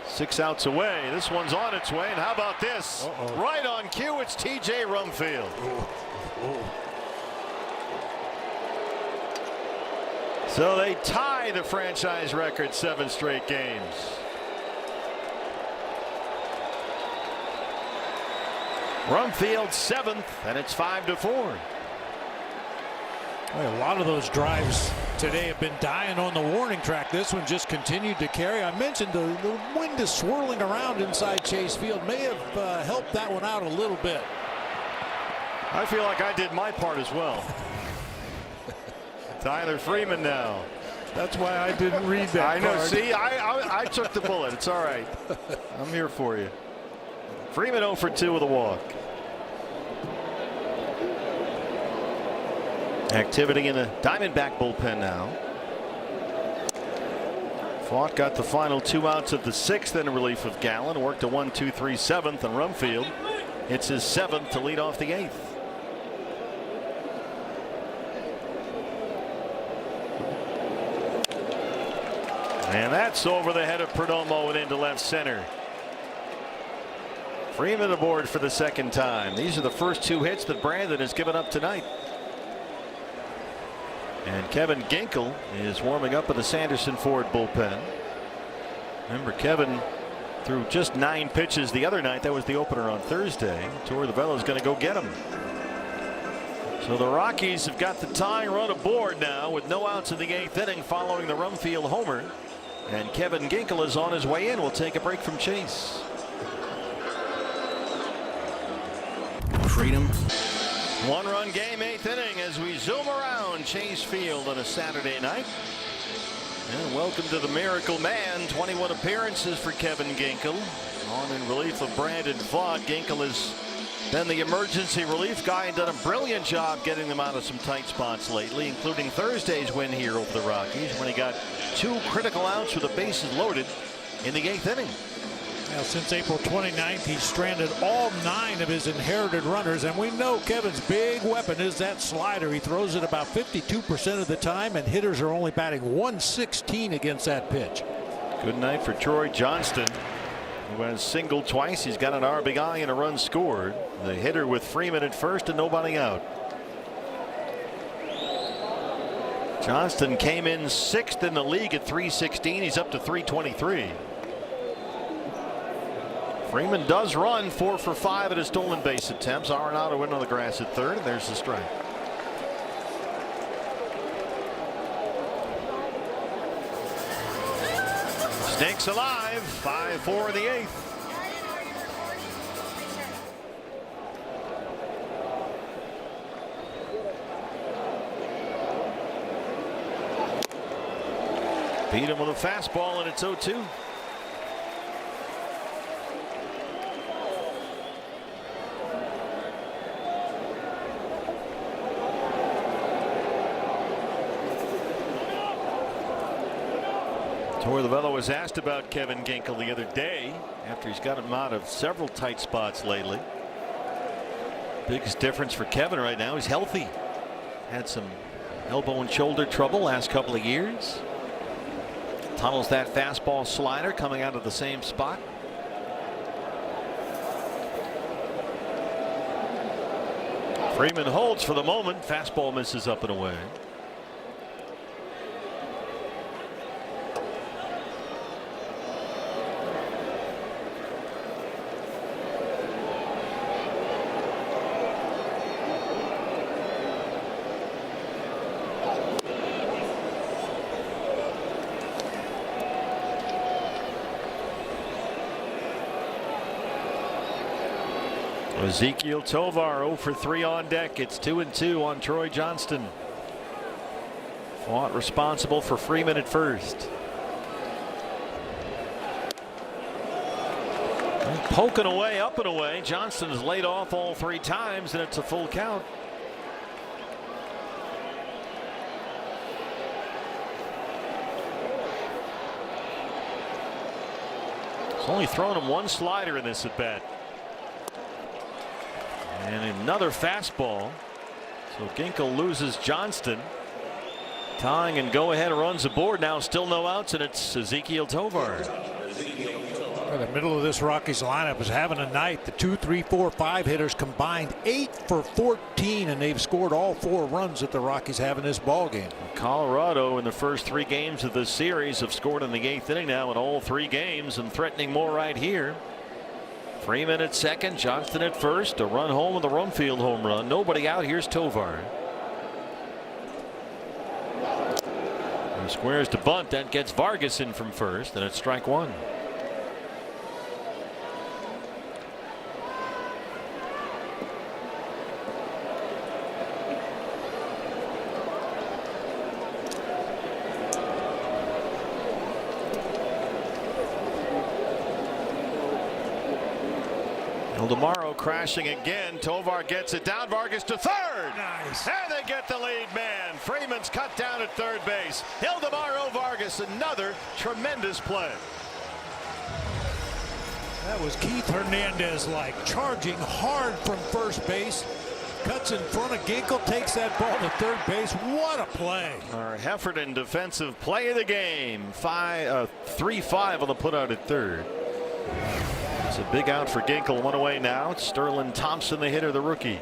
6 outs away. This one's on its way. And how about this? Right on cue, it's TJ Rumfield. So they tie the franchise record, 7 straight games. Rumfield 7th, and it's 5-4. Well, a lot of those drives today have been dying on the warning track. This one just continued to carry. I mentioned the wind is swirling around inside Chase Field. May have helped that one out a little bit. I feel like I did my part as well. Tyler Freeman now. That's why I didn't read that. I know. Card. See, I took the bullet. It's all right. I'm here for you. Freeman 0 for 2 with a walk. Activity in the Diamondback bullpen now. Pfaadt got the final 2 outs of the 6th in relief of Gallen. Worked a 1-2-3 7th, and Rumfield hits his 7th to lead off the 8th. And that's over the head of Perdomo and into left center. Freeman aboard for the 2nd time. These are the first 2 hits that Brandon has given up tonight. And Kevin Ginkel is warming up in the Sanderson Ford bullpen. Remember, Kevin threw just 9 pitches the other night. That was the opener on Thursday. Torey Lovullo is going to go get him. So the Rockies have got the tying run aboard now with no outs in the 8th inning following the Rumfield homer. And Kevin Ginkel is on his way in. We'll take a break from Chase. Freedom. 1-run game, 8th inning as we zoom around Chase Field on a Saturday night. And welcome to the Miracle Man. 21 appearances for Kevin Ginkel. On in relief of Brandon Vaught. Ginkel has been the emergency relief guy and done a brilliant job getting them out of some tight spots lately, including Thursday's win here over the Rockies when he got 2 critical outs with the bases loaded in the 8th inning. Now, since April 29th, he's stranded all 9 of his inherited runners, and we know Kevin's big weapon is that slider. He throws it about 52% of the time, and hitters are only batting .116 against that pitch. Good night for Troy Johnston, who has singled twice. He's got an RBI and a run scored. The hitter with Freeman at first and nobody out. Johnston came in 6th in the league at .316. He's up to .323. Freeman does run 4 for 5 at his stolen base attempts. Arenado in on the grass at 3rd, and there's the strike. Snakes alive. 5-4 in the 8th. Beat him with a fastball, and it's 0-2. Torey Lovullo was asked about Kevin Ginkel the other day after he's got him out of several tight spots lately. Biggest difference for Kevin right now, he's healthy. Had some elbow and shoulder trouble last couple of years. Tunnels that fastball slider coming out of the same spot. Freeman holds for the moment. Fastball misses up and away. Ezekiel Tovar 0 for 3 on deck. It's 2-2 on Troy Johnston. Vaught responsible for Freeman at first. And poking away, up and away. Johnston's laid off all 3 times, and it's a full count. He's only thrown him 1 slider in this at bat. And another fastball. So Ginkel loses Johnston. Tying and go ahead runs aboard now. Still no outs, and it's Ezekiel Tovar. The middle of this Rockies lineup is having a night. The 2, 3, 4, 5 hitters combined 8 for 14, and they've scored all 4 runs that the Rockies have in this ball game. Colorado in the first 3 games of this series have scored in the 8th inning now in all 3 games, and threatening more right here. Freeman at second, Johnston at first. A run home with a Rumfield home run. Nobody out. Here's Tovar. He squares to bunt. That gets Vargas in from first, and it's strike 1. Tomorrow crashing again. Tovar gets it down. Vargas to third. Nice. And they get the lead man. Freeman's cut down at third base. Ildemaro Vargas, another tremendous play. That was Keith Hernandez like charging hard from first base. Cuts in front of Ginkel, takes that ball to third base. What a play. Our Heffernan defensive play of the game. 3-5 on the putout at third. It's a big out for Ginkel. 1 away now. It's Sterling Thompson, the hitter, the rookie.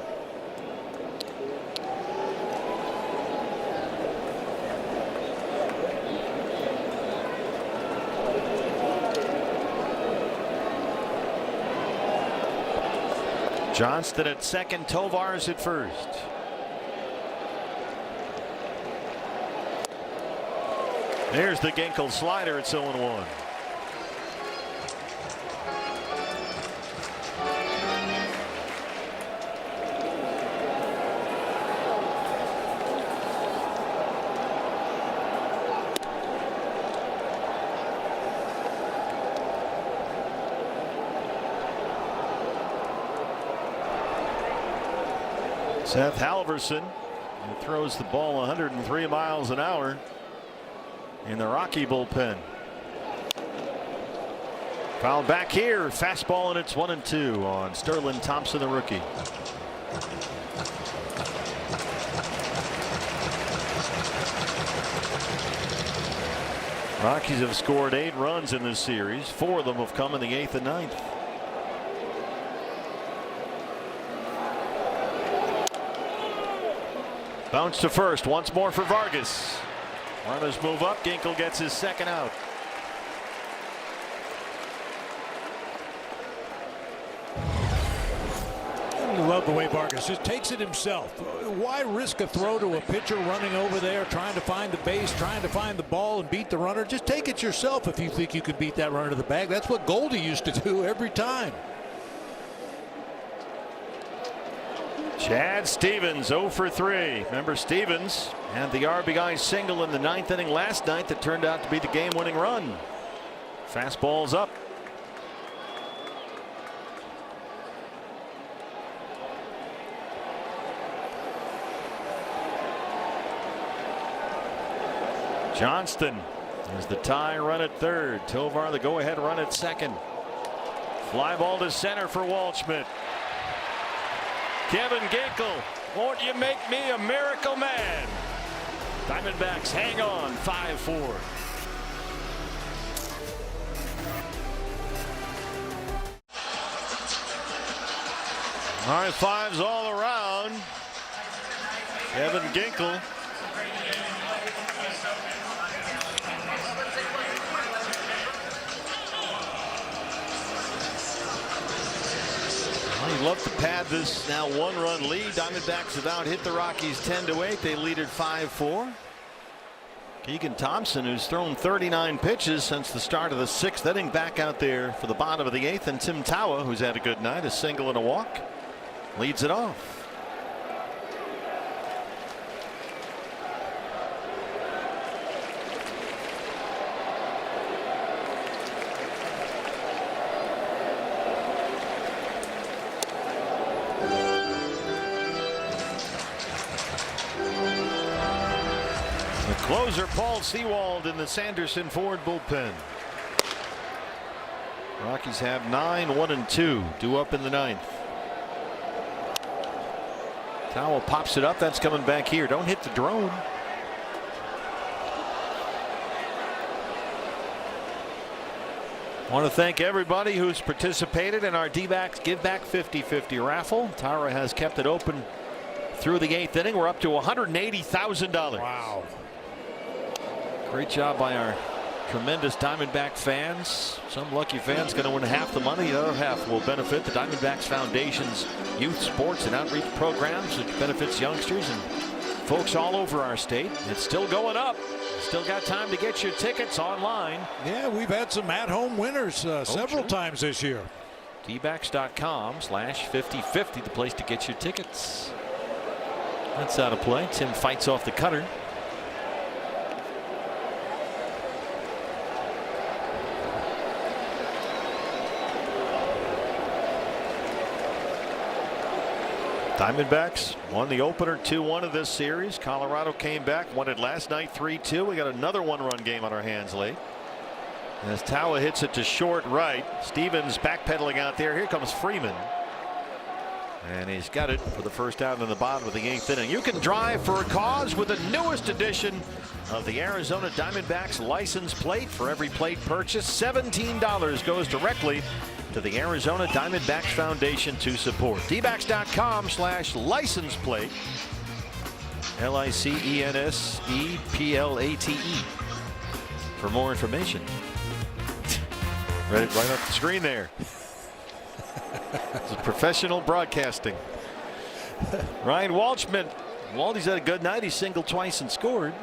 Johnston at second, Tovar's at first. There's the Ginkel slider. It's 0-1. Seth Halverson, who throws the ball 103 miles an hour in the Rocky bullpen. Foul back here, fastball, and it's 1-2 on Sterling Thompson, the rookie. Rockies have scored 8 runs in this series. 4 of them have come in the 8th and 9th. Bounce to first once more for Vargas. Runners move up. Ginkel gets his second out. I love the way Vargas just takes it himself. Why risk a throw to a pitcher running over there, trying to find the base, trying to find the ball and beat the runner? Just take it yourself if you think you could beat that runner to the bag. That's what Goldie used to do every time. Chad Stevens 0 for 3. Remember, Stevens had the RBI single in the 9th inning last night that turned out to be the game-winning run. Fastball's up. Johnston is the tie run at third. Tovar the go-ahead run at second. Fly ball to center for Waldschmidt. Kevin Ginkel, won't you make me a miracle man? Diamondbacks hang on 5-4. High fives all around. Kevin Ginkel. He'd love to pad this now 1-run lead. Diamondbacks have out hit the Rockies 10-8. They lead at 5-4. Keegan Thompson, who's thrown 39 pitches since the start of the 6th inning, back out there for the bottom of the 8th. And Tim Tawa, who's had a good night, a single and a walk, leads it off. Closer Paul Sewald in the Sanderson Ford bullpen. Rockies have 9, 1 and 2 due up in the 9th. Towel pops it up. That's coming back here. Don't hit the drone. Want to thank everybody who's participated in our D-backs Give Back 50-50 raffle. Tara has kept it open through the 8th inning. We're up to $180,000. Wow. Great job by our tremendous Diamondback fans. Some lucky fans going to win half the money. The other half will benefit the Diamondbacks Foundation's youth sports and outreach programs, which benefits youngsters and folks all over our state. It's still going up. Still got time to get your tickets online. Yeah, we've had some at-home winners several times this year. dbacks.com/5050, the place to get your tickets. That's out of play. Tim fights off the cutter. Diamondbacks won the opener 2-1 of this series. Colorado came back, won it last night 3-2. We got another 1-run game on our hands late. As Tawa hits it to short right, Stevens backpedaling out there. Here comes Freeman. And he's got it for the first out in the bottom of the 8th inning. You can drive for a cause with the newest edition of the Arizona Diamondbacks license plate. For every plate purchase, $17 goes directly to the Arizona Diamondbacks Foundation to support. dbacks.com/license plate. LICENSEPLATE for more information. Read it right off the screen there. It's professional broadcasting. Ryan Waldschmidt. Waldy's had a good night. He singled twice and scored.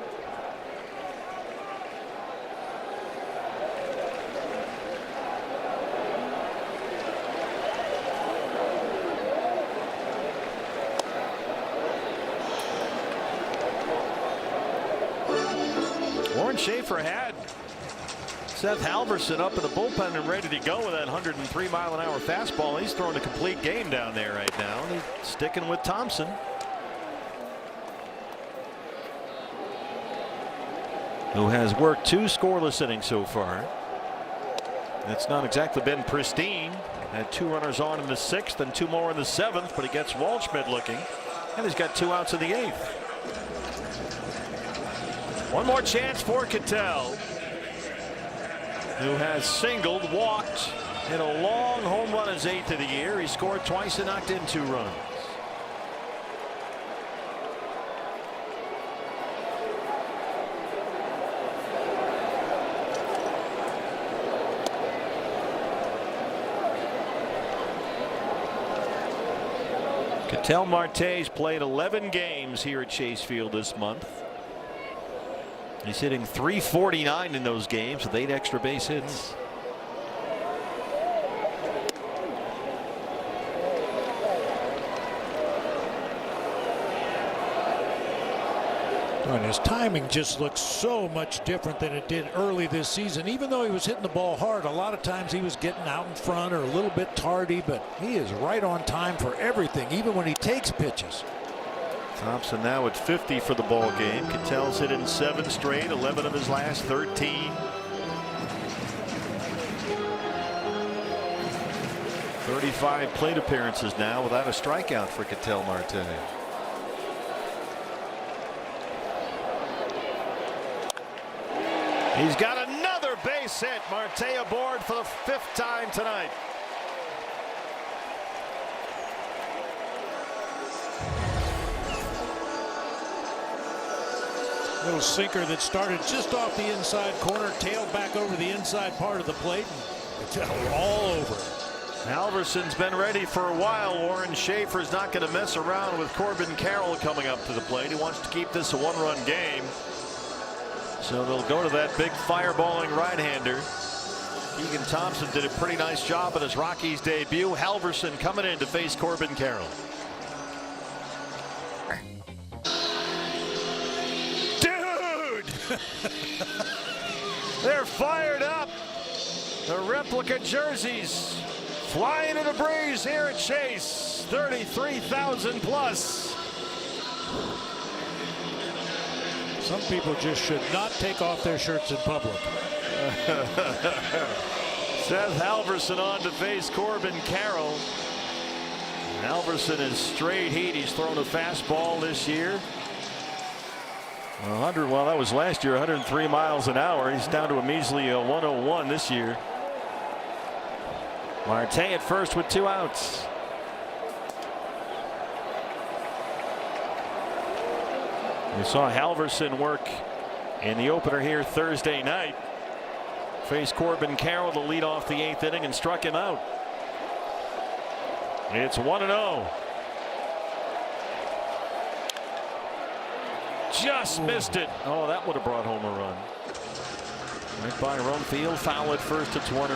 Warren Schaefer had Seth Halverson up in the bullpen and ready to go with that 103-mile-an-hour fastball. He's throwing a complete game down there right now. And he's sticking with Thompson. Who has worked 2 scoreless innings so far. That's not exactly been pristine. Had 2 runners on in the 6th and 2 more in the 7th, but he gets Waldschmidt looking. And he's got 2 outs in the 8th. One more chance for Cattell, who has singled, walked, hit a long home run his 8th of the year. He scored twice and knocked in 2 runs. Ketel Marte's played 11 games here at Chase Field this month. He's hitting .349 in those games with 8 extra base hits. And his timing just looks so much different than it did early this season. Even though he was hitting the ball hard, a lot of times he was getting out in front or a little bit tardy, but he is right on time for everything, even when he takes pitches. Thompson now at 50 for the ball game. Cattell's hit in 7 straight, 11 of his last 13. 35 plate appearances now without a strikeout for Ketel Marte. He's got another base hit. Marte aboard for the 5th time tonight. Little sinker that started just off the inside corner, tailed back over the inside part of the plate, and it's all over. Halverson's been ready for a while. Warren Schaefer's not going to mess around with Corbin Carroll coming up to the plate. He wants to keep this a 1-run game. So they'll go to that big fireballing right-hander. Keegan Thompson did a pretty nice job in his Rockies debut. Halverson coming in to face Corbin Carroll. Dude! They're fired up. The replica jerseys flying in the breeze here at Chase. 33,000 plus. Some people just should not take off their shirts in public. Seth Halverson on to face Corbin Carroll. Halverson is straight heat. He's thrown a fastball this year. 100, well, that was last year, 103 miles an hour. He's down to a measly 101 this year. Marte at first with 2 outs. We saw Halverson work in the opener here Thursday night. Faced Corbin Carroll to lead off the 8th inning and struck him out. It's 1-0. Just missed it. Oh, that would have brought home a run. Right by Rome Field, foul at first. It's 1-1.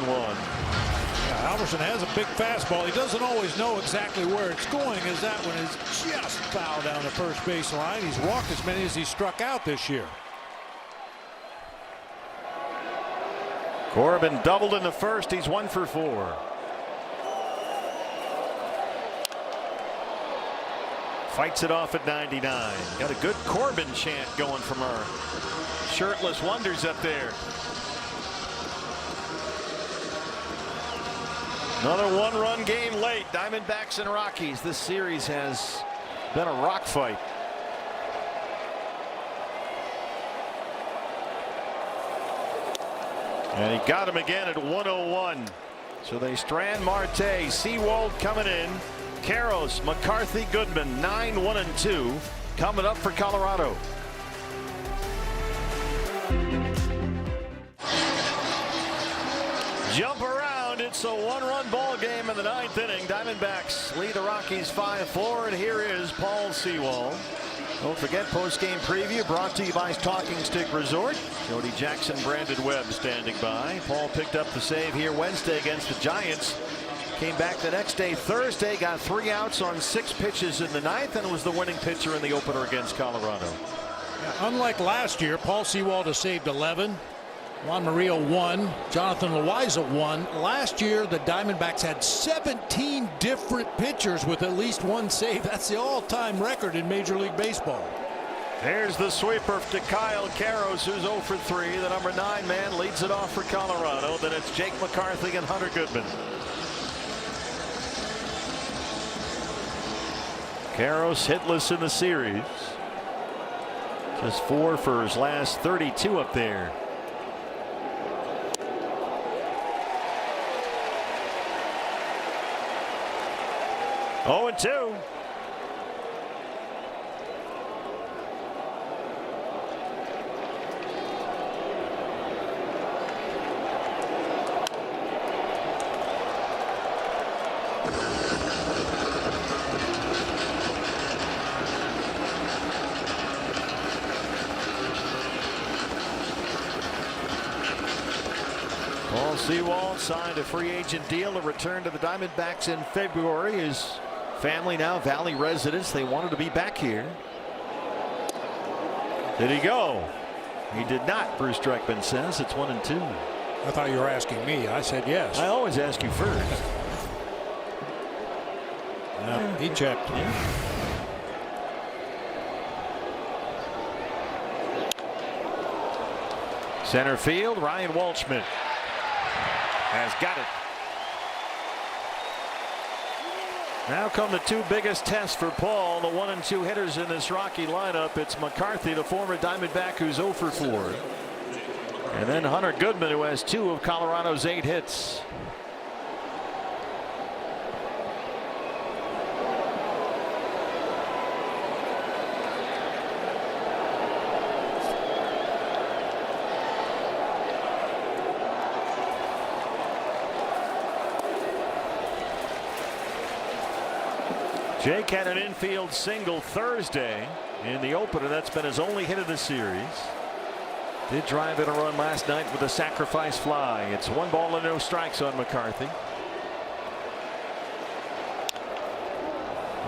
Yeah, Halverson has a big fastball. He doesn't always know exactly where it's going, as that one is just foul down the first base line. He's walked as many as he struck out this year. Corbin doubled in the first. He's 1 for 4. Fights it off at 99. Got a good Corbin chant going from our shirtless wonders up there. Another 1-run game late. Diamondbacks and Rockies. This series has been a rock fight. And he got him again at 101. So they strand Marte. Seawald coming in. Karros, McCarthy, Goodman, 9-1-2 coming up for Colorado. Jump around around. It's a one-run ball game in the 9th inning. Diamondbacks lead the Rockies 5-4, and here is Paul Sewald. Don't forget, post-game preview brought to you by Talking Stick Resort. Jody Jackson, Brandon Webb standing by. Paul picked up the save here Wednesday against the Giants. Came back the next day, Thursday, got 3 outs on 6 pitches in the 9th, and was the winning pitcher in the opener against Colorado. Unlike last year, Paul Sewald has saved 11. Juan Murillo 1. Jonathan Loaiza 1. Last year, the Diamondbacks had 17 different pitchers with at least 1 save. That's the all-time record in Major League Baseball. There's the sweeper to Kyle Karros, who's 0 for 3. The number 9 man leads it off for Colorado. Then it's Jake McCarthy and Hunter Goodman. Karros hitless in the series. Just 4 for his last 32 up there. Oh, and 2. Paul Sewald signed a free agent deal to return to the Diamondbacks in February. His family now Valley residents. They wanted to be back here. Did he go? He did not. Bruce Dreckman says it's 1-2. I thought you were asking me. I said yes. I always ask you first. No, he checked. Yeah. Center field, Ryan Waldschmidt has got it. Now come the 2 biggest tests for Paul, the 1 and 2 hitters in this Rocky lineup. It's McCarthy, the former Diamondback, who's 0 for 4. And then Hunter Goodman, who has 2 of Colorado's 8 hits. Jake had an infield single Thursday in the opener. That's been his only hit of the series. Did drive in a run last night with a sacrifice fly. It's 1 ball and no strikes on McCarthy.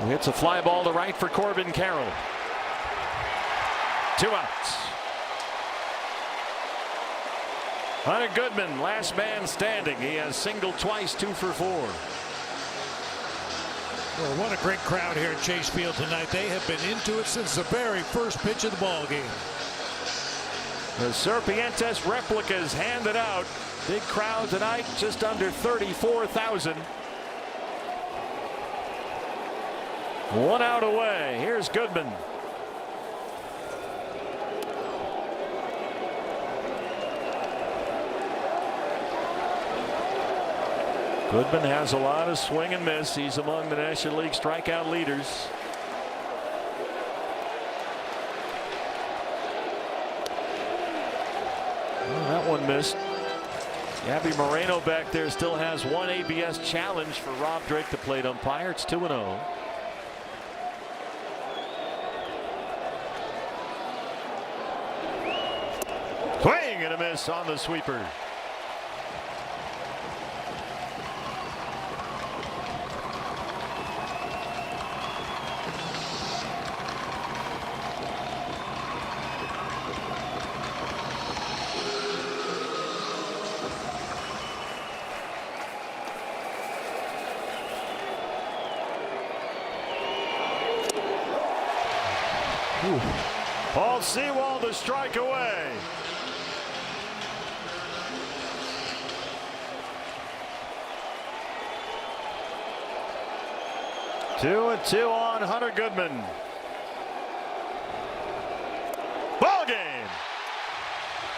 Hits a fly ball to right for Corbin Carroll. 2 outs. Hunter Goodman, last man standing. He has singled twice, 2 for 4. Well, what a great crowd here at Chase Field tonight. They have been into it since the very first pitch of the ball game. The Serpientes replicas handed out. Big crowd tonight, just under 34,000. 1 out away. Here's Goodman. Goodman has a lot of swing and miss. He's among the National League strikeout leaders. Well, that one missed. Gabby Moreno back there still has 1 ABS challenge for Rob Drake, the plate umpire. It's 2-0. Swing and a miss on the sweeper. Paul Sewald a strike away. Two and 2 on Hunter Goodman. Ball game.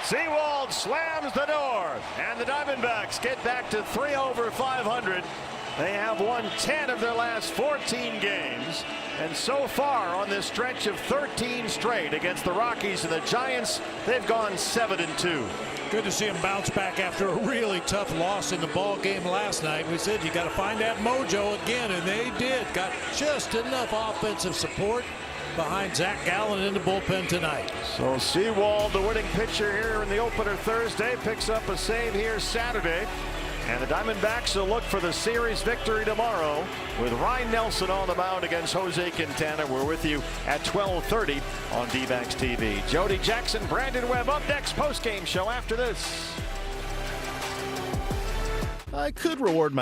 Sewald slams the door, and the Diamondbacks get back to 3 over 500. They have won 10 of their last 14 games, and so far on this stretch of 13 straight against the Rockies and the Giants, they've gone 7-2. Good to see him bounce back after a really tough loss in the ball game last night. We said you got to find that mojo again, and they did. Got just enough offensive support behind Zach Gallen in the bullpen tonight. So Sewald, the winning pitcher here in the opener Thursday, picks up a save here Saturday. And the Diamondbacks will look for the series victory tomorrow with Ryan Nelson on the mound against Jose Quintana. We're with you at 12:30 on D-Backs TV. Jody Jackson, Brandon Webb up next post-game show after this. I could reward my